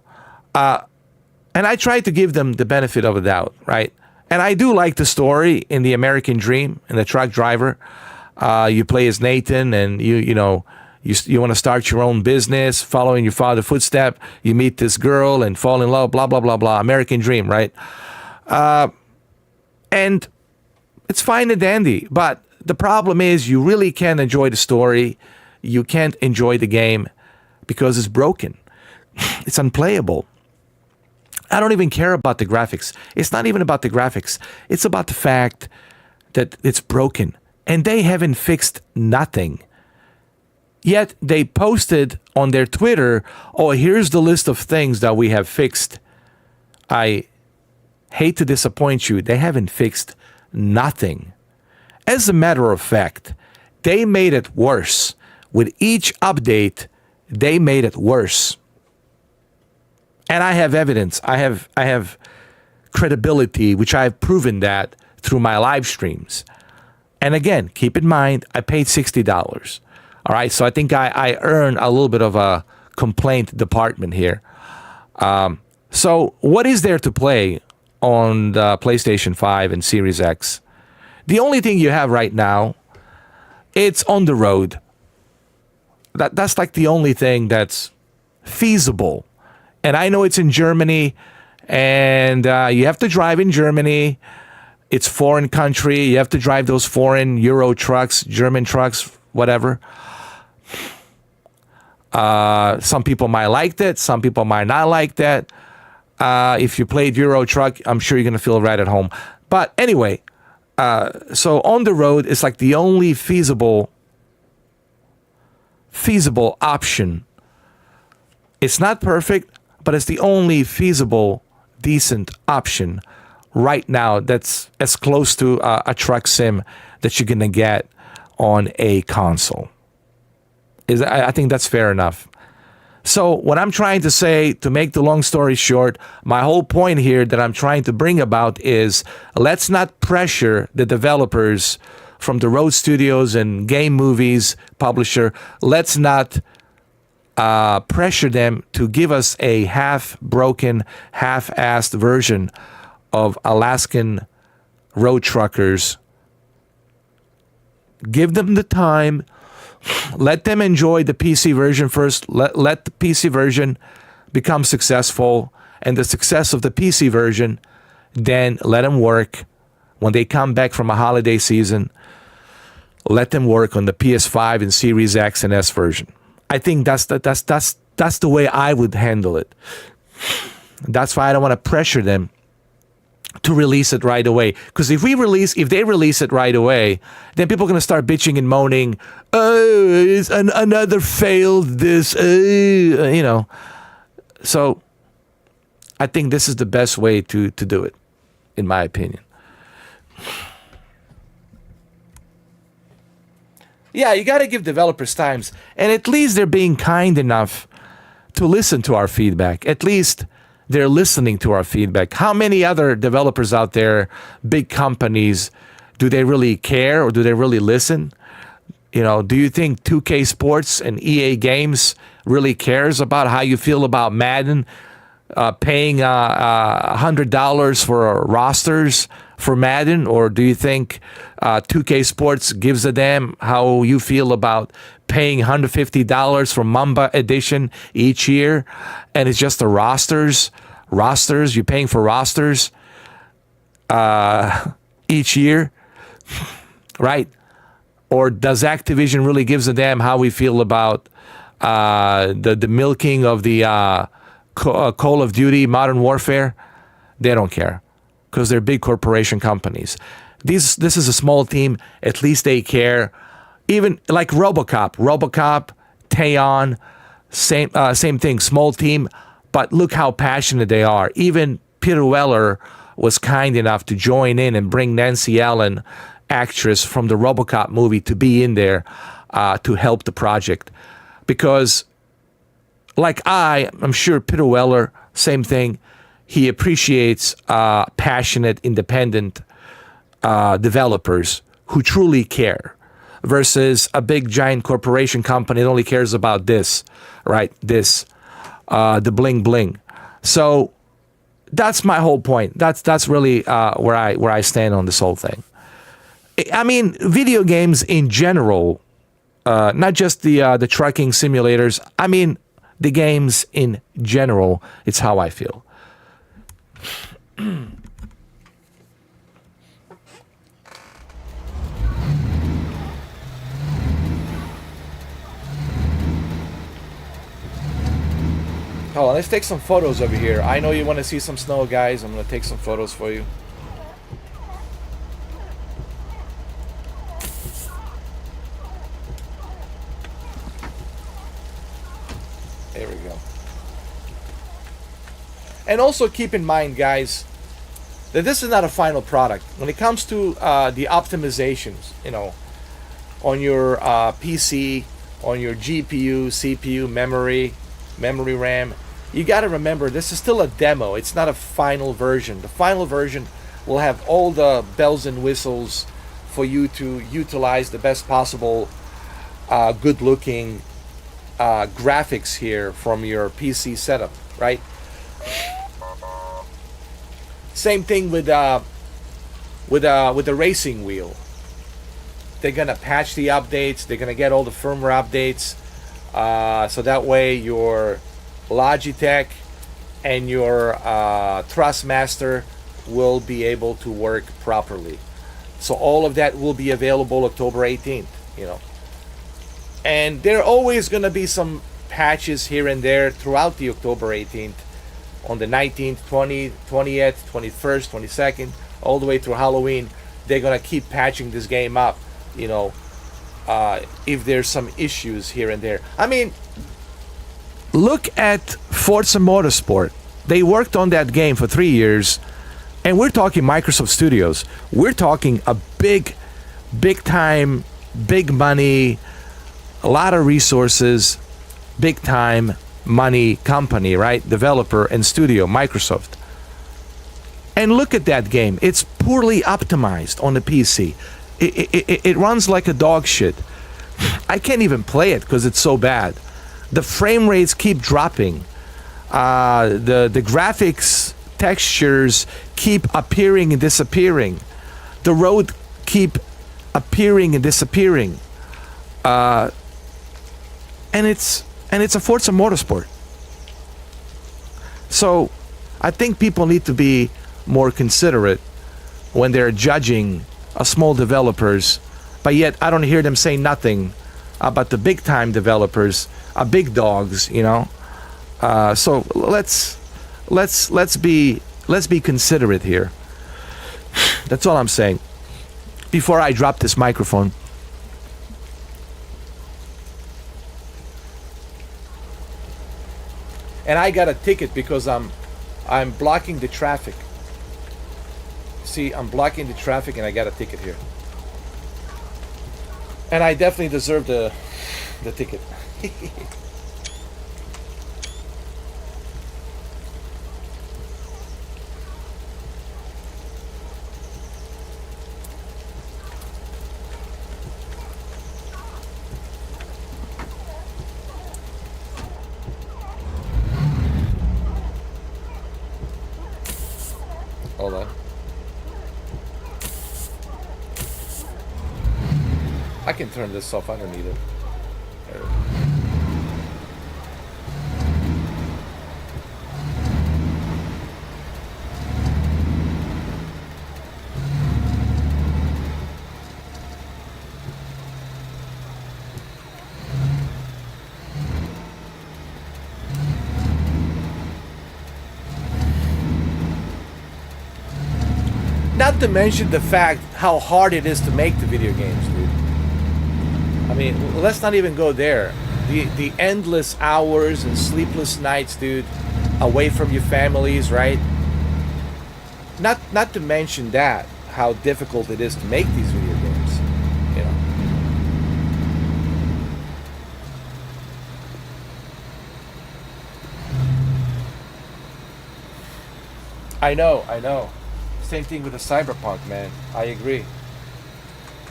And I try to give them the benefit of a doubt, right? And I do like the story in the American Dream, in the truck driver. You play as Nathan, and you want to start your own business, following your father's footstep. You meet this girl and fall in love, blah, blah, blah, blah. American Dream, right? And it's fine and dandy. But the problem is you really can't enjoy the story. You can't enjoy the game because it's broken. It's unplayable. I don't even care about the graphics. It's not even about the graphics. It's about the fact that it's broken. And they haven't fixed nothing. Yet they posted on their Twitter, oh, here's the list of things that we have fixed. I hate to disappoint you. They haven't fixed nothing. As a matter of fact, they made it worse. With each update, they made it worse. And I have evidence. I have credibility, which I have proven that through my live streams. And again, keep in mind, I paid $60. All right, so I think I earned a little bit of a complaint department here. So what is there to play on the PlayStation 5 and Series X? The only thing you have right now, it's on the road. That's like the only thing that's feasible. And I know it's in Germany, and you have to drive in Germany. It's foreign country. You have to drive those foreign Euro trucks, German trucks, whatever. Some people might like that. Some people might not like that. If you played Euro truck, I'm sure you're going to feel right at home. But anyway, so on the road, it's like the only feasible option. It's not perfect, but it's the only feasible, decent option right now that's as close to a truck sim that you're going to get on a console. I think that's fair enough. So what I'm trying to say, to make the long story short, my whole point here that I'm trying to bring about is let's not pressure the developers from the Road Studios and Game Movies publisher. Let's not pressure them to give us a half-broken, half-assed version of Alaskan road truckers. Give them the time. Let them enjoy the PC version first. Let the PC version become successful. And the success of the PC version, then let them work. When they come back from a holiday season, let them work on the PS5 and Series X and S version. I think that's the way I would handle it. That's why I don't want to pressure them to release it right away. Because if they release it right away, then people are going to start bitching and moaning. Oh, it's another failed this. So I think this is the best way to do it, in my opinion. Yeah, you got to give developers times. And at least they're being kind enough to listen to our feedback. At least they're listening to our feedback. How many other developers out there, big companies, do they really care or do they really listen? Do you think 2K Sports and EA Games really cares about how you feel about Madden, paying $100 for rosters for Madden? Or do you think 2K Sports gives a damn how you feel about paying $150 for Mamba Edition each year, and it's just the rosters? You're paying for rosters each year, right? Or does Activision really gives a damn how we feel about the milking of the Call of Duty Modern Warfare? They don't care because they're big corporation companies. This is a small team. At least they care. Even like RoboCop, Teon, same thing, small team. But look how passionate they are. Even Peter Weller was kind enough to join in and bring Nancy Allen, actress from the RoboCop movie, to be in there to help the project. Because like I'm sure Peter Weller, same thing. He appreciates passionate, independent developers who truly care versus a big, giant corporation company that only cares about this, right? The bling bling. So That's my whole point. That's really where I stand on this whole thing. I mean, video games in general, not just the trucking simulators. I mean, the games in general. It's how I feel. Hold on, let's take some photos over here. I know you want to see some snow, guys. I'm going to take some photos for you. There we go. And also keep in mind, guys, that this is not a final product. When it comes to the optimizations, you know, on your PC, on your GPU, CPU, memory RAM, you got to remember this is still a demo. It's not a final version. The final version will have all the bells and whistles for you to utilize the best possible good-looking graphics here from your PC setup, right? Same thing with the racing wheel. They're gonna patch the updates. They're gonna get all the firmware updates, so that way your Logitech and your Thrustmaster will be able to work properly. So all of that will be available October 18th. You know, and there are always gonna be some patches here and there throughout the October 18th, on the 19th, 20th, 21st, 22nd, all the way through Halloween. They're gonna keep patching this game up. You know, if there's some issues here and there. I mean, look at Forza Motorsport. They worked on that game for 3 years, and we're talking Microsoft Studios. We're talking a big time, big money, a lot of resources, big time money company, right? Developer and studio, Microsoft. And look at that game. It's poorly optimized on the PC. It runs like a dog shit. I can't even play it because it's so bad. The frame rates keep dropping. The graphics textures keep appearing and disappearing. The road keep appearing and disappearing. And it's a Forza Motorsport. So I think people need to be more considerate when they're judging small developers, but yet I don't hear them say nothing about the big time developers, big dogs, you know. So let's be considerate here. That's all I'm saying. Before I drop this microphone. and I got a ticket because I'm blocking the traffic. See, I'm blocking the traffic and I got a ticket here. And I definitely deserve the ticket. Hold on. I can turn this off. I don't need it. There. Not to mention the fact how hard it is to make the video games, dude. I mean, let's not even go there. The endless hours and sleepless nights, dude, away from your families, right? Not to mention that, how difficult it is to make these video games, you know. I know. Same thing with the Cyberpunk, man. I agree.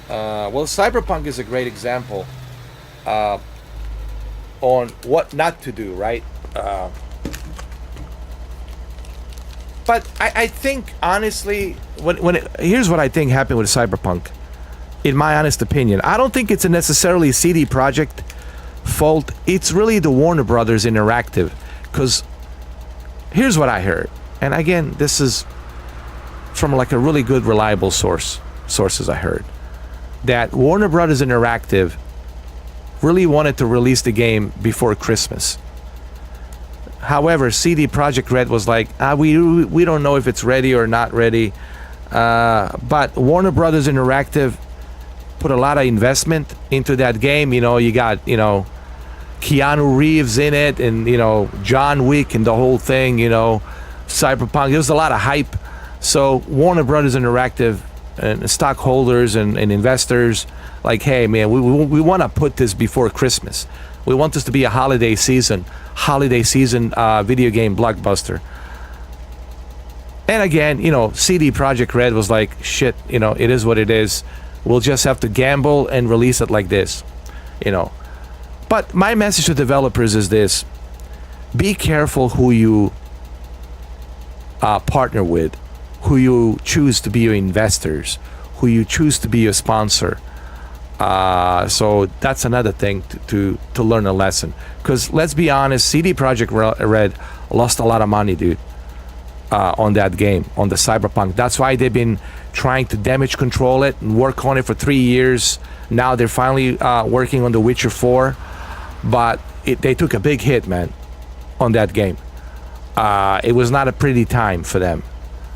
Well, Cyberpunk is a great example on what not to do, right? But I think honestly, here's what I think happened with Cyberpunk. In my honest opinion, I don't think it's a necessarily CD Projekt fault. It's really the Warner Brothers Interactive, because here's what I heard, and again, this is from like a really good, reliable sources I heard, that Warner Brothers Interactive really wanted to release the game before Christmas. However, CD Projekt Red was like, we don't know if it's ready or not ready. But Warner Brothers Interactive put a lot of investment into that game. You know, you got, Keanu Reeves in it, and, John Wick and the whole thing, Cyberpunk. There was a lot of hype. So Warner Brothers Interactive and stockholders and investors, like, hey, man, we want to put this before Christmas. We want this to be a holiday season video game blockbuster. And again, CD Projekt Red was like, shit, it is what it is. We'll just have to gamble and release it like this, But my message to developers is this: be careful who you partner with, who you choose to be your investors, who you choose to be your sponsor. So that's another thing to learn a lesson. Because let's be honest, CD Projekt Red lost a lot of money, dude, on that game, on the Cyberpunk. That's why they've been trying to damage control it and work on it for 3 years. Now they're finally working on The Witcher 4. But they took a big hit, man, on that game. It was not a pretty time for them.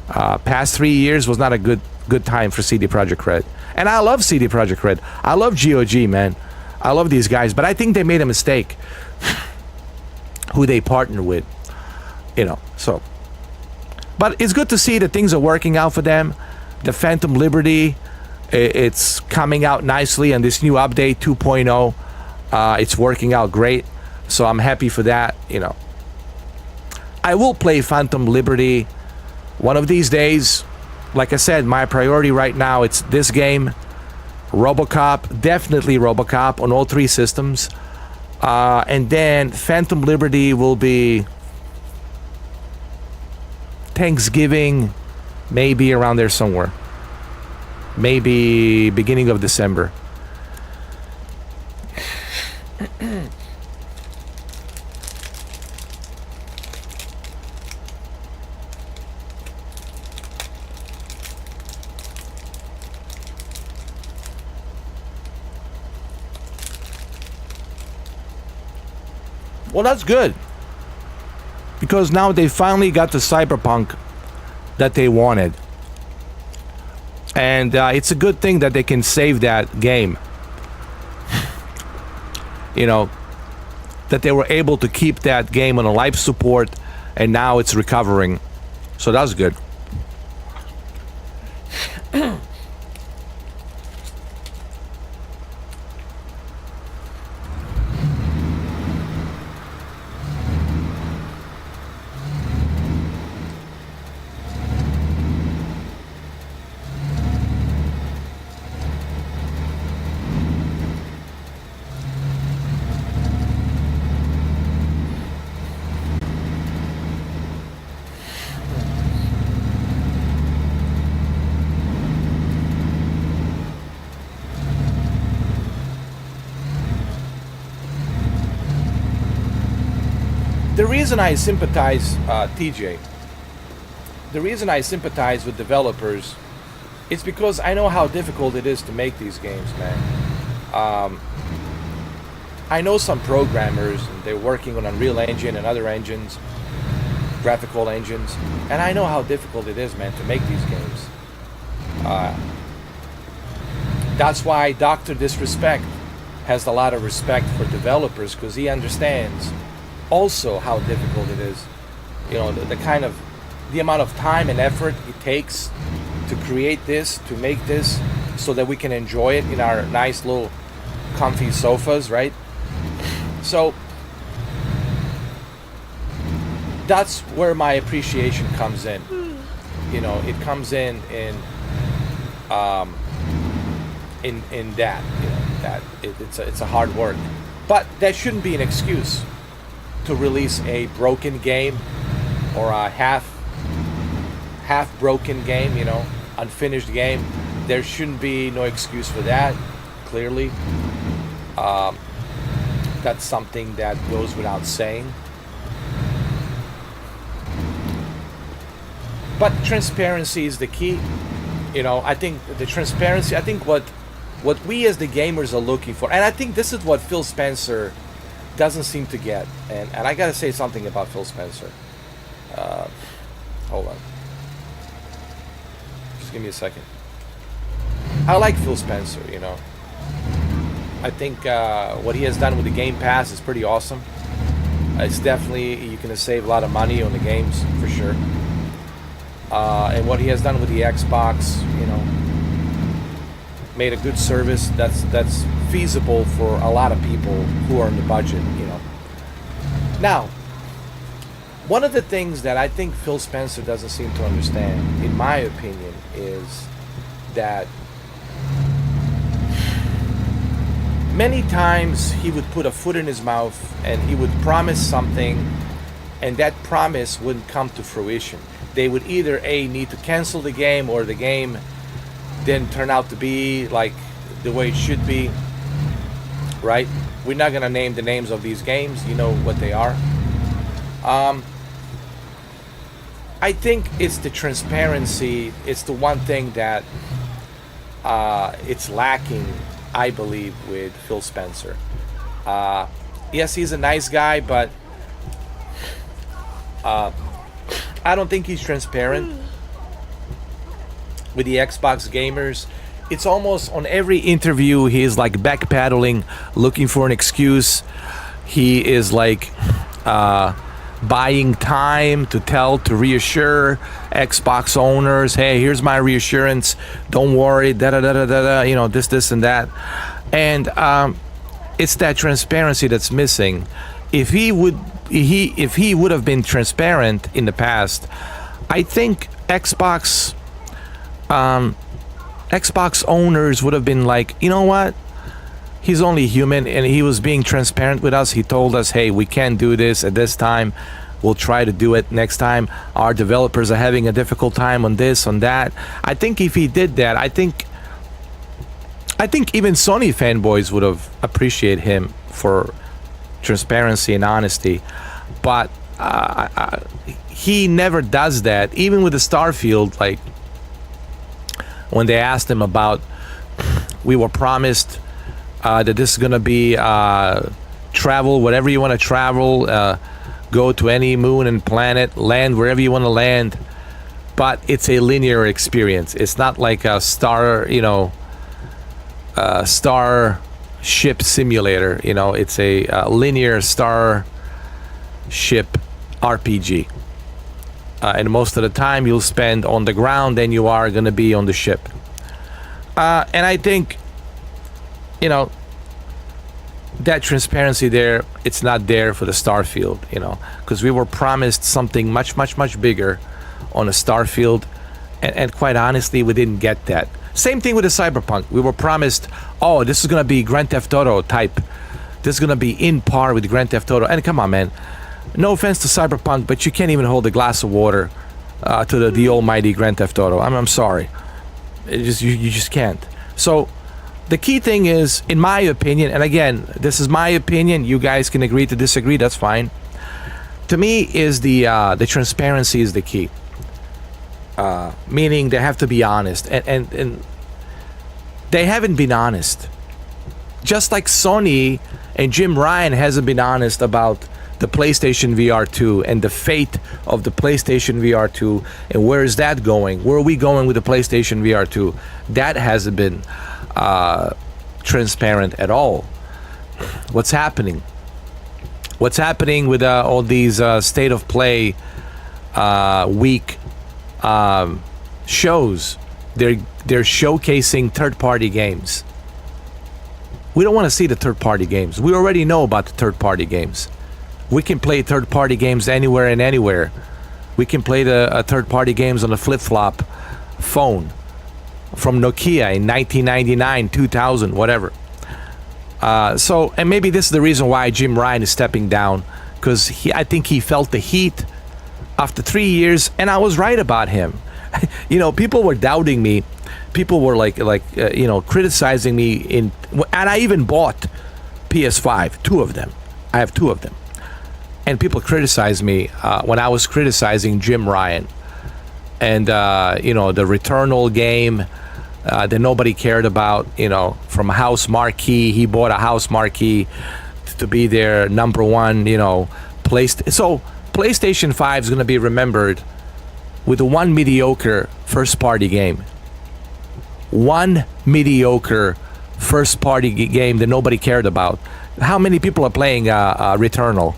Past 3 years was not a good time for CD Projekt Red. And I love CD Projekt Red. I love GOG, man. I love these guys. But I think they made a mistake who they partner with. So. But it's good to see that things are working out for them. The Phantom Liberty, it's coming out nicely. And this new update 2.0, it's working out great. So I'm happy for that, I will play Phantom Liberty one of these days. Like I said, my priority right now, it's this game, RoboCop, definitely RoboCop on all 3 systems. And then Phantom Liberty will be Thanksgiving, maybe around there somewhere. Maybe beginning of December. Well, that's good, because now they finally got the Cyberpunk that they wanted, and it's a good thing that they can save that game. That they were able to keep that game on a life support, and now it's recovering, so that's good. The reason I sympathize, TJ, the reason I sympathize with developers is because I know how difficult it is to make these games, man. I know some programmers, and they're working on Unreal Engine and other engines, graphical engines, and I know how difficult it is, man, to make these games. That's why Dr. Disrespect has a lot of respect for developers, because he understands also how difficult it is. The amount of time and effort it takes to create this, to make this, so that we can enjoy it in our nice little comfy sofas, right? So that's where my appreciation comes in. It comes in that, that it's a hard work, but that shouldn't be an excuse to release a broken game or a half half-broken game, unfinished game. There shouldn't be no excuse for that, clearly. That's something that goes without saying. But transparency is the key. I think the transparency, I think what we as the gamers are looking for, and I think this is what Phil Spencer doesn't seem to get. And I gotta say something about Phil Spencer. Hold on. Just give me a second. I like Phil Spencer, I think what he has done with the Game Pass is pretty awesome. It's definitely, you can save a lot of money on the games, for sure. And what he has done with the Xbox, made a good service that's feasible for a lot of people who are in the budget, Now, one of the things that I think Phil Spencer doesn't seem to understand, in my opinion, is that many times he would put a foot in his mouth and he would promise something, and that promise wouldn't come to fruition. They would either need to cancel the game, or the game didn't turn out to be like the way it should be, right? We're not going to name the names of these games. You know what they are. I think it's the transparency. It's the one thing that it's lacking, I believe, with Phil Spencer. Yes, he's a nice guy, but I don't think he's transparent with the Xbox gamers. It's almost on every interview he's like backpedaling, looking for an excuse. He is like buying time to reassure Xbox owners, hey, here's my reassurance, don't worry, this and that. And it's that transparency that's missing. If he would have been transparent in the past, I think Xbox owners would have been like, you know what? He's only human, and he was being transparent with us. He told us, hey, we can't do this at this time. We'll try to do it next time. Our developers are having a difficult time on this, on that. I think if he did that, I think even Sony fanboys would have appreciated him for transparency and honesty. But he never does that. Even with the Starfield, like when they asked him about, we were promised that this is going to be travel, whatever you want to travel, go to any moon and planet, land wherever you want to land. But it's a linear experience. It's not like a star ship simulator. It's a linear star ship RPG. And most of the time you'll spend on the ground than you are going to be on the ship. And I think, that transparency there, it's not there for the Starfield, because we were promised something much, much, much bigger on a Starfield. And quite honestly, we didn't get that. Same thing with the Cyberpunk. We were promised, oh, this is going to be Grand Theft Auto type. This is going to be in par with Grand Theft Auto. And come on, man. No offense to Cyberpunk, but you can't even hold a glass of water to the almighty Grand Theft Auto. I'm sorry. You just can't. So the key thing is, in my opinion, and again, this is my opinion. You guys can agree to disagree. That's fine. To me, is the transparency is the key. Meaning they have to be honest, and they haven't been honest. Just like Sony and Jim Ryan hasn't been honest about the PlayStation VR 2 and the fate of the PlayStation VR 2 and where is that going? Where are we going with the PlayStation VR 2? That hasn't been transparent at all. What's happening? What's happening with all these state of play week shows? They're showcasing third-party games. We don't want to see the third-party games. We already know about the third-party games. We can play third-party games anywhere and anywhere. We can play the third-party games on a flip-flop phone from Nokia in 1999, 2000, whatever. And maybe this is the reason why Jim Ryan is stepping down, because I think he felt the heat after 3 years, and I was right about him. People were doubting me. People were criticizing me and I even bought PS5, two of them. I have two of them. And people criticized me when I was criticizing Jim Ryan and the Returnal game that nobody cared about. From House Marquee, he bought a House Marquee to be their number one. So PlayStation 5 is going to be remembered with one mediocre first-party game. One mediocre first-party game that nobody cared about. How many people are playing Returnal?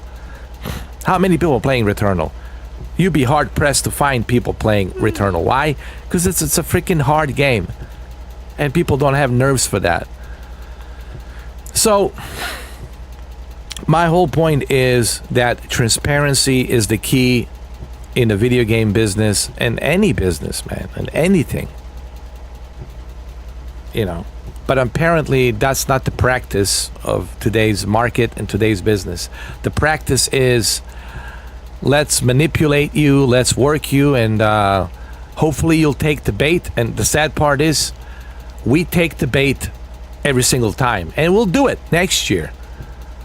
How many people are playing Returnal? You'd be hard-pressed to find people playing Returnal. Why? Because it's a freaking hard game. And people don't have nerves for that. So, my whole point is that transparency is the key in the video game business and any business, man, and anything. But apparently that's not the practice of today's market and today's business. The practice is let's manipulate you, let's work you, and hopefully you'll take the bait. And the sad part is we take the bait every single time, and we'll do it next year.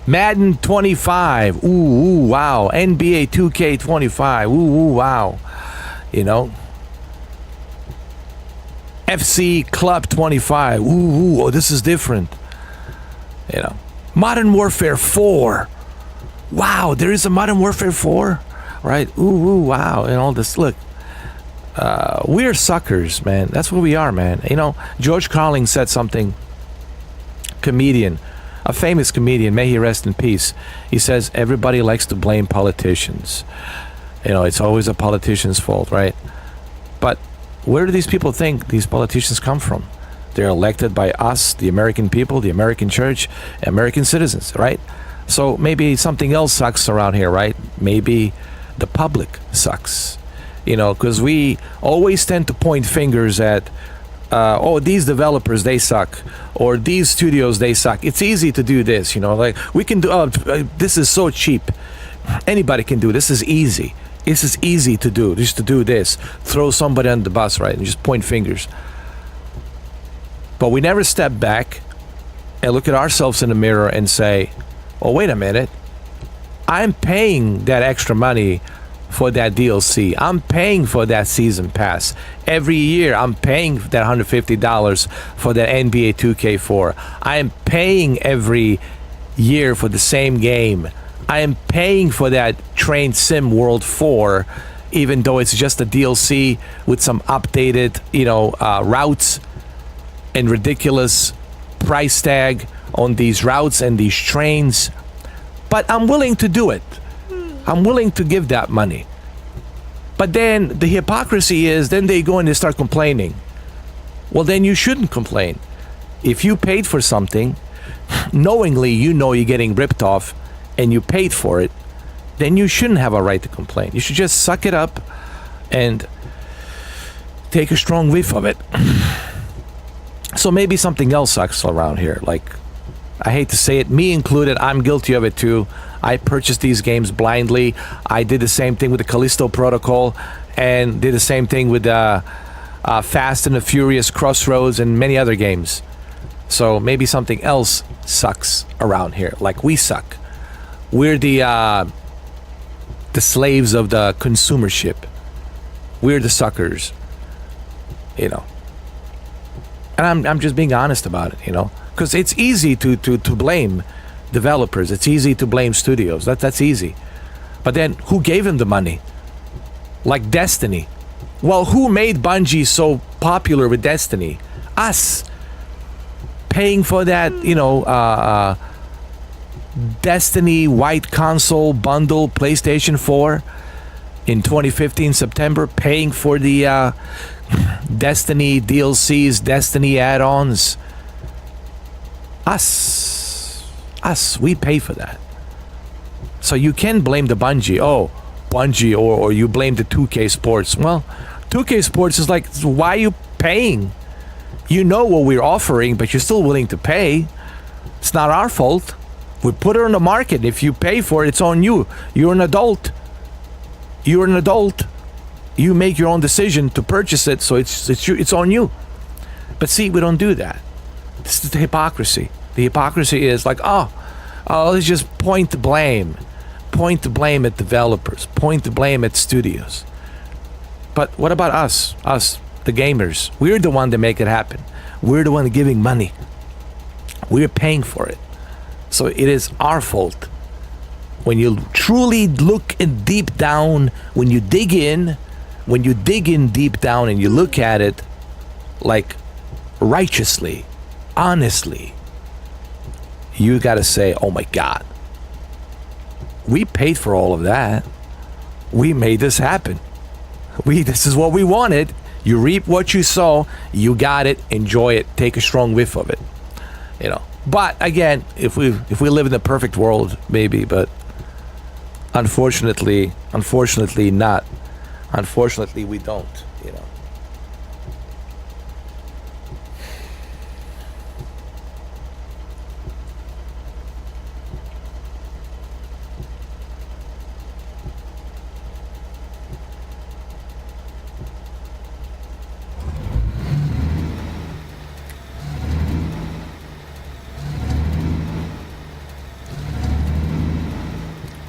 Madden 25, ooh, wow. NBA 2K 25, ooh, wow. FC Club 25, ooh, oh, this is different. Modern Warfare 4, wow, there is a Modern Warfare 4, right? Ooh, wow, and all this. Look, we're suckers, man. That's what we are, man. George Carlin said something. Comedian, a famous comedian, may he rest in peace. He says everybody likes to blame politicians. It's always a politician's fault, right? But where do these people think these politicians come from? They're elected by us, the American people, the American church, American citizens, right? So maybe something else sucks around here, right? Maybe the public sucks. Because we always tend to point fingers at these developers, they suck, or these studios, they suck. It's easy to do this, like we can do, this is so cheap. Anybody can do this. Is easy. This is easy to do, just to do this. Throw somebody on the bus, right, and just point fingers. But we never step back and look at ourselves in the mirror and say, oh, wait a minute. I'm paying that extra money for that DLC. I'm paying for that season pass. Every year, I'm paying that $150 for that NBA 2K4. I am paying every year for the same game. I am paying for that Train Sim World 4, even though it's just a DLC with some updated, routes and ridiculous price tag on these routes and these trains. But I'm willing to do it. I'm willing to give that money. But then the hypocrisy is then they go and they start complaining. Well, then you shouldn't complain. If you paid for something, knowingly you're getting ripped off, and you paid for it, then you shouldn't have a right to complain. You should just suck it up and take a strong whiff of it. So maybe something else sucks around here. Like, I hate to say it, me included, I'm guilty of it too. I purchased these games blindly. I did the same thing with the Callisto Protocol and did the same thing with Fast and the Furious Crossroads and many other games. So maybe something else sucks around here. Like we suck. We're the slaves of the consumership. We're the suckers, And I'm just being honest about it, because it's easy to blame developers. It's easy to blame studios. That's easy. But then who gave them the money? Like Destiny. Well, who made Bungie so popular with Destiny? Us. Paying for that, Destiny White Console Bundle PlayStation 4 in 2015 September, paying for the Destiny DLCs, Destiny add-ons. Us, we pay for that. So you can blame the Bungie, or you blame the 2K Sports. Well, 2K Sports is like, why are you paying? You know what we're offering, but you're still willing to pay. It's not our fault. We put it on the market. If you pay for it, it's on you. You're an adult. you make your own decision to purchase it, so it's on you. But see, we don't do that. This is the hypocrisy. The hypocrisy is like, let's just point the blame at developers, point the blame at studios. But what about us, the gamers? We're the one that make it happen. We're the one giving money. We're paying for it. So it is our fault. When you truly look in deep down, when you dig in deep down and you look at it like righteously, honestly, you got to say, oh my God, we paid for all of that. We made this happen. This is what we wanted. You reap what you sow. You got it. Enjoy it. Take a strong whiff of it. But again, if we live in the perfect world, maybe, but unfortunately not. Unfortunately, we don't.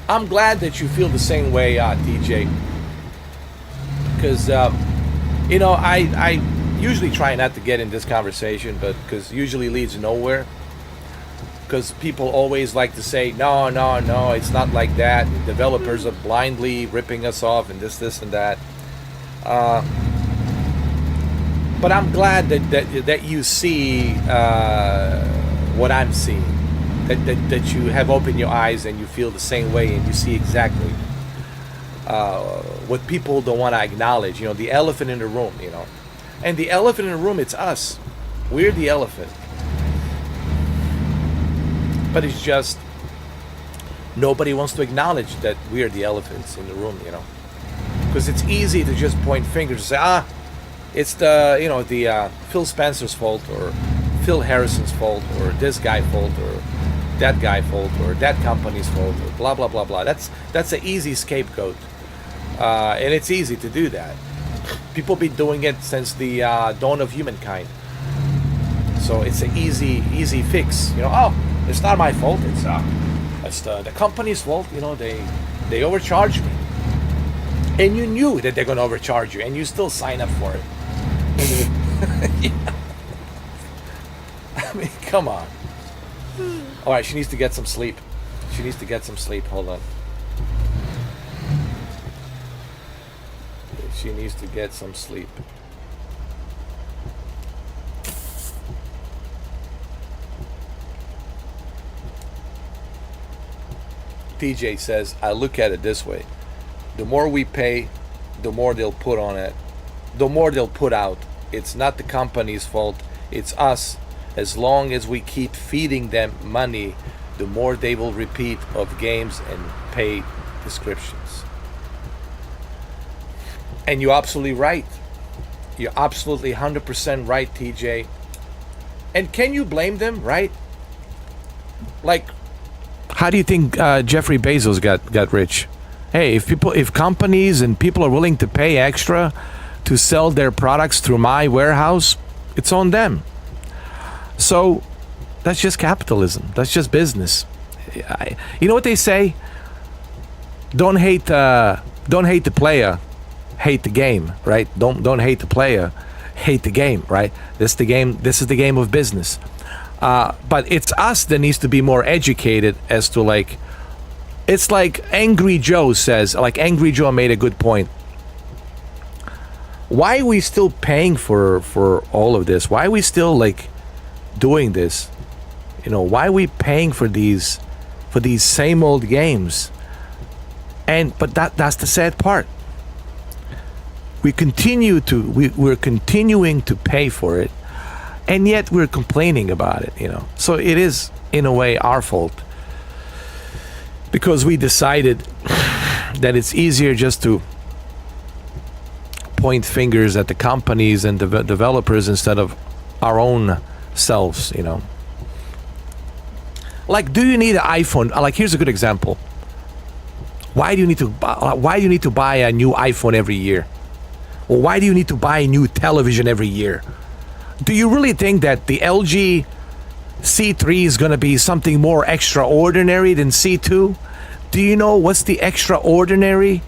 I'm glad that you feel the same way, DJ. Because, I usually try not to get in this conversation, but because usually leads nowhere. Because people always like to say, no, it's not like that. Developers are blindly ripping us off and this, and that. But I'm glad that you see what I'm seeing. That you have opened your eyes and you feel the same way and you see exactly what people don't want to acknowledge, the elephant in the room, And the elephant in the room, it's us. We're the elephant. But it's just nobody wants to acknowledge that we're the elephants in the room, Because it's easy to just point fingers and say, it's the Phil Spencer's fault, or Phil Harrison's fault, or this guy's fault, or that guy's fault, or that company's fault, or blah blah blah blah. That's an easy scapegoat, and it's easy to do that. People been doing it since the dawn of humankind. So it's an easy fix. It's not my fault. It's the company's fault. They overcharged me, and you knew that they're gonna overcharge you, and you still sign up for it. I mean, come on. All right, she needs to get some sleep. Hold on. She needs to get some sleep. TJ says, I look at it this way. The more we pay, the more they'll put on it. The more they'll put out. It's not the company's fault. It's us. As long as we keep feeding them money, the more they will repeat of games and pay descriptions. And you're absolutely right. You're absolutely 100% right, TJ. And can you blame them, right? Like, how do you think Jeffrey Bezos got rich? Hey, if companies and people are willing to pay extra to sell their products through my warehouse, it's on them. So that's just capitalism. That's just business. You know what they say? Don't hate the player, hate the game, right? Don't hate the player, hate the game, right? This is the game of business. But it's us that needs to be more educated as to, like, it's like Angry Joe says, like Angry Joe made a good point. Why are we still paying for all of this? Why are we still, like, doing this? Why are we paying for these same old games? But that's the sad part. We're continuing to pay for it, and yet we're complaining about it, So it is, in a way, our fault, because we decided that it's easier just to point fingers at the companies and developers instead of our own selves, Like, do you need an iPhone? Like, here's a good example. Why do you need to buy a new iPhone every year? Well, why do you need to buy a new television every year? Do you really think that the LG C3 is going to be something more extraordinary than C2? Do you know what's the extraordinary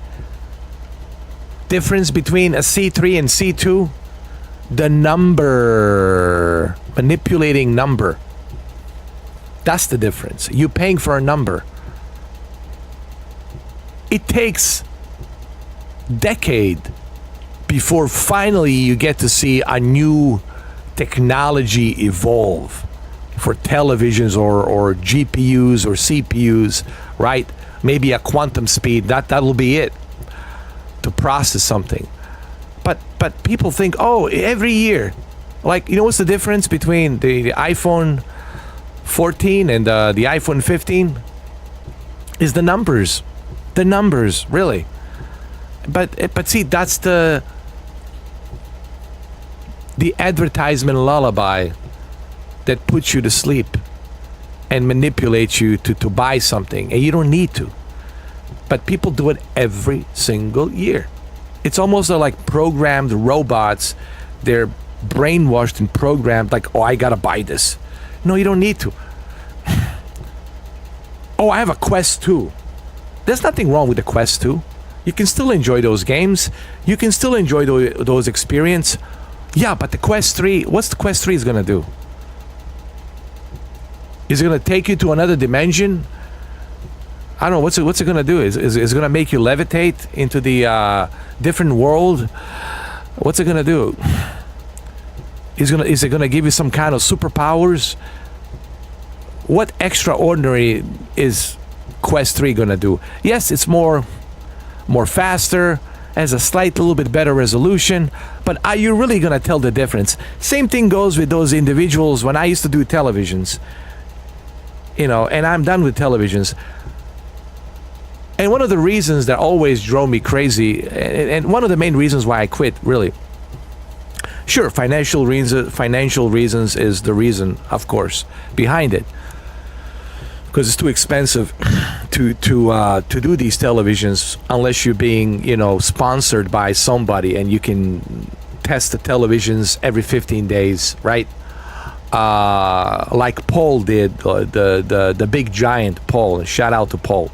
difference between a C3 and C2? The number. Manipulating number. That's the difference. You're paying for a number. It takes decade before finally you get to see a new technology evolve for televisions or GPUs or CPUs, right? Maybe a quantum speed. That'll be it to process something. But people think, oh, every year. Like, you know what's the difference between the iPhone 14 and the iPhone 15? Is the numbers. The numbers, really. But see, that's the advertisement lullaby that puts you to sleep and manipulates you to buy something, and you don't need to. But people do it every single year. It's almost like programmed robots. They're brainwashed and programmed like, oh, I gotta buy this. No, you don't need to. Oh, I have a Quest 2. There's nothing wrong with the Quest 2. You can still enjoy those games. You can still enjoy those experience. Yeah, but the Quest 3, what's the Quest 3 is gonna do? Is it gonna take you to another dimension? I don't know. What's it gonna do? Is it gonna make you levitate into the different world? What's it gonna do? Is it gonna give you some kind of superpowers? What extraordinary is Quest 3 gonna do? Yes, it's more faster, has a slight little bit better resolution, but are you really gonna tell the difference? Same thing goes with those individuals when I used to do televisions, and I'm done with televisions. And one of the reasons that always drove me crazy, and one of the main reasons why I quit, really, sure, financial reasons is the reason, of course, behind it, because it's too expensive to do these televisions unless you're being sponsored by somebody and you can test the televisions every 15 days, right? Like Paul did, the big giant Paul. Shout out to Paul.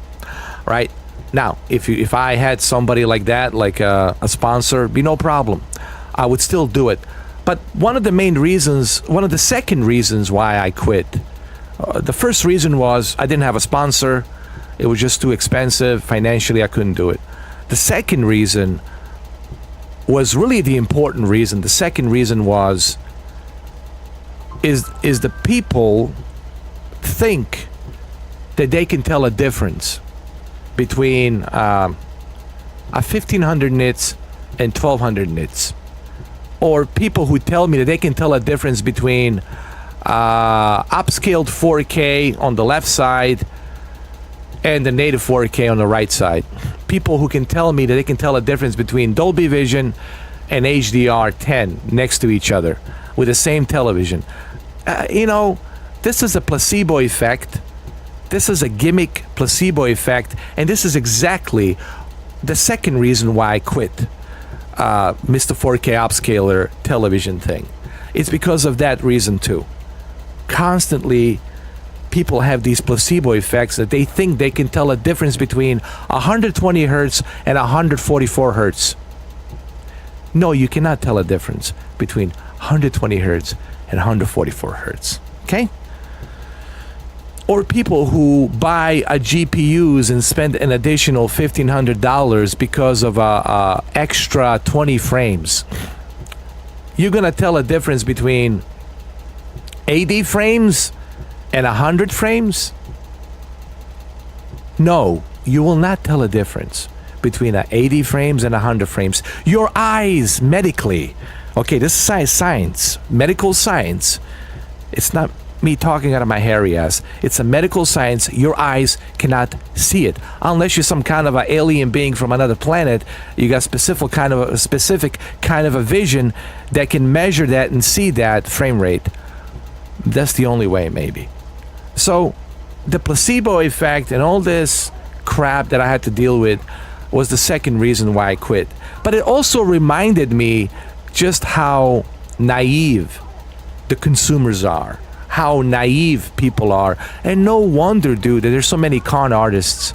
Right now, if I had somebody like that, like a sponsor, be no problem. I would still do it. But one of the second reasons why I quit. The first reason was I didn't have a sponsor. It was just too expensive. Financially, I couldn't do it. The second reason was really the important reason. The second reason is the people think that they can tell a difference between a 1500 nits and 1200 nits, or people who tell me that they can tell a difference between upscaled 4K on the left side and the native 4K on the right side. People who can tell me that they can tell a difference between Dolby Vision and HDR10 next to each other with the same television. This is a placebo effect. This is a gimmick placebo effect, and this is exactly the second reason why I quit Mr. 4K upscaler television thing. It's because of that reason too. Constantly, people have these placebo effects that they think they can tell a difference between 120 hertz and 144 hertz. No, you cannot tell a difference between 120 hertz and 144 hertz. Okay? Or people who buy a GPUs and spend an additional $1,500 because of a extra 20 frames. You're gonna tell a difference between 80 frames and 100 frames? No, you will not tell a difference between 80 frames and 100 frames. Your eyes, medically, okay, this is science, medical science. It's not me talking out of my hairy ass. It's a medical science. Your eyes cannot see it unless you're some kind of an alien being from another planet. You got specific kind of a vision that can measure that and see that frame rate. That's the only way, maybe. So the placebo effect and all this crap that I had to deal with, was the second reason why I quit. But it also reminded me just how naive the consumers are, how naive people are. And no wonder, dude, that there's so many con artists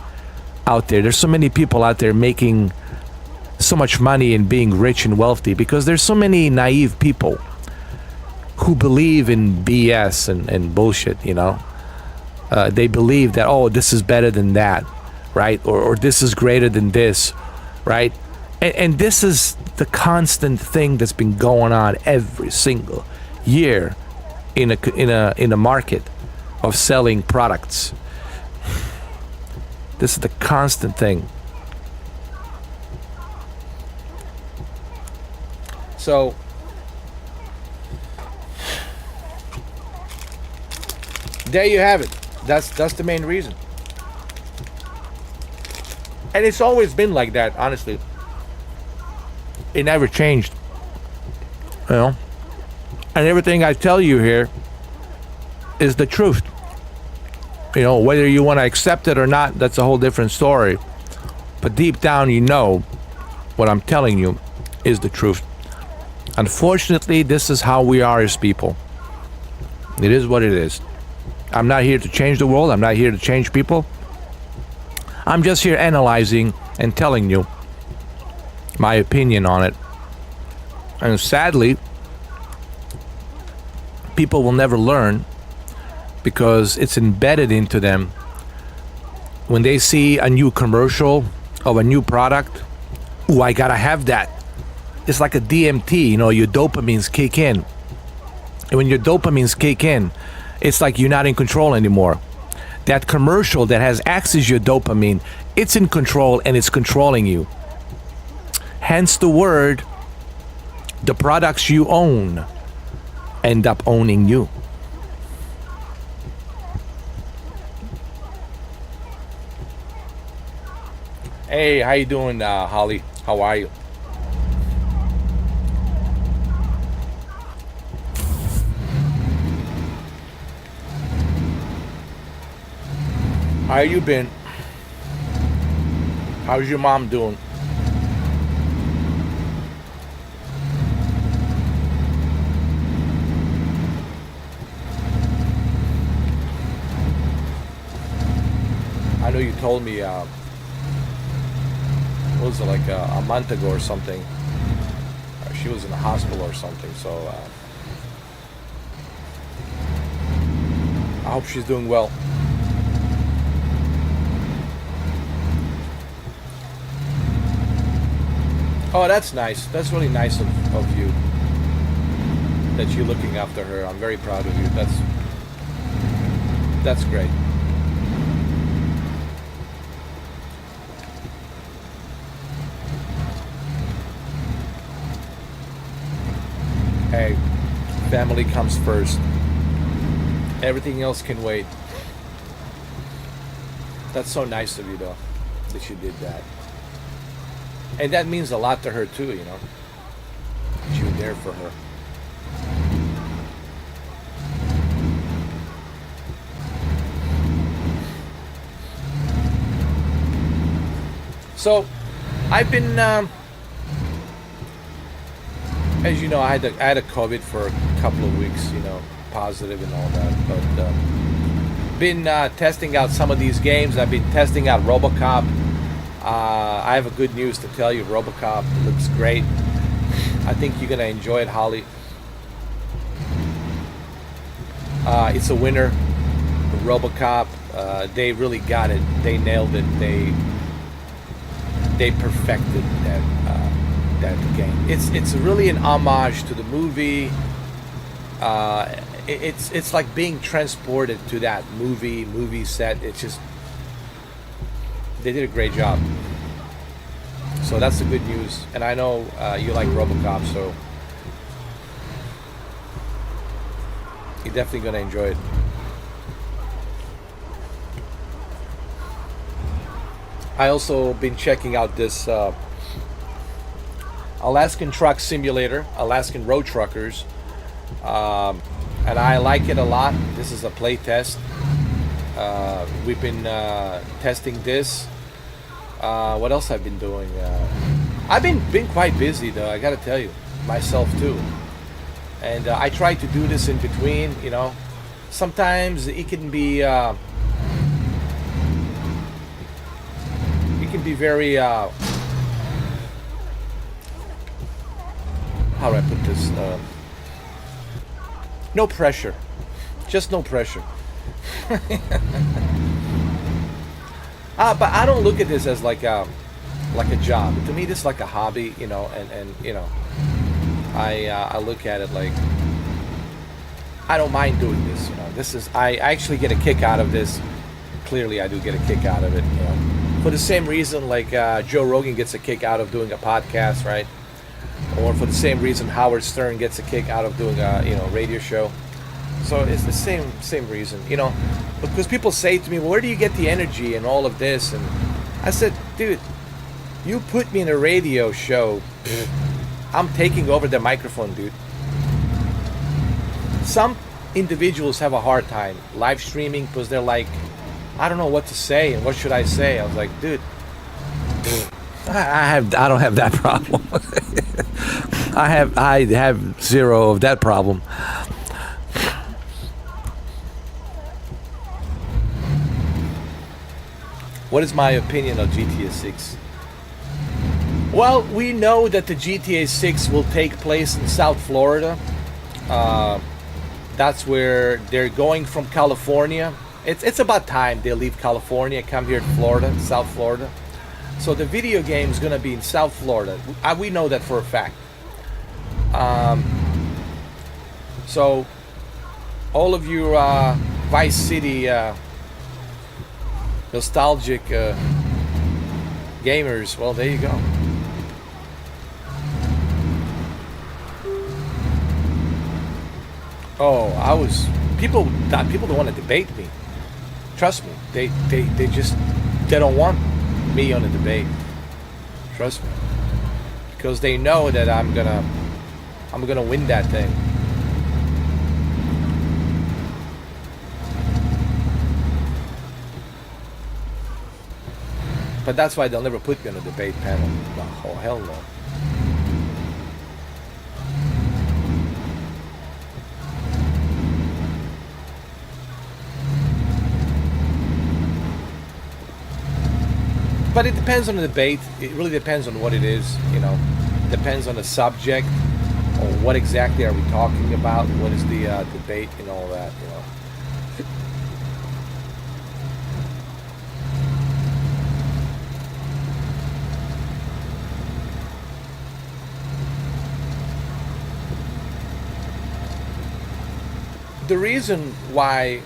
out there. There's so many people out there making so much money and being rich and wealthy, because there's so many naive people who believe in BS and bullshit, you know. They believe that, oh, this is better than that, right? Or this is greater than this, right? And this is the constant thing that's been going on every single year in a market of selling products. This is the constant thing. So there you have it. That's the main reason. And it's always been like that, honestly. It never changed. You know? And everything I tell you here is the truth. You know, whether you want to accept it or not, that's a whole different story. But deep down, you know what I'm telling you is the truth. Unfortunately, this is how we are as people. It is what it is. I'm not here to change the world. I'm not here to change people. I'm just here analyzing and telling you my opinion on it. And sadly, people will never learn, because it's embedded into them. When they see a new commercial of a new product, ooh, I gotta have that. It's like a DMT, you know, your dopamines kick in. And when your dopamines kick in, it's like you're not in control anymore. That commercial that has access to your dopamine, it's in control and it's controlling you. Hence the word, the products you own end up owning you. Hey, how you doing, Holly? How are you? How you been? How's your mom doing? I know you told me, what was it, like a month ago or something? She was in the hospital or something, so I hope she's doing well. Oh, that's nice. That's really nice of you, that you're looking after her. I'm very proud of you. That's great. Hey, family comes first. Everything else can wait. That's so nice of you, though, that you did that. And that means a lot to her too, you know. That you were there for her. So, I've been, as you know, I had a COVID for a couple of weeks, you know, positive and all that. But been testing out some of these games. I've been testing out RoboCop. I have a good news to tell you. RoboCop looks great. I think you're gonna enjoy it, Holly. It's a winner. RoboCop. They really got it. They nailed it. They perfected that game. It's really an homage to the movie. It's like being transported to that movie set. It's just, they did a great job. So that's the good news. And I know you like RoboCop, so you're definitely gonna enjoy it. I also been checking out this Alaskan truck simulator, Alaskan road truckers, and I like it a lot. This is a play test. We've been testing this. What else I've been doing? I've been quite busy though. I gotta tell you, myself too. And I try to do this in between. Sometimes it can be very. How do I put this? No pressure, just no pressure. But I don't look at this as like a job. To me, this is like a hobby, and I look at it like I don't mind doing this. This is I actually get a kick out of this. Clearly, I do get a kick out of it. For the same reason, like Joe Rogan gets a kick out of doing a podcast, right? Or for the same reason Howard Stern gets a kick out of doing a radio show. So it's the same reason, because people say to me, well, where do you get the energy and all of this? And I said, dude, you put me in a radio show, I'm taking over the microphone, dude. Some individuals have a hard time live streaming because they're like, I don't know what to say and what should I say. I was like, dude, I don't have that problem. I have zero of that problem. what is my opinion of GTA 6? Well, we know that the GTA 6 will take place in South Florida. That's where they're going from California. It's about time they leave California, come here to Florida, South Florida. So the video game is going to be in South Florida. We know that for a fact. So all of you Vice City nostalgic gamers, well, there you go. Oh, people don't want to debate me. Trust me, they just don't want me on a debate. Trust me, because they know that I'm gonna win that thing. But that's why they'll never put me on a debate panel. Oh, hell no. But it depends on the debate. It really depends on what it is, Depends on the subject, or what exactly are we talking about, what is the debate and all that, The reason why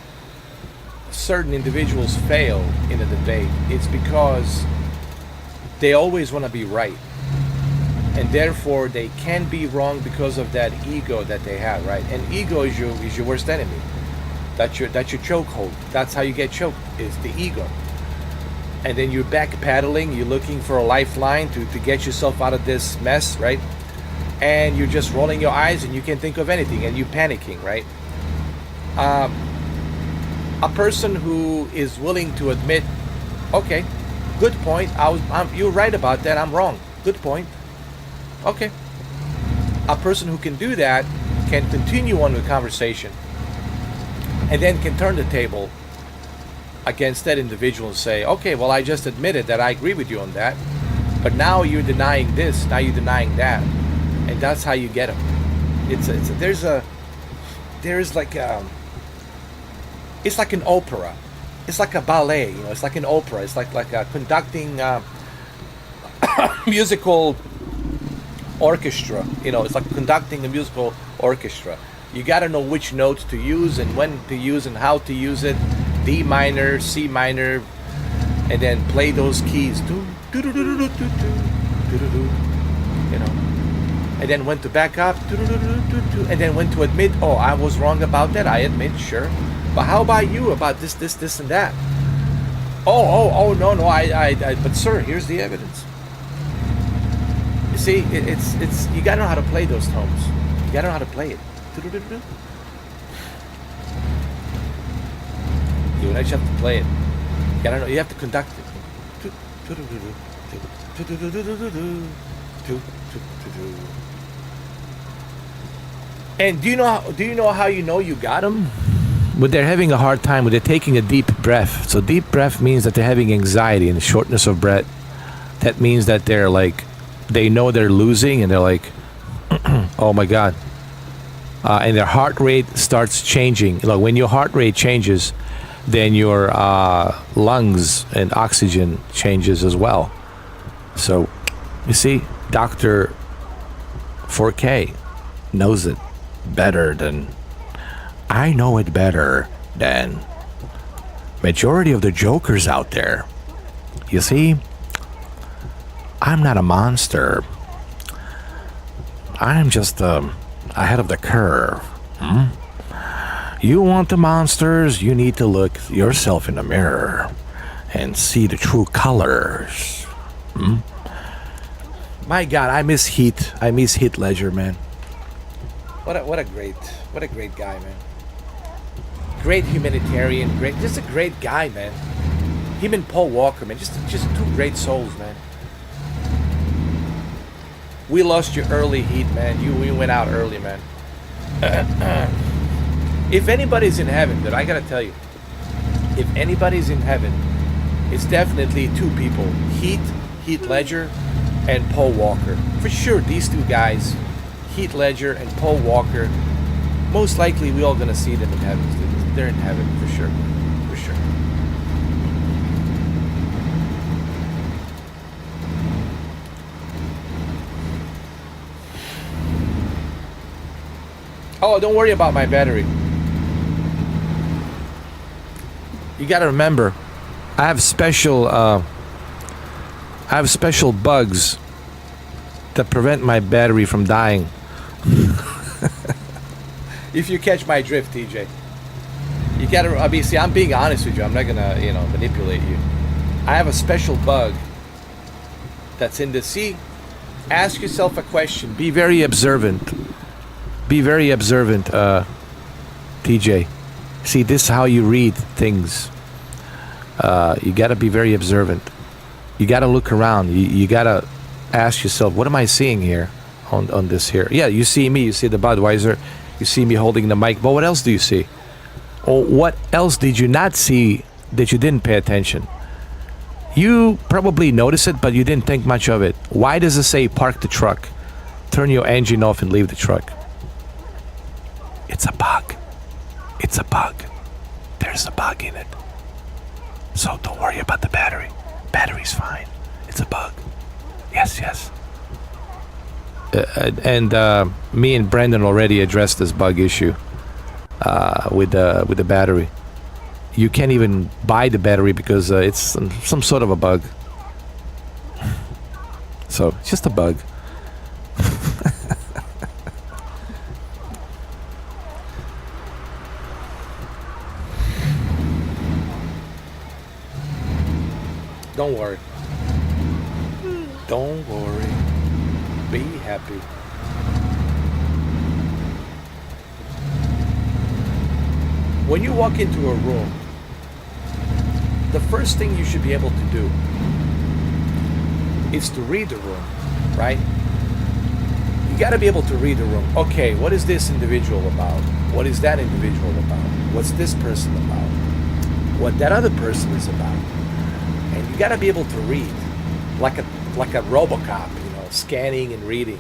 certain individuals fail in a debate is because they always want to be right, and therefore they can be wrong because of that ego that they have, right? And ego is your worst enemy. That's your chokehold. That's how you get choked, is the ego. And then you're backpedaling, you're looking for a lifeline to get yourself out of this mess, right? And you're just rolling your eyes and you can't think of anything and you're panicking, right? A person who is willing to admit, okay, good point, you're right about that, I'm wrong, good point, okay. A person who can do that can continue on with conversation and then can turn the table against that individual and say, okay, well, I just admitted that I agree with you on that, but now you're denying this, now you're denying that, and that's how you get them. It's like an opera. It's like a ballet, it's like an opera. It's like a conducting musical orchestra. It's like conducting a musical orchestra. You got to know which notes to use and when to use and how to use it. D minor, C minor, and then play those keys. And then when to back up, and then when to admit, oh, I was wrong about that, I admit, sure. But how about you about this, and that? No, but sir, here's the evidence. You see, it's you gotta know how to play those tones. You gotta know how to play it. You just have to play it. You have to conduct it. And do you know how you know you got them? When they're having a hard time, when they're taking a deep breath. So deep breath means that they're having anxiety and shortness of breath. That means that they're like, they know they're losing and they're like, oh my God. And their heart rate starts changing. Like when your heart rate changes, then your lungs and oxygen changes as well. So, you see, Dr. 4K knows it better than I know it better than majority of the jokers out there. You see, I'm not a monster. I'm just ahead of the curve. You want the monsters, you need to look yourself in the mirror and see the true colors. My God, I miss Heath. I miss Heath Ledger, man. What a great guy, man. Great humanitarian, just a great guy, man. Him and Paul Walker, man, just two great souls, man. We lost you early, Heath, man. You went out early, man. If anybody's in heaven, dude, I gotta tell you, if anybody's in heaven, it's definitely two people: Heath Ledger, and Paul Walker. For sure, these two guys, Heath Ledger and Paul Walker, most likely we all gonna see them in heaven. They're in heaven for sure, for sure. Oh, don't worry about my battery. You got to remember, I have special bugs that prevent my battery from dying. If you catch my drift, TJ, you gotta. I mean, see, I'm being honest with you. I'm not gonna, manipulate you. I have a special bug that's in the sea. Ask yourself a question. Be very observant. Be very observant, TJ. See, this is how you read things. You got to be very observant. You got to look around. You got to ask yourself, what am I seeing here on this here? Yeah, you see me. You see the Budweiser. You see me holding the mic. But what else do you see? Or what else did you not see that you didn't pay attention? You probably noticed it, but you didn't think much of it. Why does it say park the truck? Turn your engine off and leave the truck. It's a bug. It's a bug. There's a bug in it. So don't worry about the battery. Battery's fine. It's a bug. Yes. And me and Brendan already addressed this bug issue with the battery. You can't even buy the battery because it's some sort of a bug. So it's just a bug. Don't worry. Don't worry. Be happy. When you walk into a room, the first thing you should be able to do is to read the room, right? You got to be able to read the room. Okay, what is this individual about? What is that individual about? What's this person about? What that other person is about? And you got to be able to read, like a RoboCop, scanning and reading,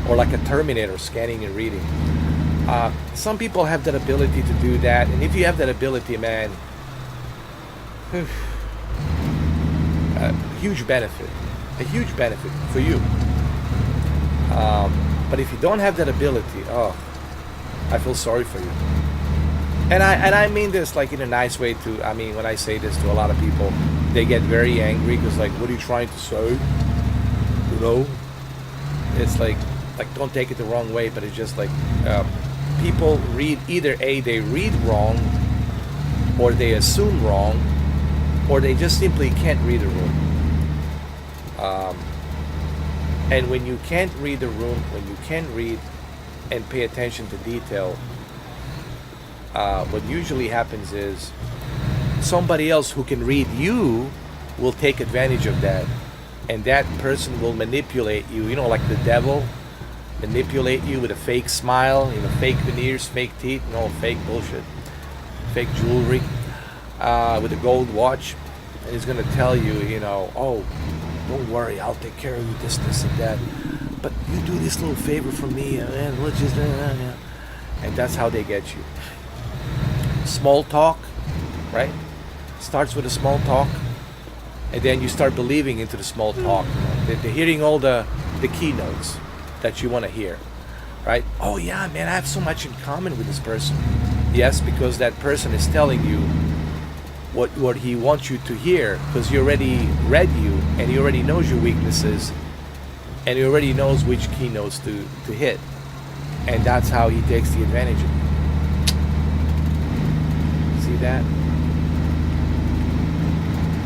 or like a Terminator, scanning and reading. Some people have that ability to do that, and if you have that ability, man, a huge benefit for you. But if you don't have that ability, I feel sorry for you. And I mean this like in a nice way too. I mean, when I say this to a lot of people, they get very angry because like, what are you trying to say? It's like don't take it the wrong way, but it's just like people read either they read wrong, or they assume wrong, or they just simply can't read the room. And when you can't read the room, when you can't read and pay attention to detail, what usually happens is somebody else who can read you will take advantage of that, and that person will manipulate you. You know, like the devil manipulate you with a fake smile, you know, fake veneers, fake teeth, no fake bullshit, fake jewelry, with a gold watch, and he's gonna tell you, you know, oh, don't worry, I'll take care of you, this, and that. But you do this little favor for me, and let's just, and that's how they get you. Small talk, right? Starts with a small talk, and then you start believing into the small talk. They're hearing all the keynotes that you want to hear, right? Oh yeah, man, I have so much in common with this person. Yes, because that person is telling you what he wants you to hear, because he already read you, and he already knows your weaknesses, and he already knows which keynotes to hit, and that's how he takes the advantage of you. See that?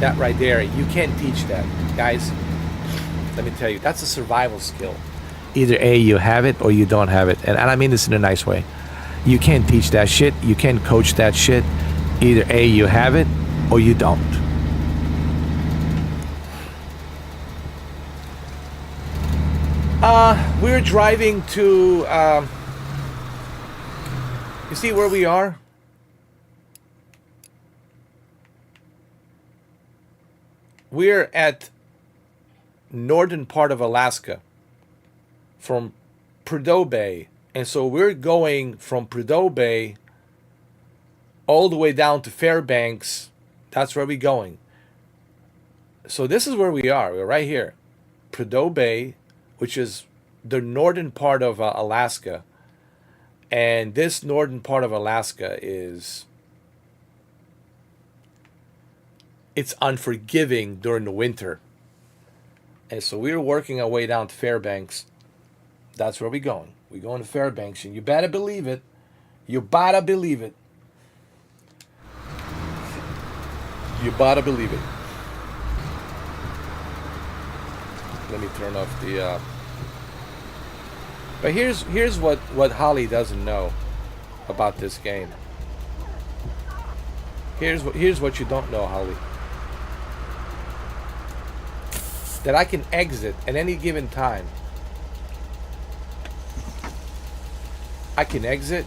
That right there, you can't teach that, guys. Let me tell you, that's a survival skill. Either A, you have it, or you don't have it, and I mean this in a nice way. You can't teach that shit. You can't coach that shit. Either A, you have it, or you don't. We're driving to, you see where we are? We're at northern part of Alaska from Prudhoe Bay. And so we're going from Prudhoe Bay all the way down to Fairbanks. That's where we're going. So this is where we are. We're right here. Prudhoe Bay, which is the northern part of Alaska. And this northern part of Alaska is... it's unforgiving during the winter. And so we're working our way down to Fairbanks. That's where we're going. We're going to Fairbanks, and you better believe it. You better believe it. You better believe it. Let me turn off the... But here's what Holly doesn't know about this game. Here's what you don't know, Holly. That I can exit at any given time. I can exit.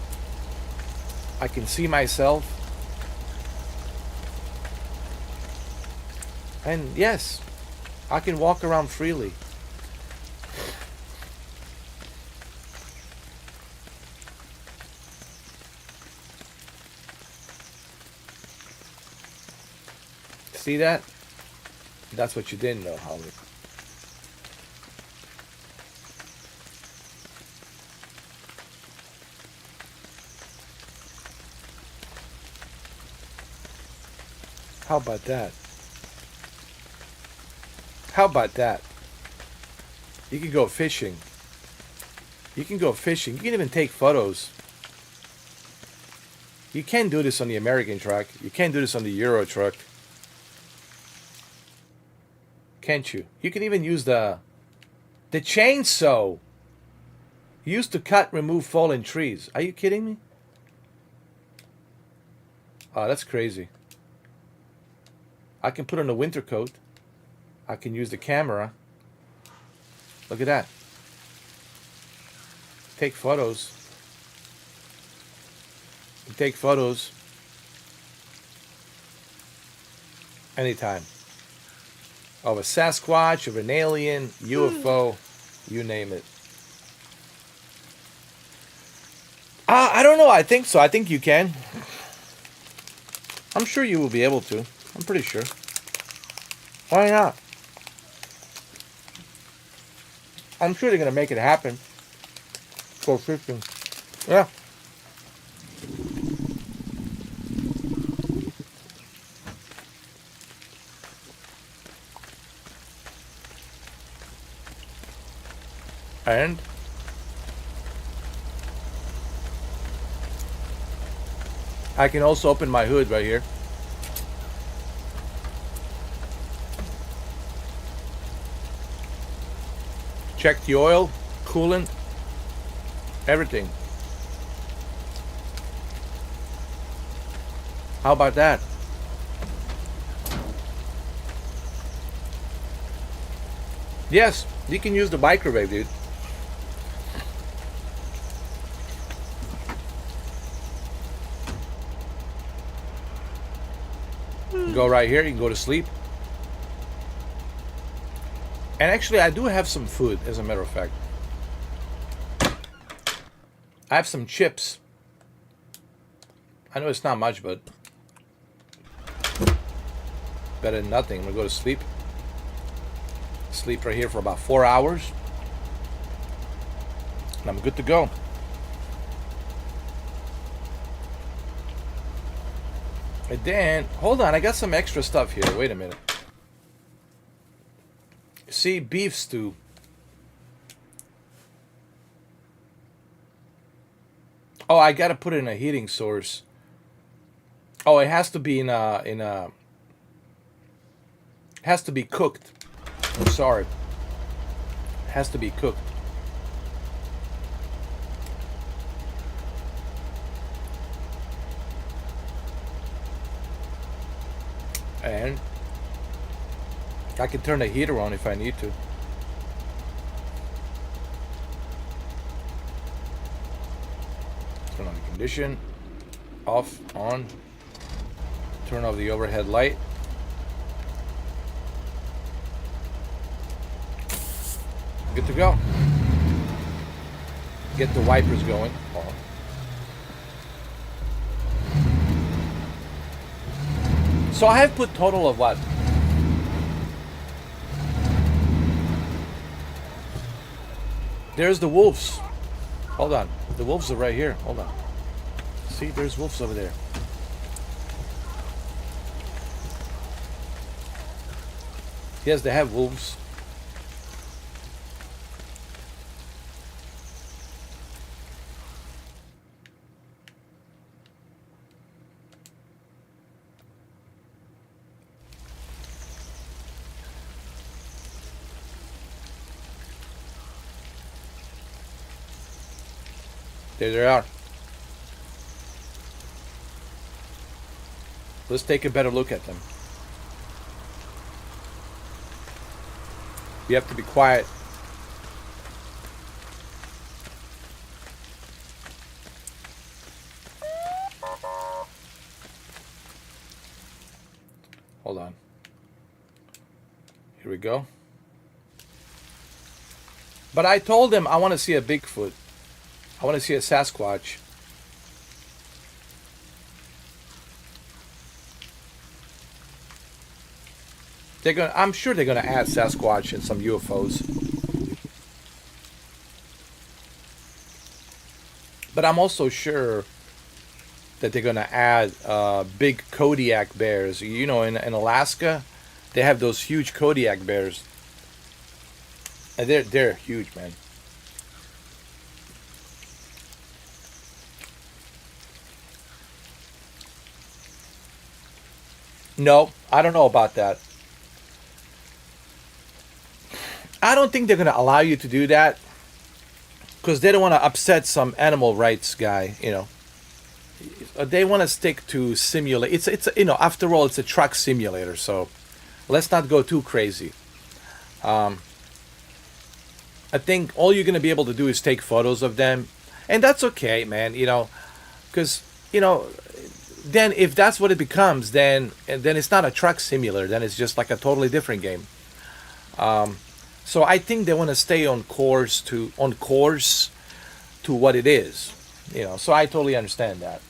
I can see myself. And yes, I can walk around freely. See that? That's what you didn't know, Holly. How about that? How about that? You can go fishing. You can go fishing. You can even take photos. You can do this on the American truck. You can do this on the Euro truck. Can't you? You can even use the chainsaw used to cut, remove fallen trees. Are you kidding me? Oh, that's crazy. I can put on a winter coat. I can use the camera. Look at that. Take photos. Take photos anytime. Of a Sasquatch, of an alien, UFO, you name it. I don't know. I think so. I think you can. I'm sure you will be able to. I'm pretty sure. Why not? I'm sure they're going to make it happen. Go fishing. Yeah. And I can also open my hood right here. Check the oil, coolant, everything. How about that? Yes, you can use the microwave, dude. Go right here. You can go to sleep. And actually, I do have some food, as a matter of fact. I have some chips. I know it's not much, but better than nothing. I'm gonna go to sleep. Sleep right here for about 4 hours. And I'm good to go. And then, hold on, I got some extra stuff here. Wait a minute. See, beef stew. Oh, I gotta put it in a heating source. Oh, it has to be has to be cooked. I'm sorry. It has to be cooked. And I can turn the heater on if I need to. Turn on the condition. Off, on. Turn off the overhead light. Good to go. Get the wipers going. On. So I have put total of what? There's the wolves. Hold on. The wolves are right here. Hold on. See, there's wolves over there. Yes, they have wolves. There they are. Let's take a better look at them. You have to be quiet. Hold on. Here we go. But I told them I want to see a Bigfoot. I want to see a Sasquatch. I'm sure they're gonna add Sasquatch and some UFOs. But I'm also sure that they're gonna add big Kodiak bears. You know, in Alaska, they have those huge Kodiak bears, and they're huge, man. No, I don't know about that. I don't think they're going to allow you to do that because they don't want to upset some animal rights guy, you know. They want to stick to simulate. It's you know, after all, it's a truck simulator, so let's not go too crazy. I think all you're going to be able to do is take photos of them, and that's okay, man, you know, because, you know, then if that's what it becomes, then it's not a truck simulator, then it's just like a totally different game. So I think they want to stay on course to what it is, you know. So I totally understand that.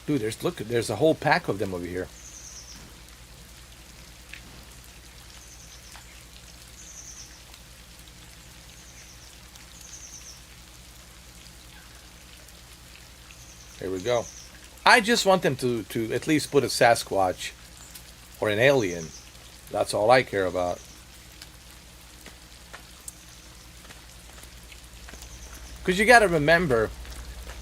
Dude, there's a whole pack of them over here. Here we go. I just want them to at least put a Sasquatch or an alien. That's all I care about. Because you got to remember,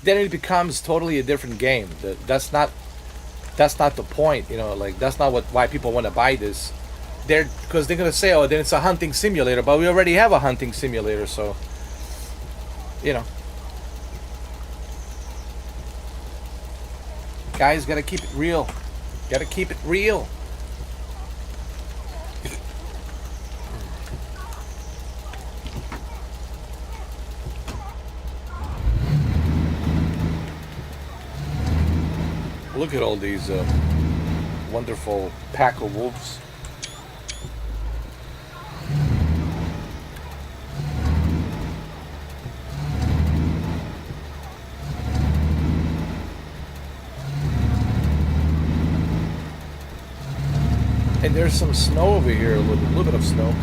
then it becomes totally a different game. That's not the point, you know. Like, that's not why people want to buy this. Because they're gonna say, oh, then it's a hunting simulator, but we already have a hunting simulator, so, you know. Guys, gotta keep it real. Gotta keep it real. Look at all these wonderful pack of wolves. And there's some snow over here, a little bit of snow.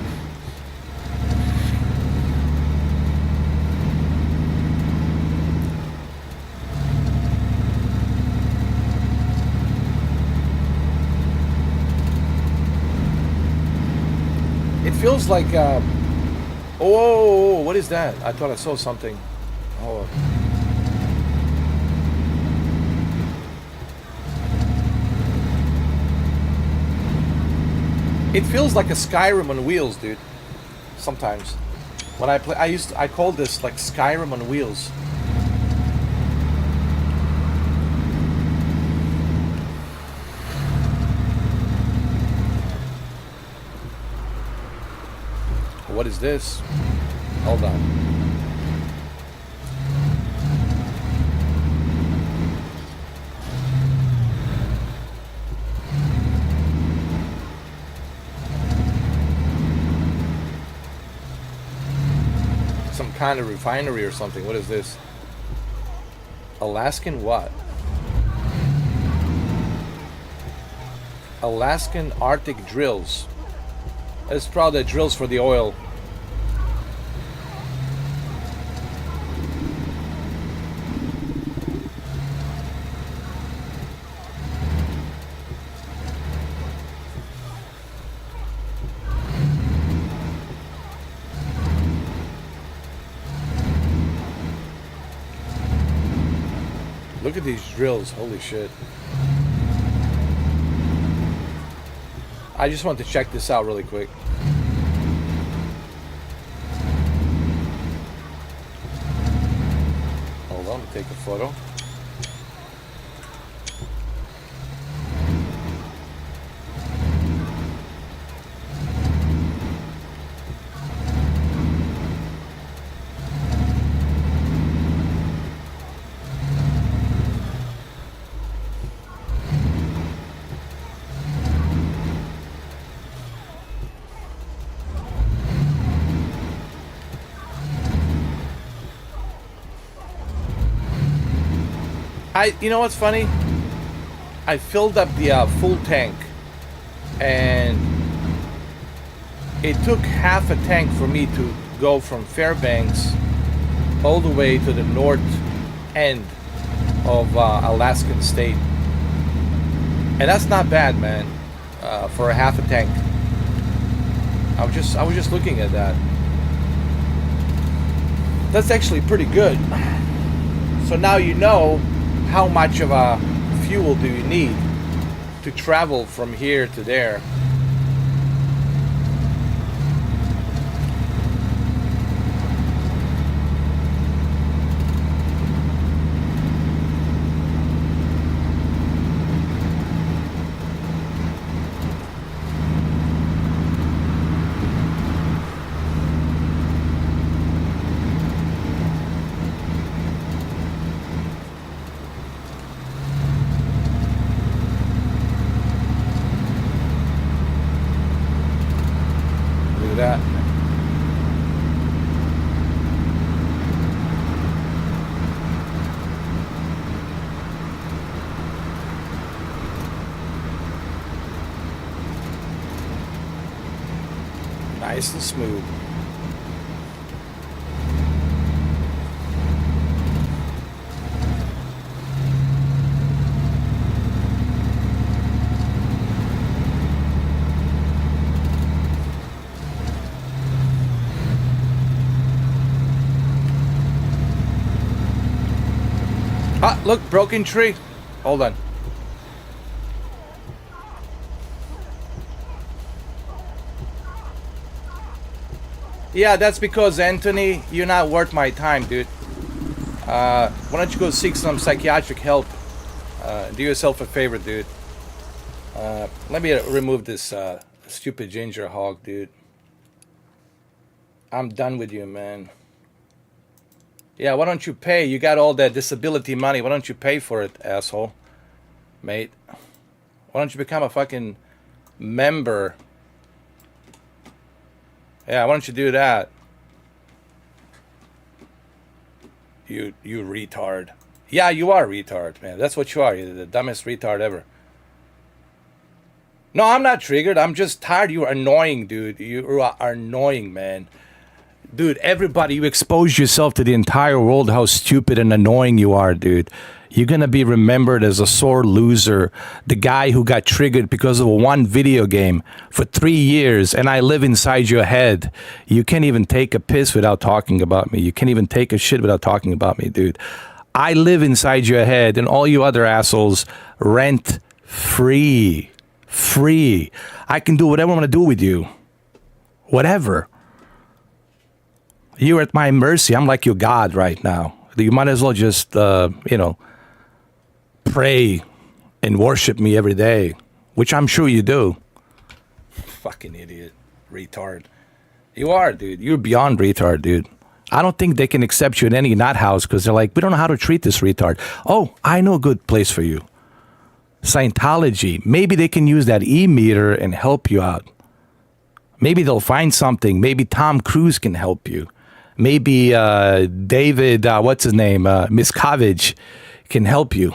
It feels like, oh, what is that? I thought I saw something. Oh. It feels like a Skyrim on wheels, dude. Sometimes, when I play, I call this like Skyrim on wheels. What is this? Hold on. Some kind of refinery or something. What is this? Alaskan what? Alaskan Arctic drills. It's probably drills for the oil. Look at these drills, holy shit. I just want to check this out really quick. Hold on, take a photo. You know what's funny? I filled up the full tank, and it took half a tank for me to go from Fairbanks all the way to the north end of Alaskan state, and that's not bad, man, for a half a tank. I was just looking at that. That's actually pretty good. So now you know how much of a fuel do you need to travel from here to there. That. Nice and smooth. Ah, look, broken tree. Hold on. Yeah, that's because, Anthony, you're not worth my time, dude. Why don't you go seek some psychiatric help? Do yourself a favor, dude. Let me remove this stupid ginger hog, dude. I'm done with you, man. Yeah, why don't you pay? You got all that disability money. Why don't you pay for it, asshole? Mate. Why don't you become a fucking member? Yeah, why don't you do that? You retard. Yeah, you are a retard, man. That's what you are. You're the dumbest retard ever. No, I'm not triggered. I'm just tired. You're annoying, dude. You are annoying, man. Dude, everybody, you expose yourself to the entire world how stupid and annoying you are, dude. You're going to be remembered as a sore loser, the guy who got triggered because of one video game for 3 years, and I live inside your head. You can't even take a piss without talking about me. You can't even take a shit without talking about me, dude. I live inside your head, and all you other assholes rent free. Free. I can do whatever I want to do with you. Whatever. You're at my mercy. I'm like your God right now. You might as well just, pray and worship me every day, which I'm sure you do. Fucking idiot. Retard. You are, dude. You're beyond retard, dude. I don't think they can accept you in any nut house because they're like, we don't know how to treat this retard. Oh, I know a good place for you. Scientology. Maybe they can use that e-meter and help you out. Maybe they'll find something. Maybe Tom Cruise can help you. Maybe David, what's his name, Miscavige can help you.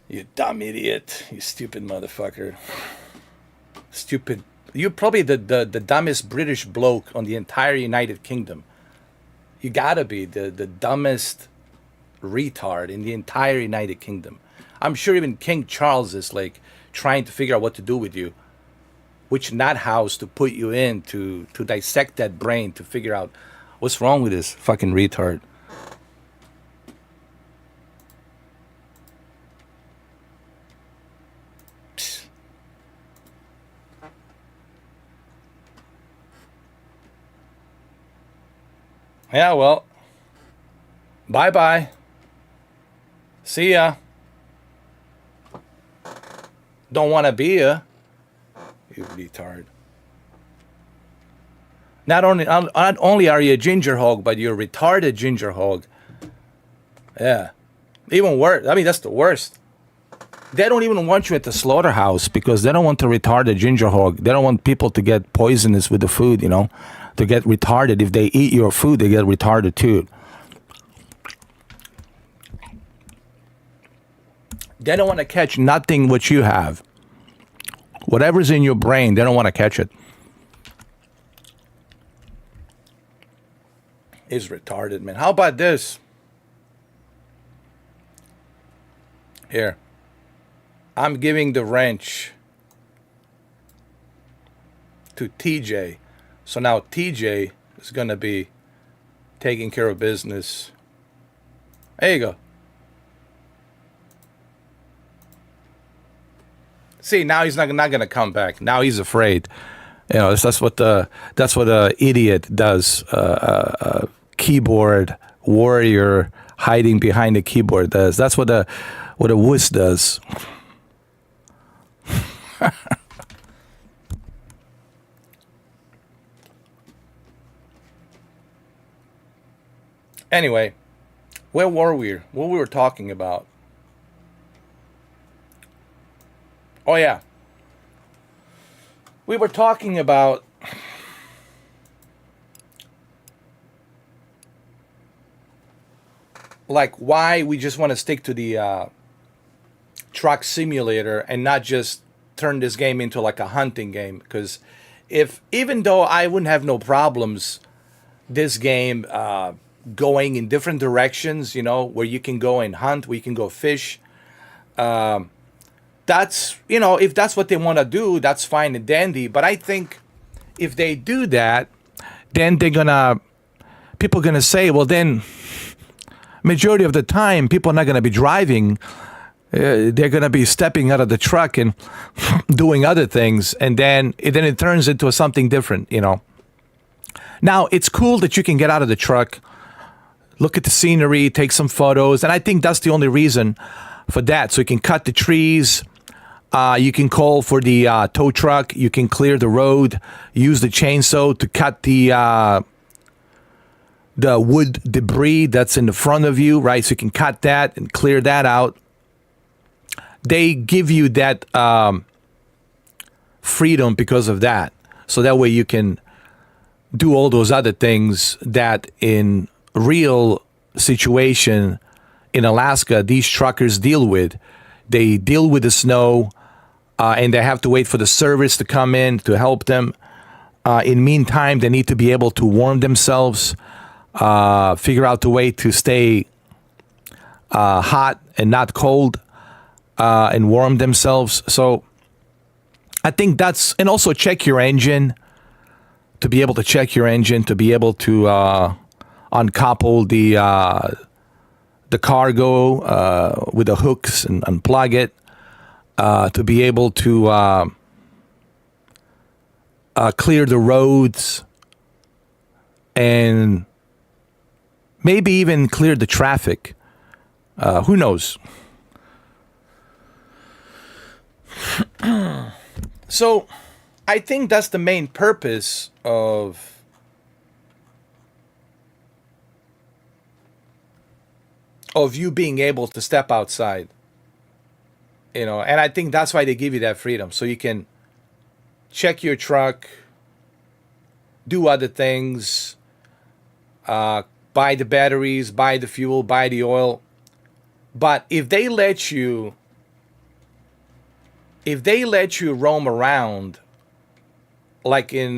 You dumb idiot. You stupid motherfucker. Stupid. You're probably the dumbest British bloke on the entire United Kingdom. You gotta be the dumbest retard in the entire United Kingdom. I'm sure even King Charles is like trying to figure out what to do with you. Which nut house to put you in to dissect that brain to figure out what's wrong with this fucking retard. Psst. Yeah, well, bye-bye. See ya. Don't want to be ya. You retard. Not only are you a ginger hog, but you're a retarded ginger hog. Yeah. Even worse. I mean, that's the worst. They don't even want you at the slaughterhouse because they don't want to retard a ginger hog. They don't want people to get poisonous with the food, to get retarded. If they eat your food, they get retarded too. They don't want to catch nothing what you have. Whatever's in your brain, they don't want to catch it. Is retarded, man. How about this? Here. I'm giving the wrench to TJ. So now TJ is going to be taking care of business. There you go. See, now he's not going to come back. Now he's afraid. That's what a idiot does. Keyboard warrior hiding behind the keyboard does. That's what a wuss does. Anyway, where were we? What we were talking about? Oh, yeah. We were talking about like why we just want to stick to the truck simulator and not just turn this game into like a hunting game. Because even though I wouldn't have no problems this game going in different directions, where you can go and hunt, where you can go fish, that's, if that's what they want to do, that's fine and dandy. But I think if they do that, then people are going to say, well, then majority of the time, people are not going to be driving. They're going to be stepping out of the truck and doing other things. And then it turns into something different, Now, it's cool that you can get out of the truck, look at the scenery, take some photos. And I think that's the only reason for that. So you can cut the trees. You can call for the tow truck. You can clear the road. Use the chainsaw to cut the wood debris that's in the front of you, right? So you can cut that and clear that out. They give you that freedom because of that. So that way you can do all those other things that in real situation in Alaska, these truckers deal with. They deal with the snow, and they have to wait for the service to come in to help them. In meantime, they need to be able to warm themselves, figure out the way to stay hot and not cold, and warm themselves. So I think that's, and also check your engine, to be able to check your engine, to be able to uncouple the cargo with the hooks and unplug it, to be able to clear the roads and maybe even clear the traffic. Who knows? So I think that's the main purpose of you being able to step outside, and I think that's why they give you that freedom, so you can check your truck, do other things, buy the batteries, buy the fuel, buy the oil. But if they let you roam around like in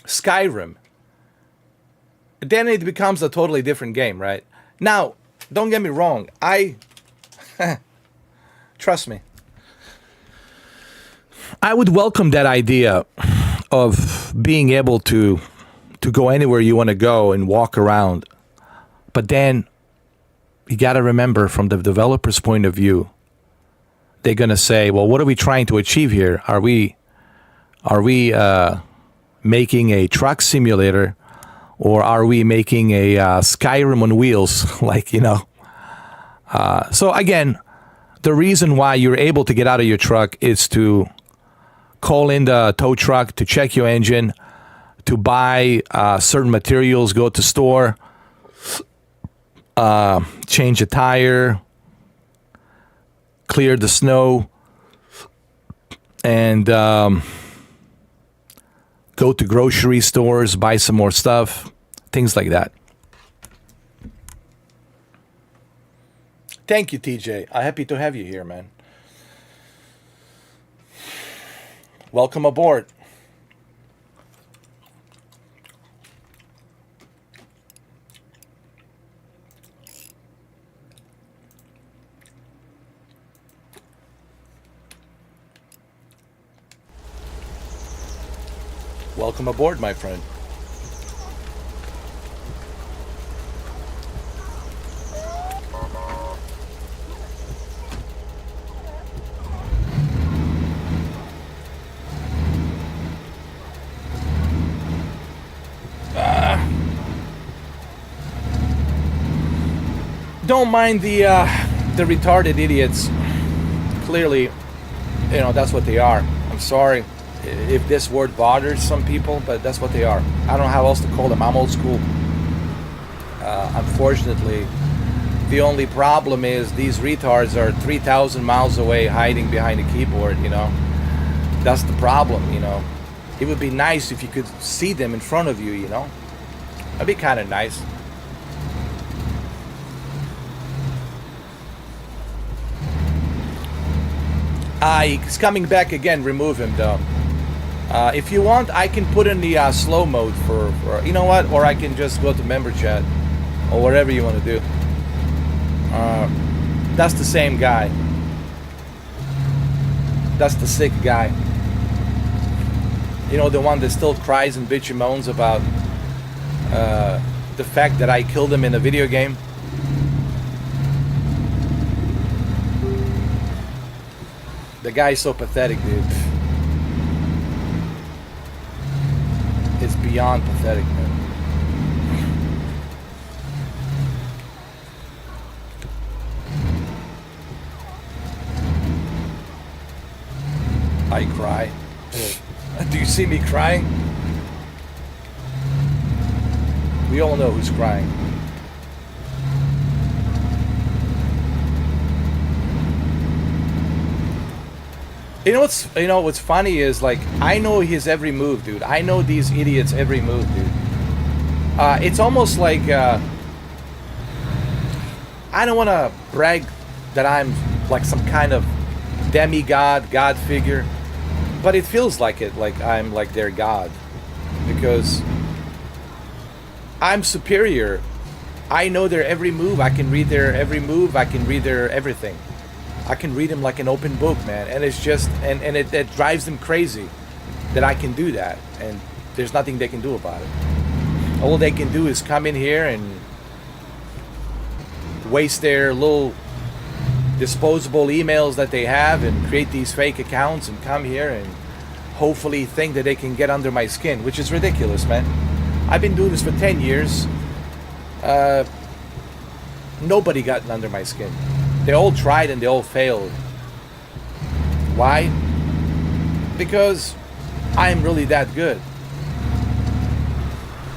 Skyrim, then it becomes a totally different game, right? Now, don't get me wrong. Trust me. I would welcome that idea of being able to go anywhere you want to go and walk around. But then you got to remember, from the developer's point of view, they're going to say, well, what are we trying to achieve here? Are we making a truck simulator, or are we making a Skyrim on wheels? So again, the reason why you're able to get out of your truck is to call in the tow truck to check your engine, to buy certain materials, go to store, change a tire, clear the snow, and go to grocery stores, buy some more stuff, things like that. Thank you, TJ. I'm happy to have you here, man. Welcome aboard. Welcome aboard, my friend. Don't mind the retarded idiots. Clearly, that's what they are. I'm sorry if this word bothers some people, but that's what they are. I don't know how else to call them. I'm old school. Unfortunately, the only problem is these retards are 3,000 miles away hiding behind a keyboard, That's the problem, It would be nice if you could see them in front of you, That'd be kind of nice. He's coming back again. Remove him, though. If you want, I can put in the slow mode for you know what, or I can just go to member chat, or whatever you want to do. That's the same guy. That's the sick guy. The one that still cries and bitch and moans about the fact that I killed him in a video game. The guy's so pathetic, dude. It's beyond pathetic, man. I cry. Do you see me crying? We all know who's crying. You know what's funny is, like, I know his every move, dude. I know these idiots' every move, dude. It's almost like I don't want to brag that I'm like some kind of demigod, god figure, but it feels like it, like I'm like their god, because I'm superior. I know their every move. I can read their every move. I can read their everything. I can read them like an open book, man. And it's just, and it drives them crazy that I can do that. And there's nothing they can do about it. All they can do is come in here and waste their little disposable emails that they have and create these fake accounts and come here and hopefully think that they can get under my skin, which is ridiculous, man. I've been doing this for 10 years. Nobody got under my skin. They all tried and they all failed. Why? Because I'm really that good.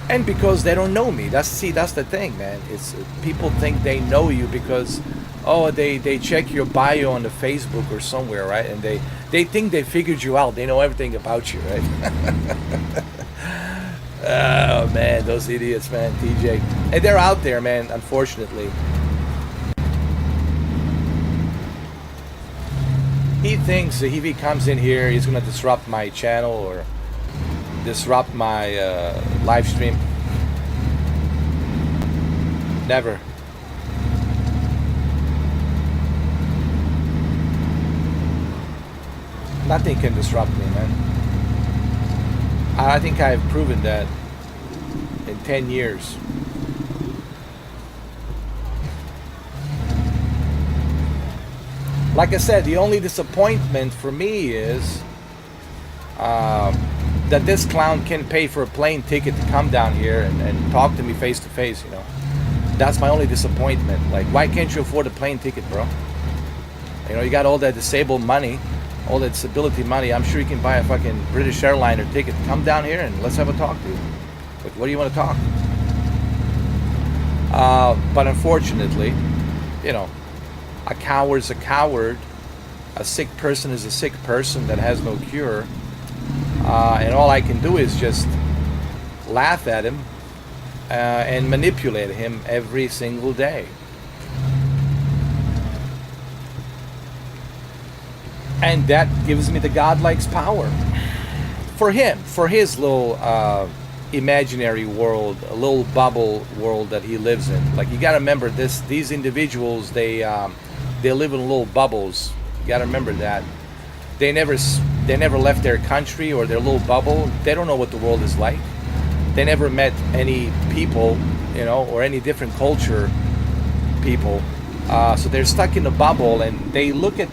And because they don't know me. That's the thing, man. It's people think they know you because, oh, they check your bio on the Facebook or somewhere, right? And they think they figured you out. They know everything about you, right? Oh man, those idiots, man, TJ. And they're out there, man, unfortunately. He thinks that if he comes in here, he's gonna disrupt my channel or disrupt my live stream. Never. Nothing can disrupt me, man. I think I've proven that in 10 years. Like I said, the only disappointment for me is that this clown can pay for a plane ticket to come down here and talk to me face to face, you know. That's my only disappointment. Like, why can't you afford a plane ticket, bro? You know, you got all that disabled money, all that disability money. I'm sure you can buy a fucking British airliner ticket. Come down here and let's have a talk, dude. Like, what do you want to talk? But unfortunately, you know, a coward's a coward. A sick person is a sick person that has no cure. And all I can do is just laugh at him and manipulate him every single day. And that gives me the godlike's power. For him, for his little imaginary world, a little bubble world that he lives in. Like, you got to remember this: these individuals, they live in little bubbles. You got to remember that. They never left their country or their little bubble. They don't know what the world is like. They never met any people, you know, or any different culture people. So they're stuck in a bubble and they look at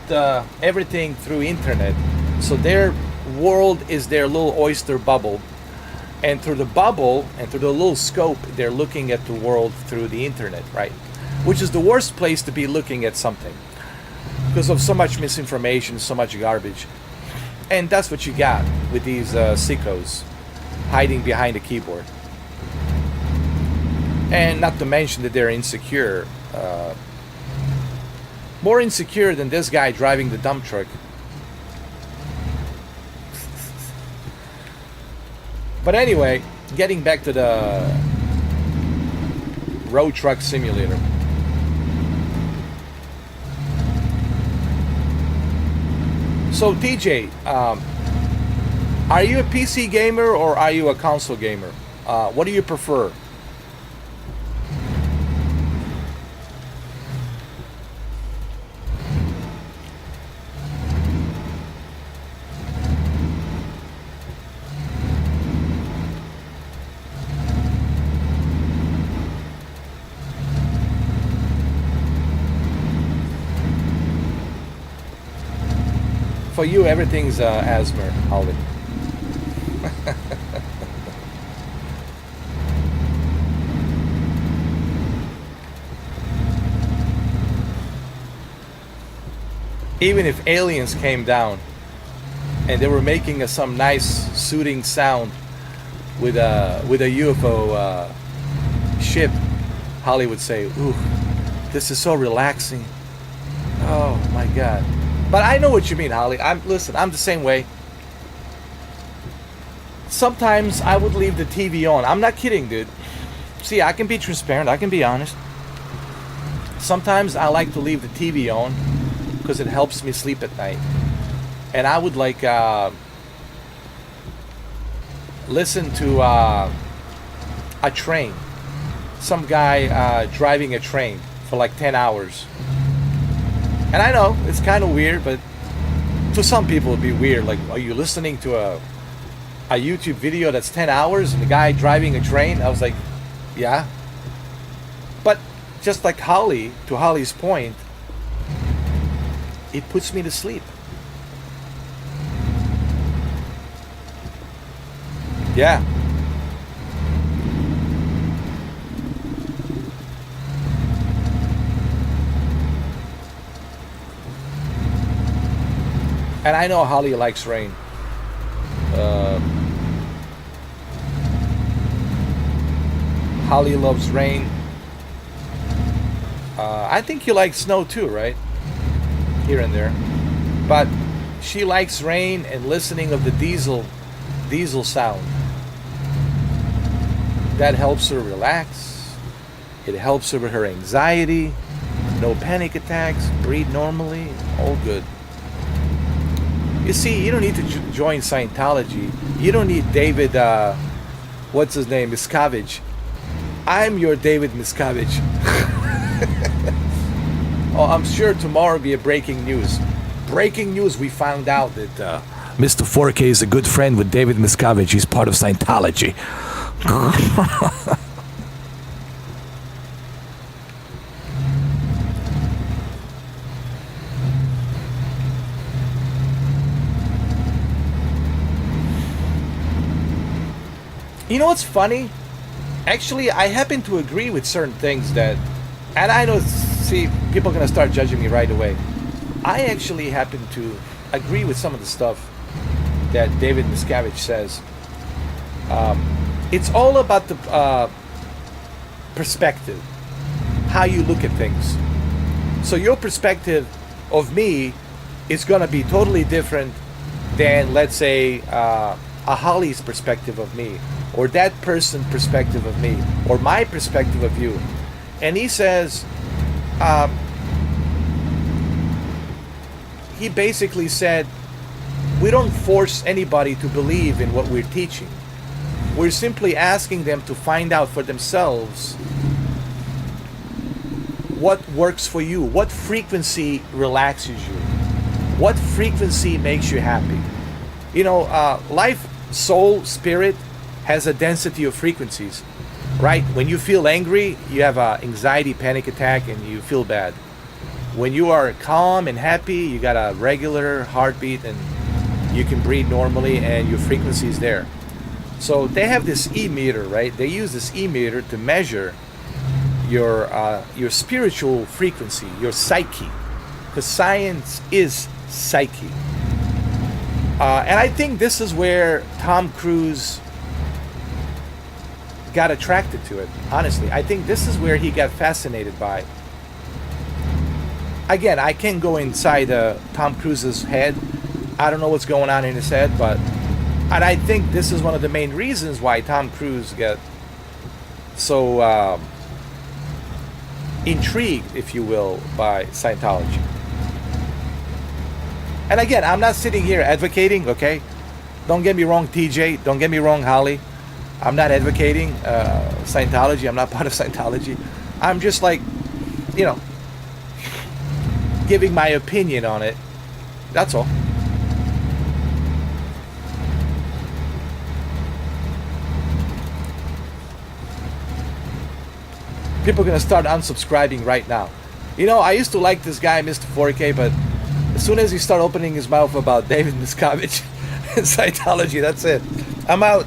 everything through internet. So their world is their little oyster bubble. And through the bubble and through the little scope, they're looking at the world through the internet, right? Which is the worst place to be looking at something, because of so much misinformation, so much garbage. And that's what you got with these sickos hiding behind a keyboard. And not to mention that they're insecure. More insecure than this guy driving the dump truck. But anyway, getting back to the road truck simulator. So TJ, are you a PC gamer or are you a console gamer? What do you prefer? For you, everything's asthma, Alvin. Even if aliens came down and they were making some nice soothing sound with a UFO ship, Holly would say, "Ooh, this is so relaxing." Oh my God! But I know what you mean, Holly. I'm the same way. Sometimes I would leave the TV on. I'm not kidding, dude. See, I can be transparent. I can be honest. Sometimes I like to leave the TV on because it helps me sleep at night. And I would like listen to a train. Some guy driving a train for like 10 hours. And I know it's kind of weird, but to some people it'd be weird. Like, are you listening to a YouTube video that's 10 hours and the guy driving a train? I was like, yeah. But just like Holly, to Holly's point, it puts me to sleep. Yeah. And I know Holly likes rain. Holly loves rain. I think you like snow too, right? Here and there. But she likes rain and listening of the diesel sound. That helps her relax. It helps her with her anxiety. No panic attacks. Breathe normally. All good. You see, you don't need to join Scientology. You don't need David, what's his name, Miscavige. I'm your David Miscavige. Oh, I'm sure tomorrow will be a breaking news. Breaking news, we found out that Mr. 4K is a good friend with David Miscavige. He's part of Scientology. You know what's funny? Actually, I happen to agree with certain things that, and I know, see, people are going to start judging me right away. I actually happen to agree with some of the stuff that David Miscavige says. It's all about the perspective, how you look at things. So your perspective of me is going to be totally different than, let's say, a Holly's perspective of me, or that person's perspective of me, or my perspective of you. And he says, he basically said, we don't force anybody to believe in what we're teaching. We're simply asking them to find out for themselves what works for you, what frequency relaxes you, what frequency makes you happy. You know, life, soul, spirit has a density of frequencies, right? When you feel angry, you have an anxiety panic attack and you feel bad. When you are calm and happy, you got a regular heartbeat and you can breathe normally and your frequency is there. So they have this e-meter, right? They use this e-meter to measure your spiritual frequency, your psyche, because science is psyche. And I think this is where Tom Cruise got attracted to it, honestly. I think this is where he got fascinated by. Again, I can't go inside Tom Cruise's head. I don't know what's going on in his head, and I think this is one of the main reasons why Tom Cruise got so intrigued, if you will, by Scientology. And again, I'm not sitting here advocating, okay? Don't get me wrong, TJ. Don't get me wrong, Holly. I'm not advocating Scientology. I'm not part of Scientology. I'm just like, you know, giving my opinion on it. That's all. People are going to start unsubscribing right now. You know, I used to like this guy, Mr. 4K, but as soon as he started opening his mouth about David Miscavige and Scientology, that's it. I'm out.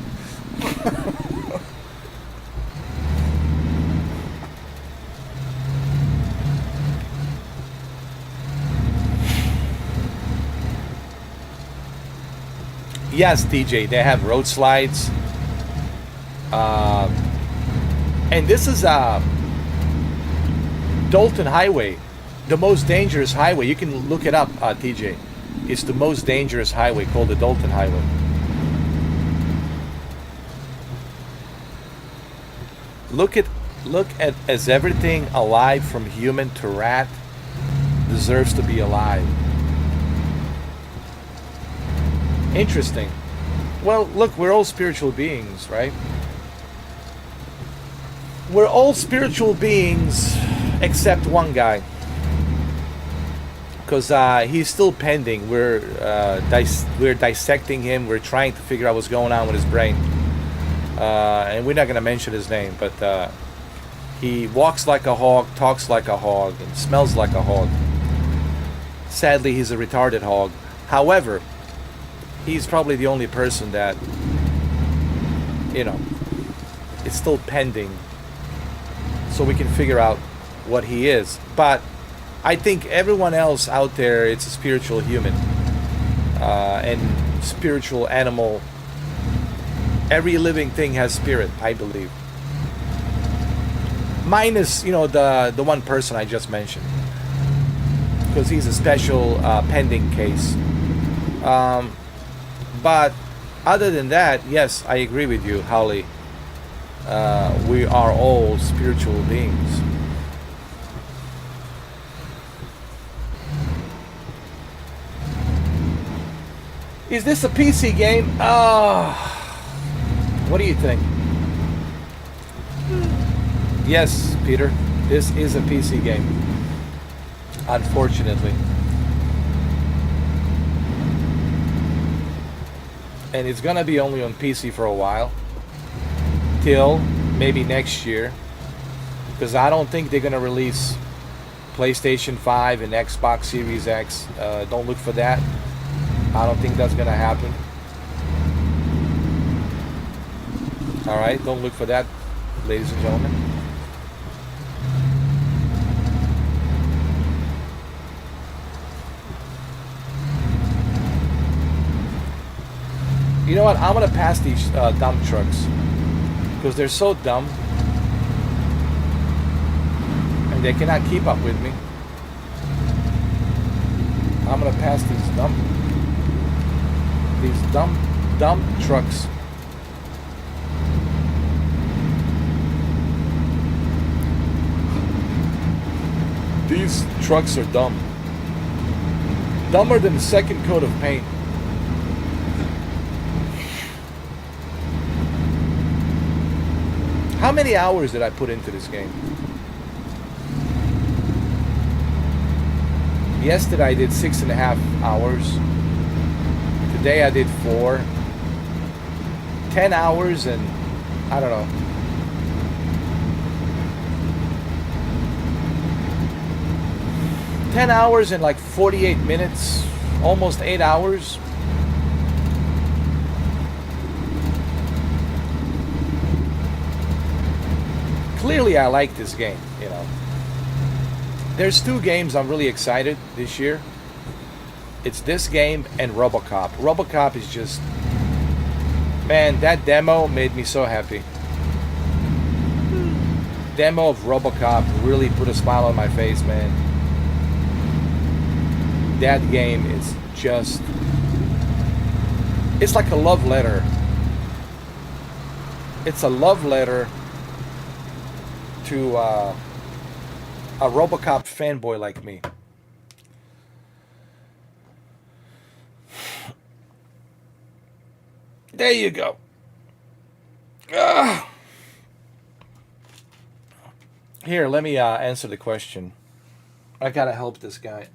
Yes, TJ, they have road slides. And this is Dalton Highway, the most dangerous highway. You can look it up, TJ. It's the most dangerous highway, called the Dalton Highway. Look at as everything alive, from human to rat, deserves to be alive. Interesting. Well, look, we're all spiritual beings, right? We're all spiritual beings except one guy, because he's still pending. We're dissecting him. We're trying to figure out what's going on with his brain, and we're not going to mention his name, but he walks like a hog, talks like a hog, and smells like a hog. Sadly, he's a retarded hog. However, he's probably the only person that, you know, it's still pending, so we can figure out what he is. But I think everyone else out there, it's a spiritual human and spiritual animal. Every living thing has spirit, I believe, minus, you know, the one person I just mentioned, because he's a special pending case. But other than that, yes, I agree with you, Holly. We are all spiritual beings. Is this a PC game? What do you think? Yes, Peter, this is a PC game, unfortunately. And it's gonna be only on PC for a while, till maybe next year, because I don't think they're gonna release PlayStation 5 and Xbox Series X. Don't look for that. I don't think that's gonna happen. Alright, don't look for that, ladies and gentlemen. You know what? I'm gonna pass these dump trucks, because they're so dumb and they cannot keep up with me. I'm gonna pass these dump trucks. These trucks are dumb. Dumber than the second coat of paint. How many hours did I put into this game? Yesterday I did 6.5 hours. Today I did 4. 10 hours and I don't know. $10 hours and like 48 minutes, almost 8 hours. Clearly I like this game, you know. There's 2 games I'm really excited this year. It's this game and RoboCop. RoboCop is just, man, that demo made me so happy. Demo of RoboCop really put a smile on my face, man. That game is just, it's like a love letter. It's a love letter to a RoboCop fanboy like me. There you go. Here, let me answer the question. I gotta help this guy.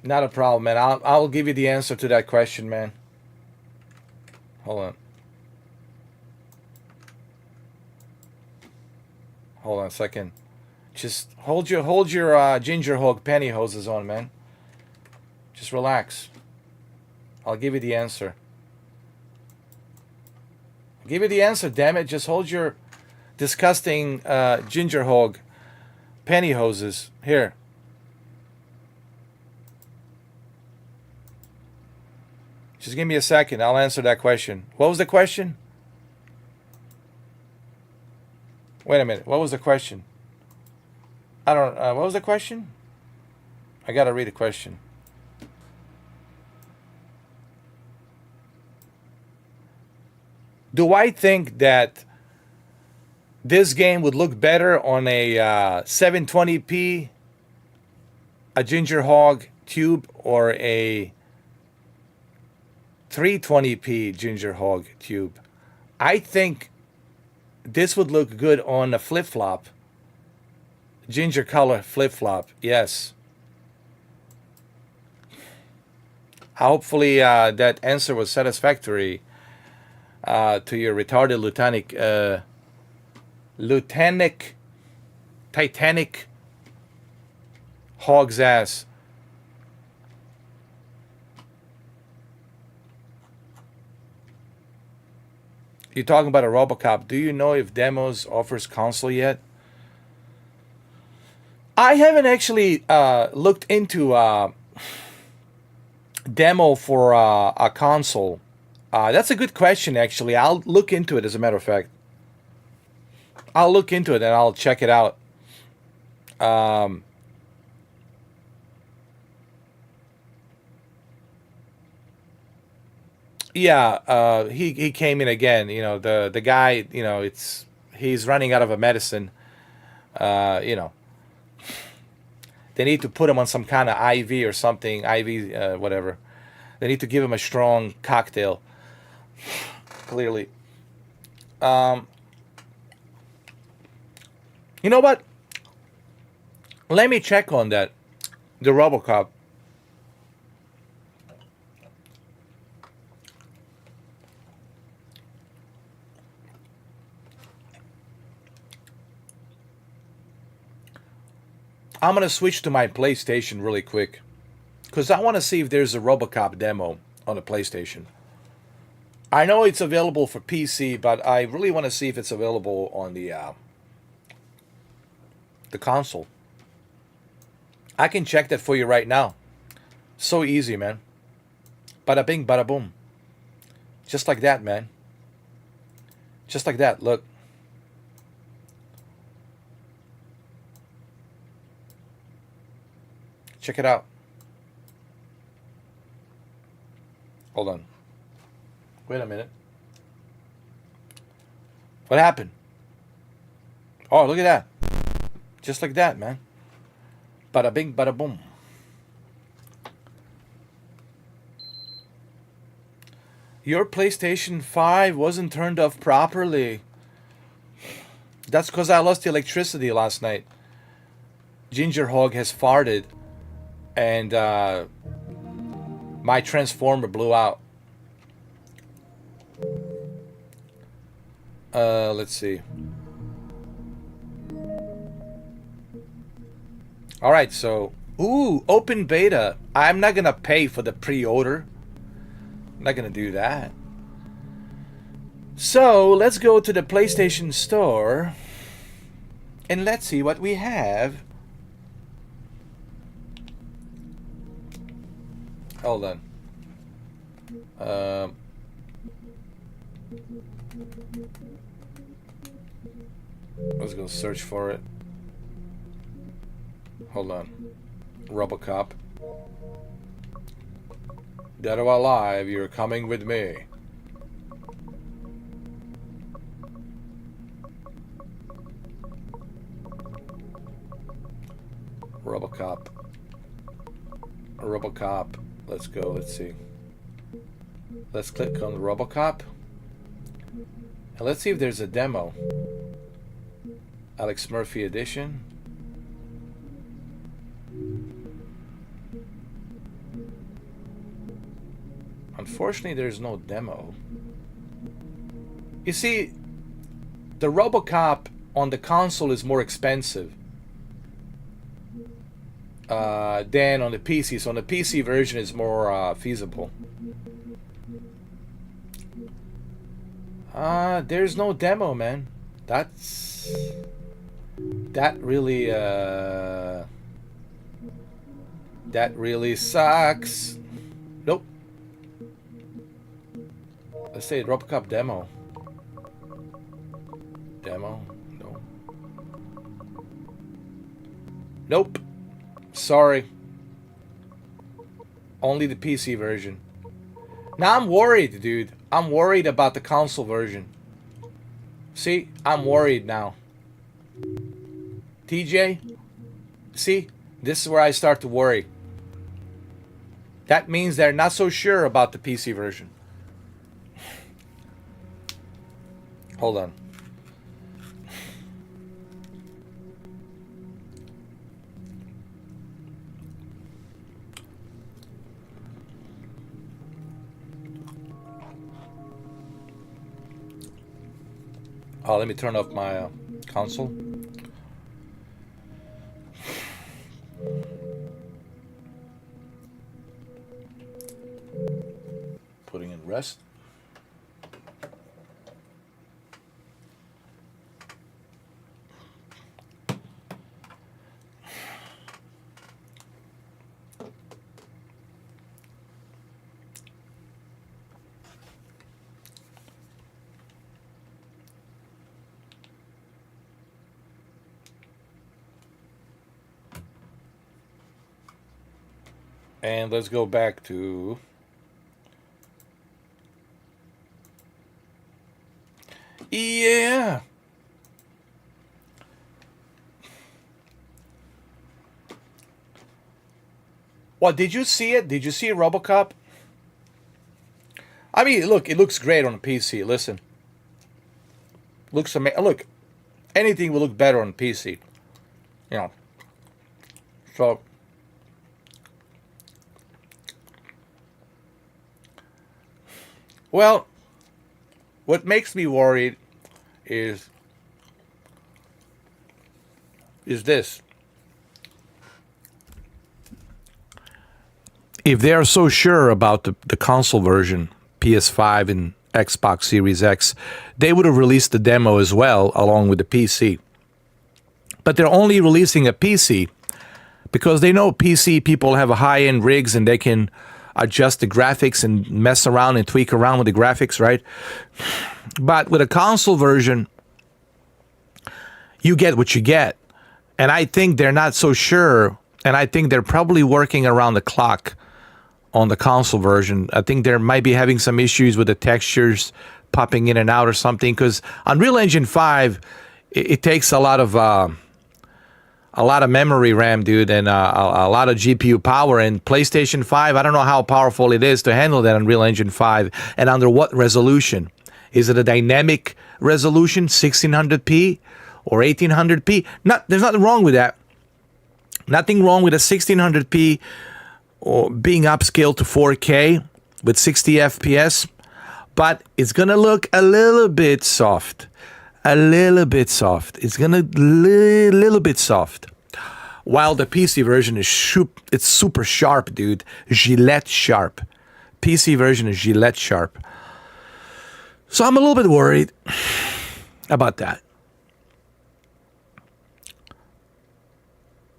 Not a problem, man. I'll give you the answer to that question, man. Hold on. Hold on a second. Just hold your ginger hog pantyhoses on, man. Just relax. I'll give you the answer. I'll give you the answer, damn it. Just hold your disgusting ginger hog pantyhoses. Here. Just give me a second. I'll answer that question. What was the question? Wait a minute. What was the question? I don't. What was the question? I gotta read the question. Do I think that this game would look better on a 720p, a Ginger Hog tube, or a 320p Ginger Hog tube? I think this would look good on a flip-flop. Ginger color flip-flop, yes. Hopefully that answer was satisfactory to your retarded Titanic hog's ass. You're talking about a Robocop. Do you know if Demos offers console yet? I haven't actually looked into demo for a console. That's a good question, actually. I'll look into it, as a matter of fact. I'll look into it and I'll check it out. Yeah, he came in again. You know, the guy. You know, he's running out of a medicine. You know, they need to put him on some kind of IV or something. IV, whatever. They need to give him a strong cocktail. Clearly. You know what? Let me check on that. The Robocop. I'm going to switch to my PlayStation really quick, because I want to see if there's a Robocop demo on the PlayStation. I know it's available for PC, but I really want to see if it's available on the console. I can check that for you right now. So easy, man. Bada bing, bada boom. Just like that, man. Just like that. Look. Check it out. Hold on. Wait a minute. What happened? Oh, look at that. Just like that, man. Bada bing, bada boom. Your PlayStation 5 wasn't turned off properly. That's because I lost the electricity last night. Ginger Hog has farted. And my transformer blew out. Let's see. All right, so open beta. I'm not gonna pay for the pre-order. I'm not gonna do that. So let's go to the PlayStation Store and let's see what we have. Hold on. Let's go search for it. Hold on. Robocop. Dead or alive, you're coming with me. Robocop. Robocop. Let's go, let's see. Let's click on Robocop. And let's see if there's a demo. Alex Murphy edition. Unfortunately, there's no demo. You see, the Robocop on the console is more expensive than on the PC. So on the PC version is more feasible. There's no demo, man. That really sucks. Nope. Let's say RoboCop demo. Demo? No. Nope. Sorry. Only the PC version. Now I'm worried, dude. I'm worried about the console version. See? I'm worried now. TJ? See? This is where I start to worry. That means they're not so sure about the PC version. Hold on. Oh, let me turn off my console. Putting in rest. And let's go back to yeah. What, did you see it? Did you see RoboCop? I mean, look, it looks great on a PC. Listen. Looks amazing. Look, anything will look better on PC. You know. So well, what makes me worried is this. If they are so sure about the console version, PS5 and Xbox Series X, they would have released the demo as well along with the PC. But they're only releasing a PC because they know PC people have a high-end rigs and they can adjust the graphics and mess around and tweak around with the graphics, right? But with a console version, you get what you get. And I think they're not so sure, and I think they're probably working around the clock on the console version. I think they might be having some issues with the textures popping in and out or something, because Unreal Engine 5, it takes a lot of memory RAM, dude, and a lot of GPU power. And PlayStation 5, I don't know how powerful it is to handle that Unreal Engine 5 and under what resolution. Is it a dynamic resolution, 1600p or 1800p? There's nothing wrong with that. Nothing wrong with a 1600p or being upscaled to 4K with 60 FPS, but it's going to look a little bit soft. A little bit soft. It's going to little bit soft. While the PC version is it's super sharp, dude. Gillette sharp. PC version is Gillette sharp. So I'm a little bit worried about that.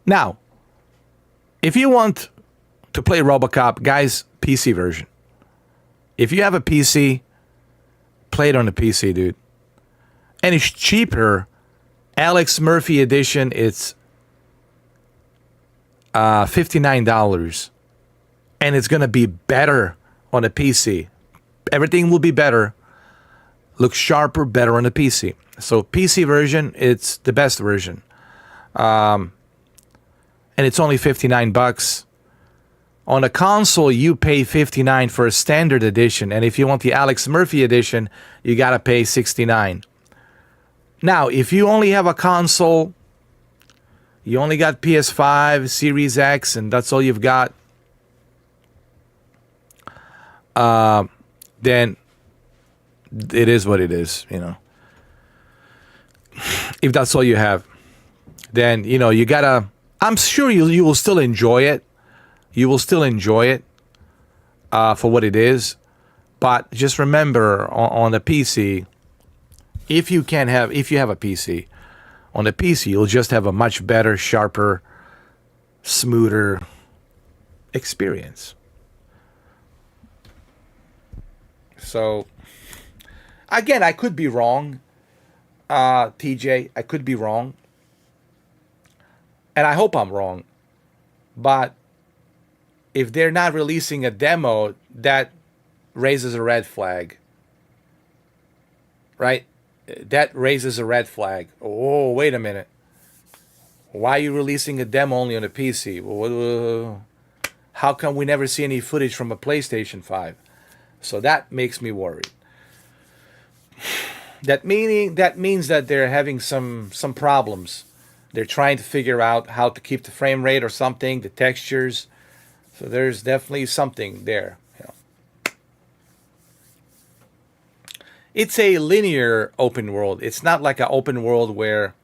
Now, if you want to play RoboCop, guys, PC version. If you have a PC, play it on the PC, dude. And it's cheaper. Alex Murphy edition, it's $59. And it's going to be better on a PC. Everything will be better. Looks sharper, better on the PC. So PC version, it's the best version. And it's only $59. On a console, you pay $59 for a standard edition. And if you want the Alex Murphy edition, you got to pay $69. Now, if you only have a console, you only got PS5, Series X, and that's all you've got, then it is what it is, you know. If that's all you have, then, you know, you got to... I'm sure you will still enjoy it. You will still enjoy it for what it is. But just remember, on the PC, if you have a PC, on the PC, you'll just have a much better, sharper, smoother experience. So, Again, I could be wrong, TJ. I could be wrong, and I hope I'm wrong. But if they're not releasing a demo, that raises a red flag, right? That raises a red flag. Oh, wait a minute. Why are you releasing a demo only on a PC? How come we never see any footage from a PlayStation 5? So that makes me worried. That means that they're having some problems. They're trying to figure out how to keep the frame rate or something, the textures. So there's definitely something there. It's a linear open world. It's not like an open world where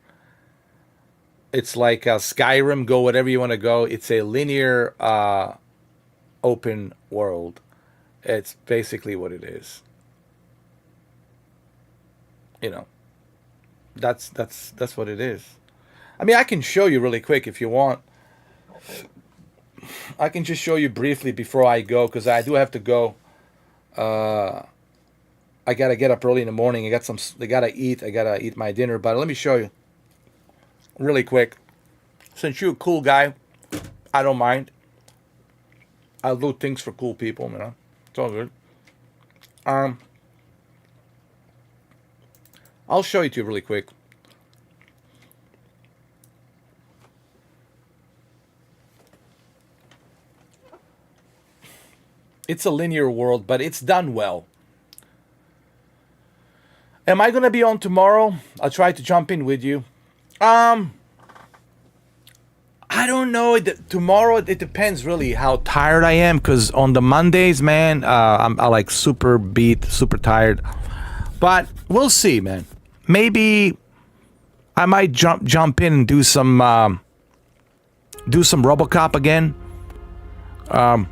it's like a Skyrim, go wherever you want to go. It's a linear open world. It's basically what it is. That's what it is. I mean, I can show you really quick if you want. I can just show you briefly before I go, because I do have to go. I gotta get up early in the morning. I gotta eat my dinner. But let me show you really quick. Since you're a cool guy, I don't mind. I'll do things for cool people, It's all good. I'll show it to you really quick. It's a linear world, but it's done well. Am I gonna be on tomorrow? I'll try to jump in with you. I don't know. Tomorrow it depends really how tired I am. Cause on the Mondays, man, I'm like super beat, super tired. But we'll see, man. Maybe I might jump in and do some RoboCop again. I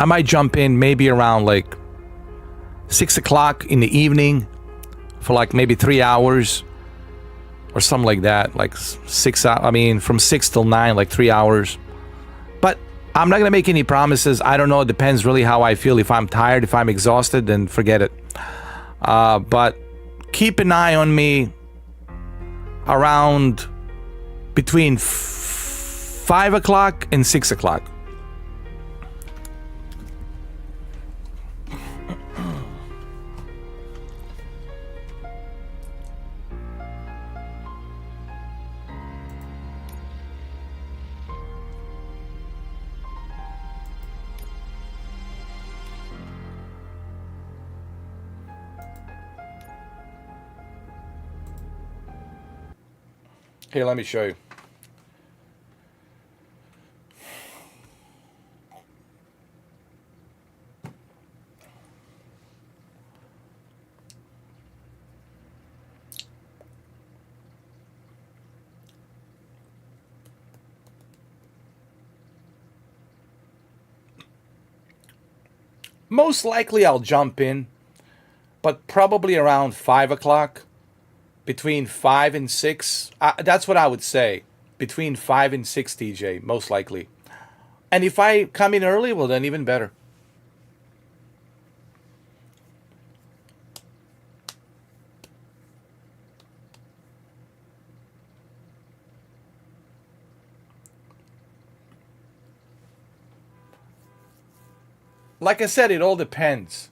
might jump in maybe around like 6 o'clock in the evening for like maybe 3 hours or something like that. Like 6 hours. I mean, from 6 till 9, like 3 hours. But I'm not gonna make any promises. I don't know. It depends really how I feel. If I'm tired, if I'm exhausted, then forget it. But keep an eye on me around between 5 o'clock and 6 o'clock. Here, let me show you. Most likely I'll jump in, but probably around 5 o'clock. Between 5 and 6. That's what I would say. Between 5 and 6, TJ, most likely. And if I come in early, well, then even better. Like I said, it all depends.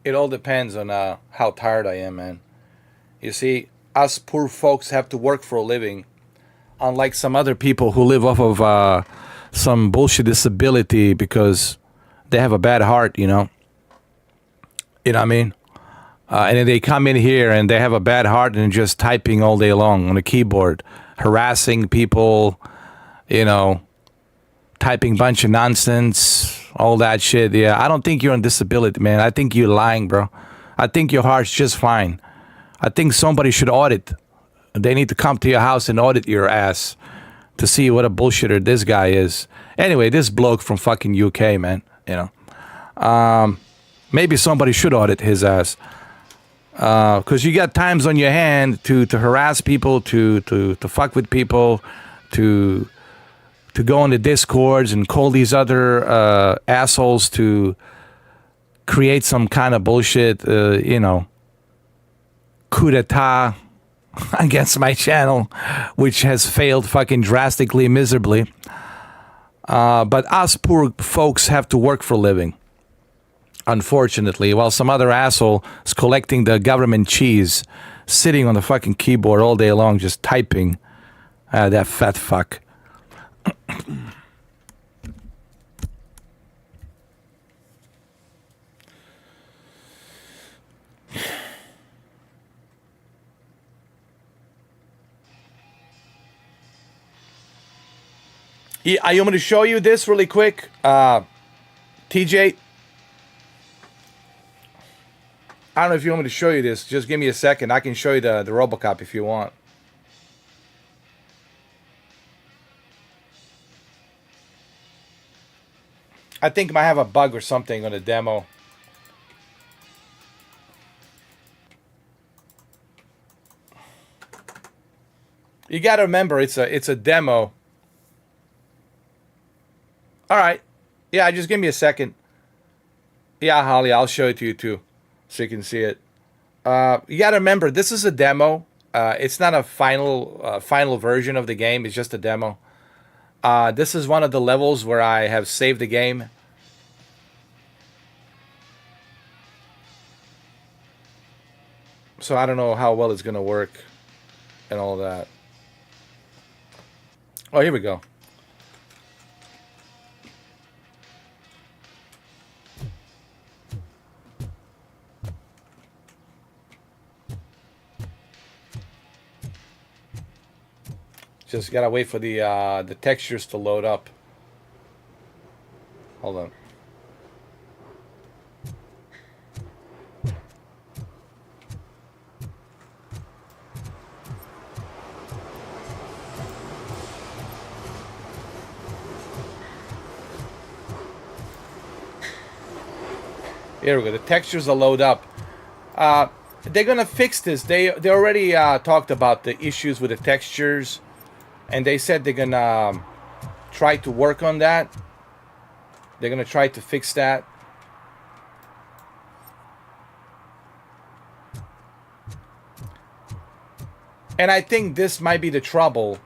It all depends on how tired I am, man. You see, us poor folks have to work for a living, unlike some other people who live off of some bullshit disability because they have a bad heart, You know what I mean? And then they come in here and they have a bad heart and just typing all day long on a keyboard, harassing people, typing bunch of nonsense, all that shit. Yeah, I don't think you're on disability, man. I think you're lying, bro. I think your heart's just fine. I think somebody should audit. They need to come to your house and audit your ass to see what a bullshitter this guy is. Anyway, this bloke from fucking UK, man. Maybe somebody should audit his ass. Because you got times on your hand to harass people, to fuck with people, to go on the Discords and call these other assholes to create some kind of bullshit, coup d'etat against my channel, which has failed fucking drastically, miserably. But us poor folks have to work for a living, unfortunately, while some other asshole is collecting the government cheese, sitting on the fucking keyboard all day long just typing. That fat fuck. You want me to show you this really quick? TJ? I don't know if you want me to show you this. Just give me a second. I can show you the Robocop if you want. I think it might have a bug or something on the demo. You got to remember, it's a demo. All right. Yeah, just give me a second. Yeah, Holly, I'll show it to you too, so you can see it. You got to remember, this is a demo. It's not a final version of the game. It's just a demo. This is one of the levels where I have saved the game. So I don't know how well it's going to work and all that. Oh, here we go. Just gotta wait for the textures to load up. Hold on. Here we go. The textures will load up. They're gonna fix this. They already talked about the issues with the textures. And they said they're gonna try to work on that. They're gonna try to fix that. And I think this might be the trouble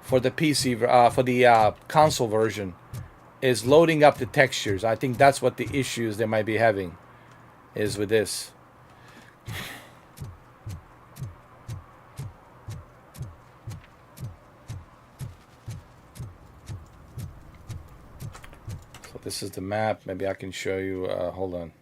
for the PC, for the console version, is loading up the textures. I think that's what the issues they might be having is with this. This is the map. Maybe I can show you. Hold on.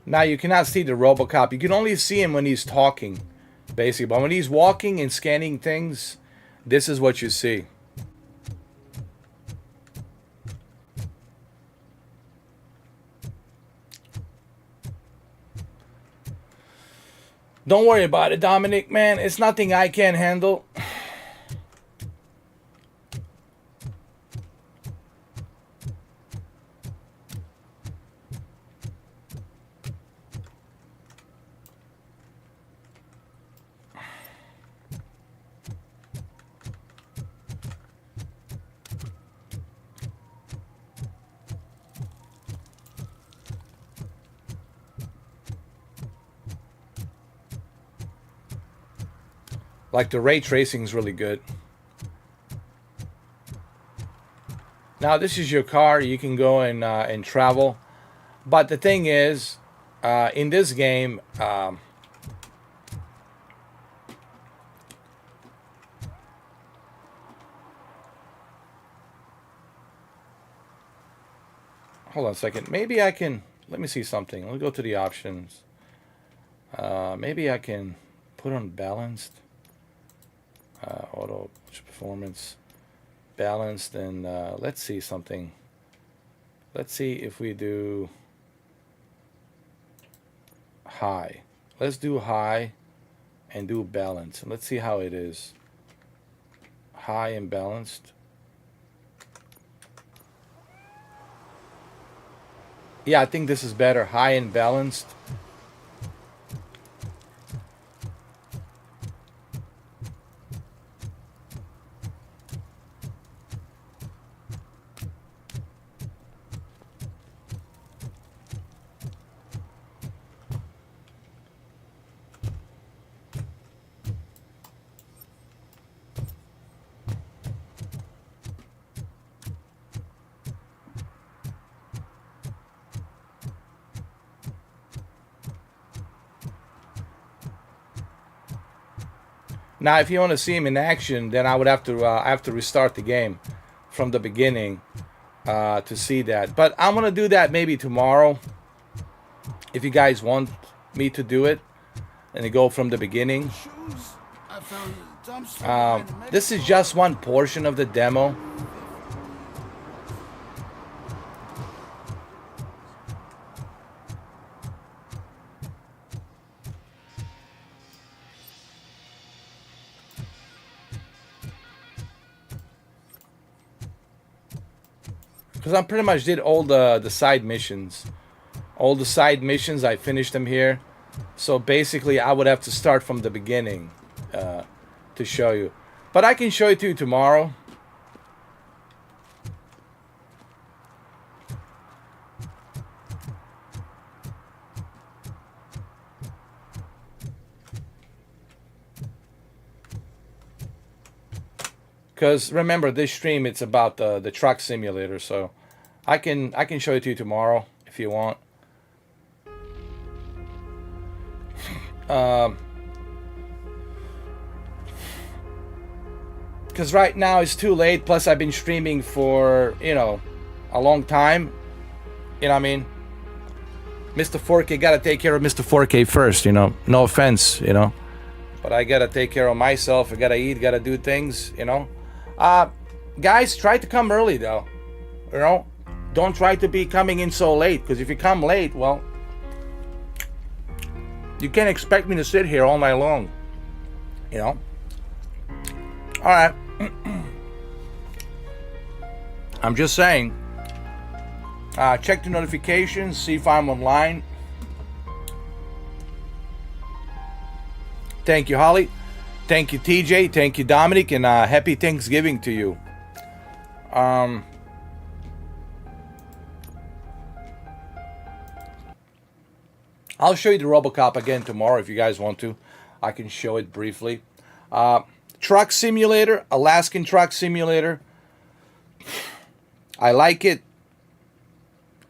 Now you cannot see the Robocop. You can only see him when he's talking, basically. But when he's walking and scanning things, this is what you see. Don't worry about it, Dominic, man. It's nothing I can't handle. Like the ray tracing is really good. Now this is your car. You can go and travel, but the thing is, in this game, hold on a second. Maybe I can. Let me see something. Let me go to the options. Maybe I can put on balanced. Auto performance. balanced, and let's see something. Let's see if we do high. Let's do high and do balance. And let's see how it is. High and balanced. Yeah, I think this is better. High and balanced. Now, if you want to see him in action, then I would have to restart the game from the beginning to see that. But I'm gonna do that maybe tomorrow, if you guys want me to do it, and to go from the beginning. This is just one portion of the demo. Because I pretty much did all the side missions. All the side missions, I finished them here. So basically, I would have to start from the beginning to show you. But I can show it to you tomorrow. Because remember, this stream, it's about the truck simulator, so I can show it to you tomorrow if you want. Because right now it's too late. Plus, I've been streaming for a long time. You know what I mean? Mr. 4K, gotta take care of Mr. 4K first. No offense. But I gotta take care of myself. I gotta eat. Gotta do things. Guys, try to come early though. Don't try to be coming in so late, because if you come late, well, you can't expect me to sit here all night long. All right. I'm just saying. Check the notifications, see if I'm online. Thank you, Holly. Thank you, TJ. Thank you, Dominic. And happy Thanksgiving to you. I'll show you the RoboCop again tomorrow if you guys want to. I can show it briefly. Truck Simulator, Alaskan Truck Simulator. I like it.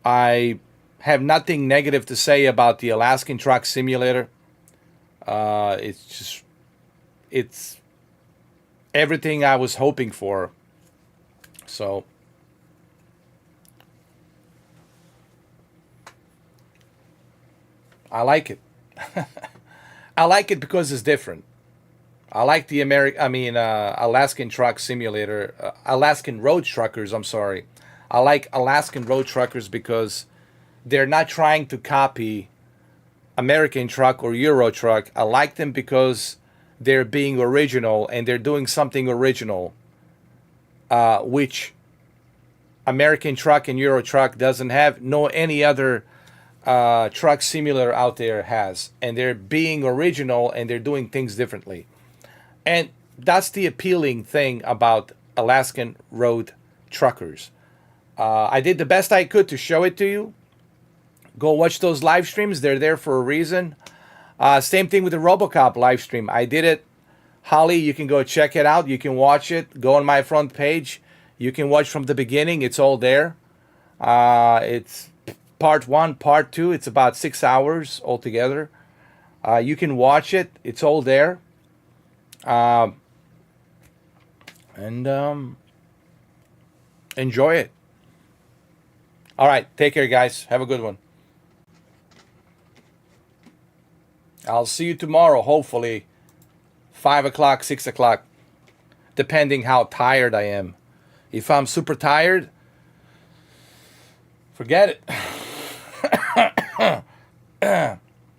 I have nothing negative to say about the Alaskan Truck Simulator. It's everything I was hoping for. So I like it. I like it because it's different. I like the Alaskan Truck Simulator, Alaskan Road Truckers, I'm sorry. I like Alaskan Road Truckers because they're not trying to copy American Truck or Euro Truck. I like them because they're being original and they're doing something original, which American Truck and Euro Truck doesn't have. No any other truck simulator out there has. And they're being original and they're doing things differently. And that's the appealing thing about Alaskan Road Truckers. I did the best I could to show it to you. Go watch those live streams. They're there for a reason. Same thing with the RoboCop live stream. I did it. Holly, you can go check it out. You can watch it. Go on my front page. You can watch from the beginning. It's all there. It's part 1, part 2. It's about 6 hours altogether. You can watch it. It's all there. And enjoy it. All right. Take care, guys. Have a good one. I'll see you tomorrow, hopefully 5 o'clock, 6 o'clock, depending how tired I am. If I'm super tired, forget it.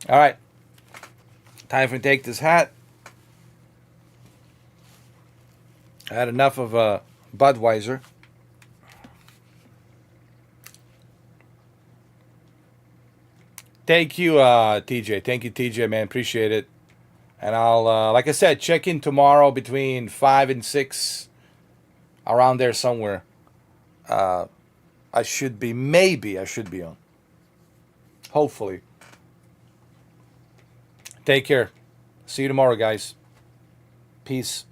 All right. Time for me to take this hat. I had enough of Budweiser. Thank you, TJ. Thank you, TJ, man. Appreciate it. And I'll, like I said, check in tomorrow between 5 and 6, around there somewhere. I should be, maybe I should be on. Hopefully. Take care. See you tomorrow, guys. Peace.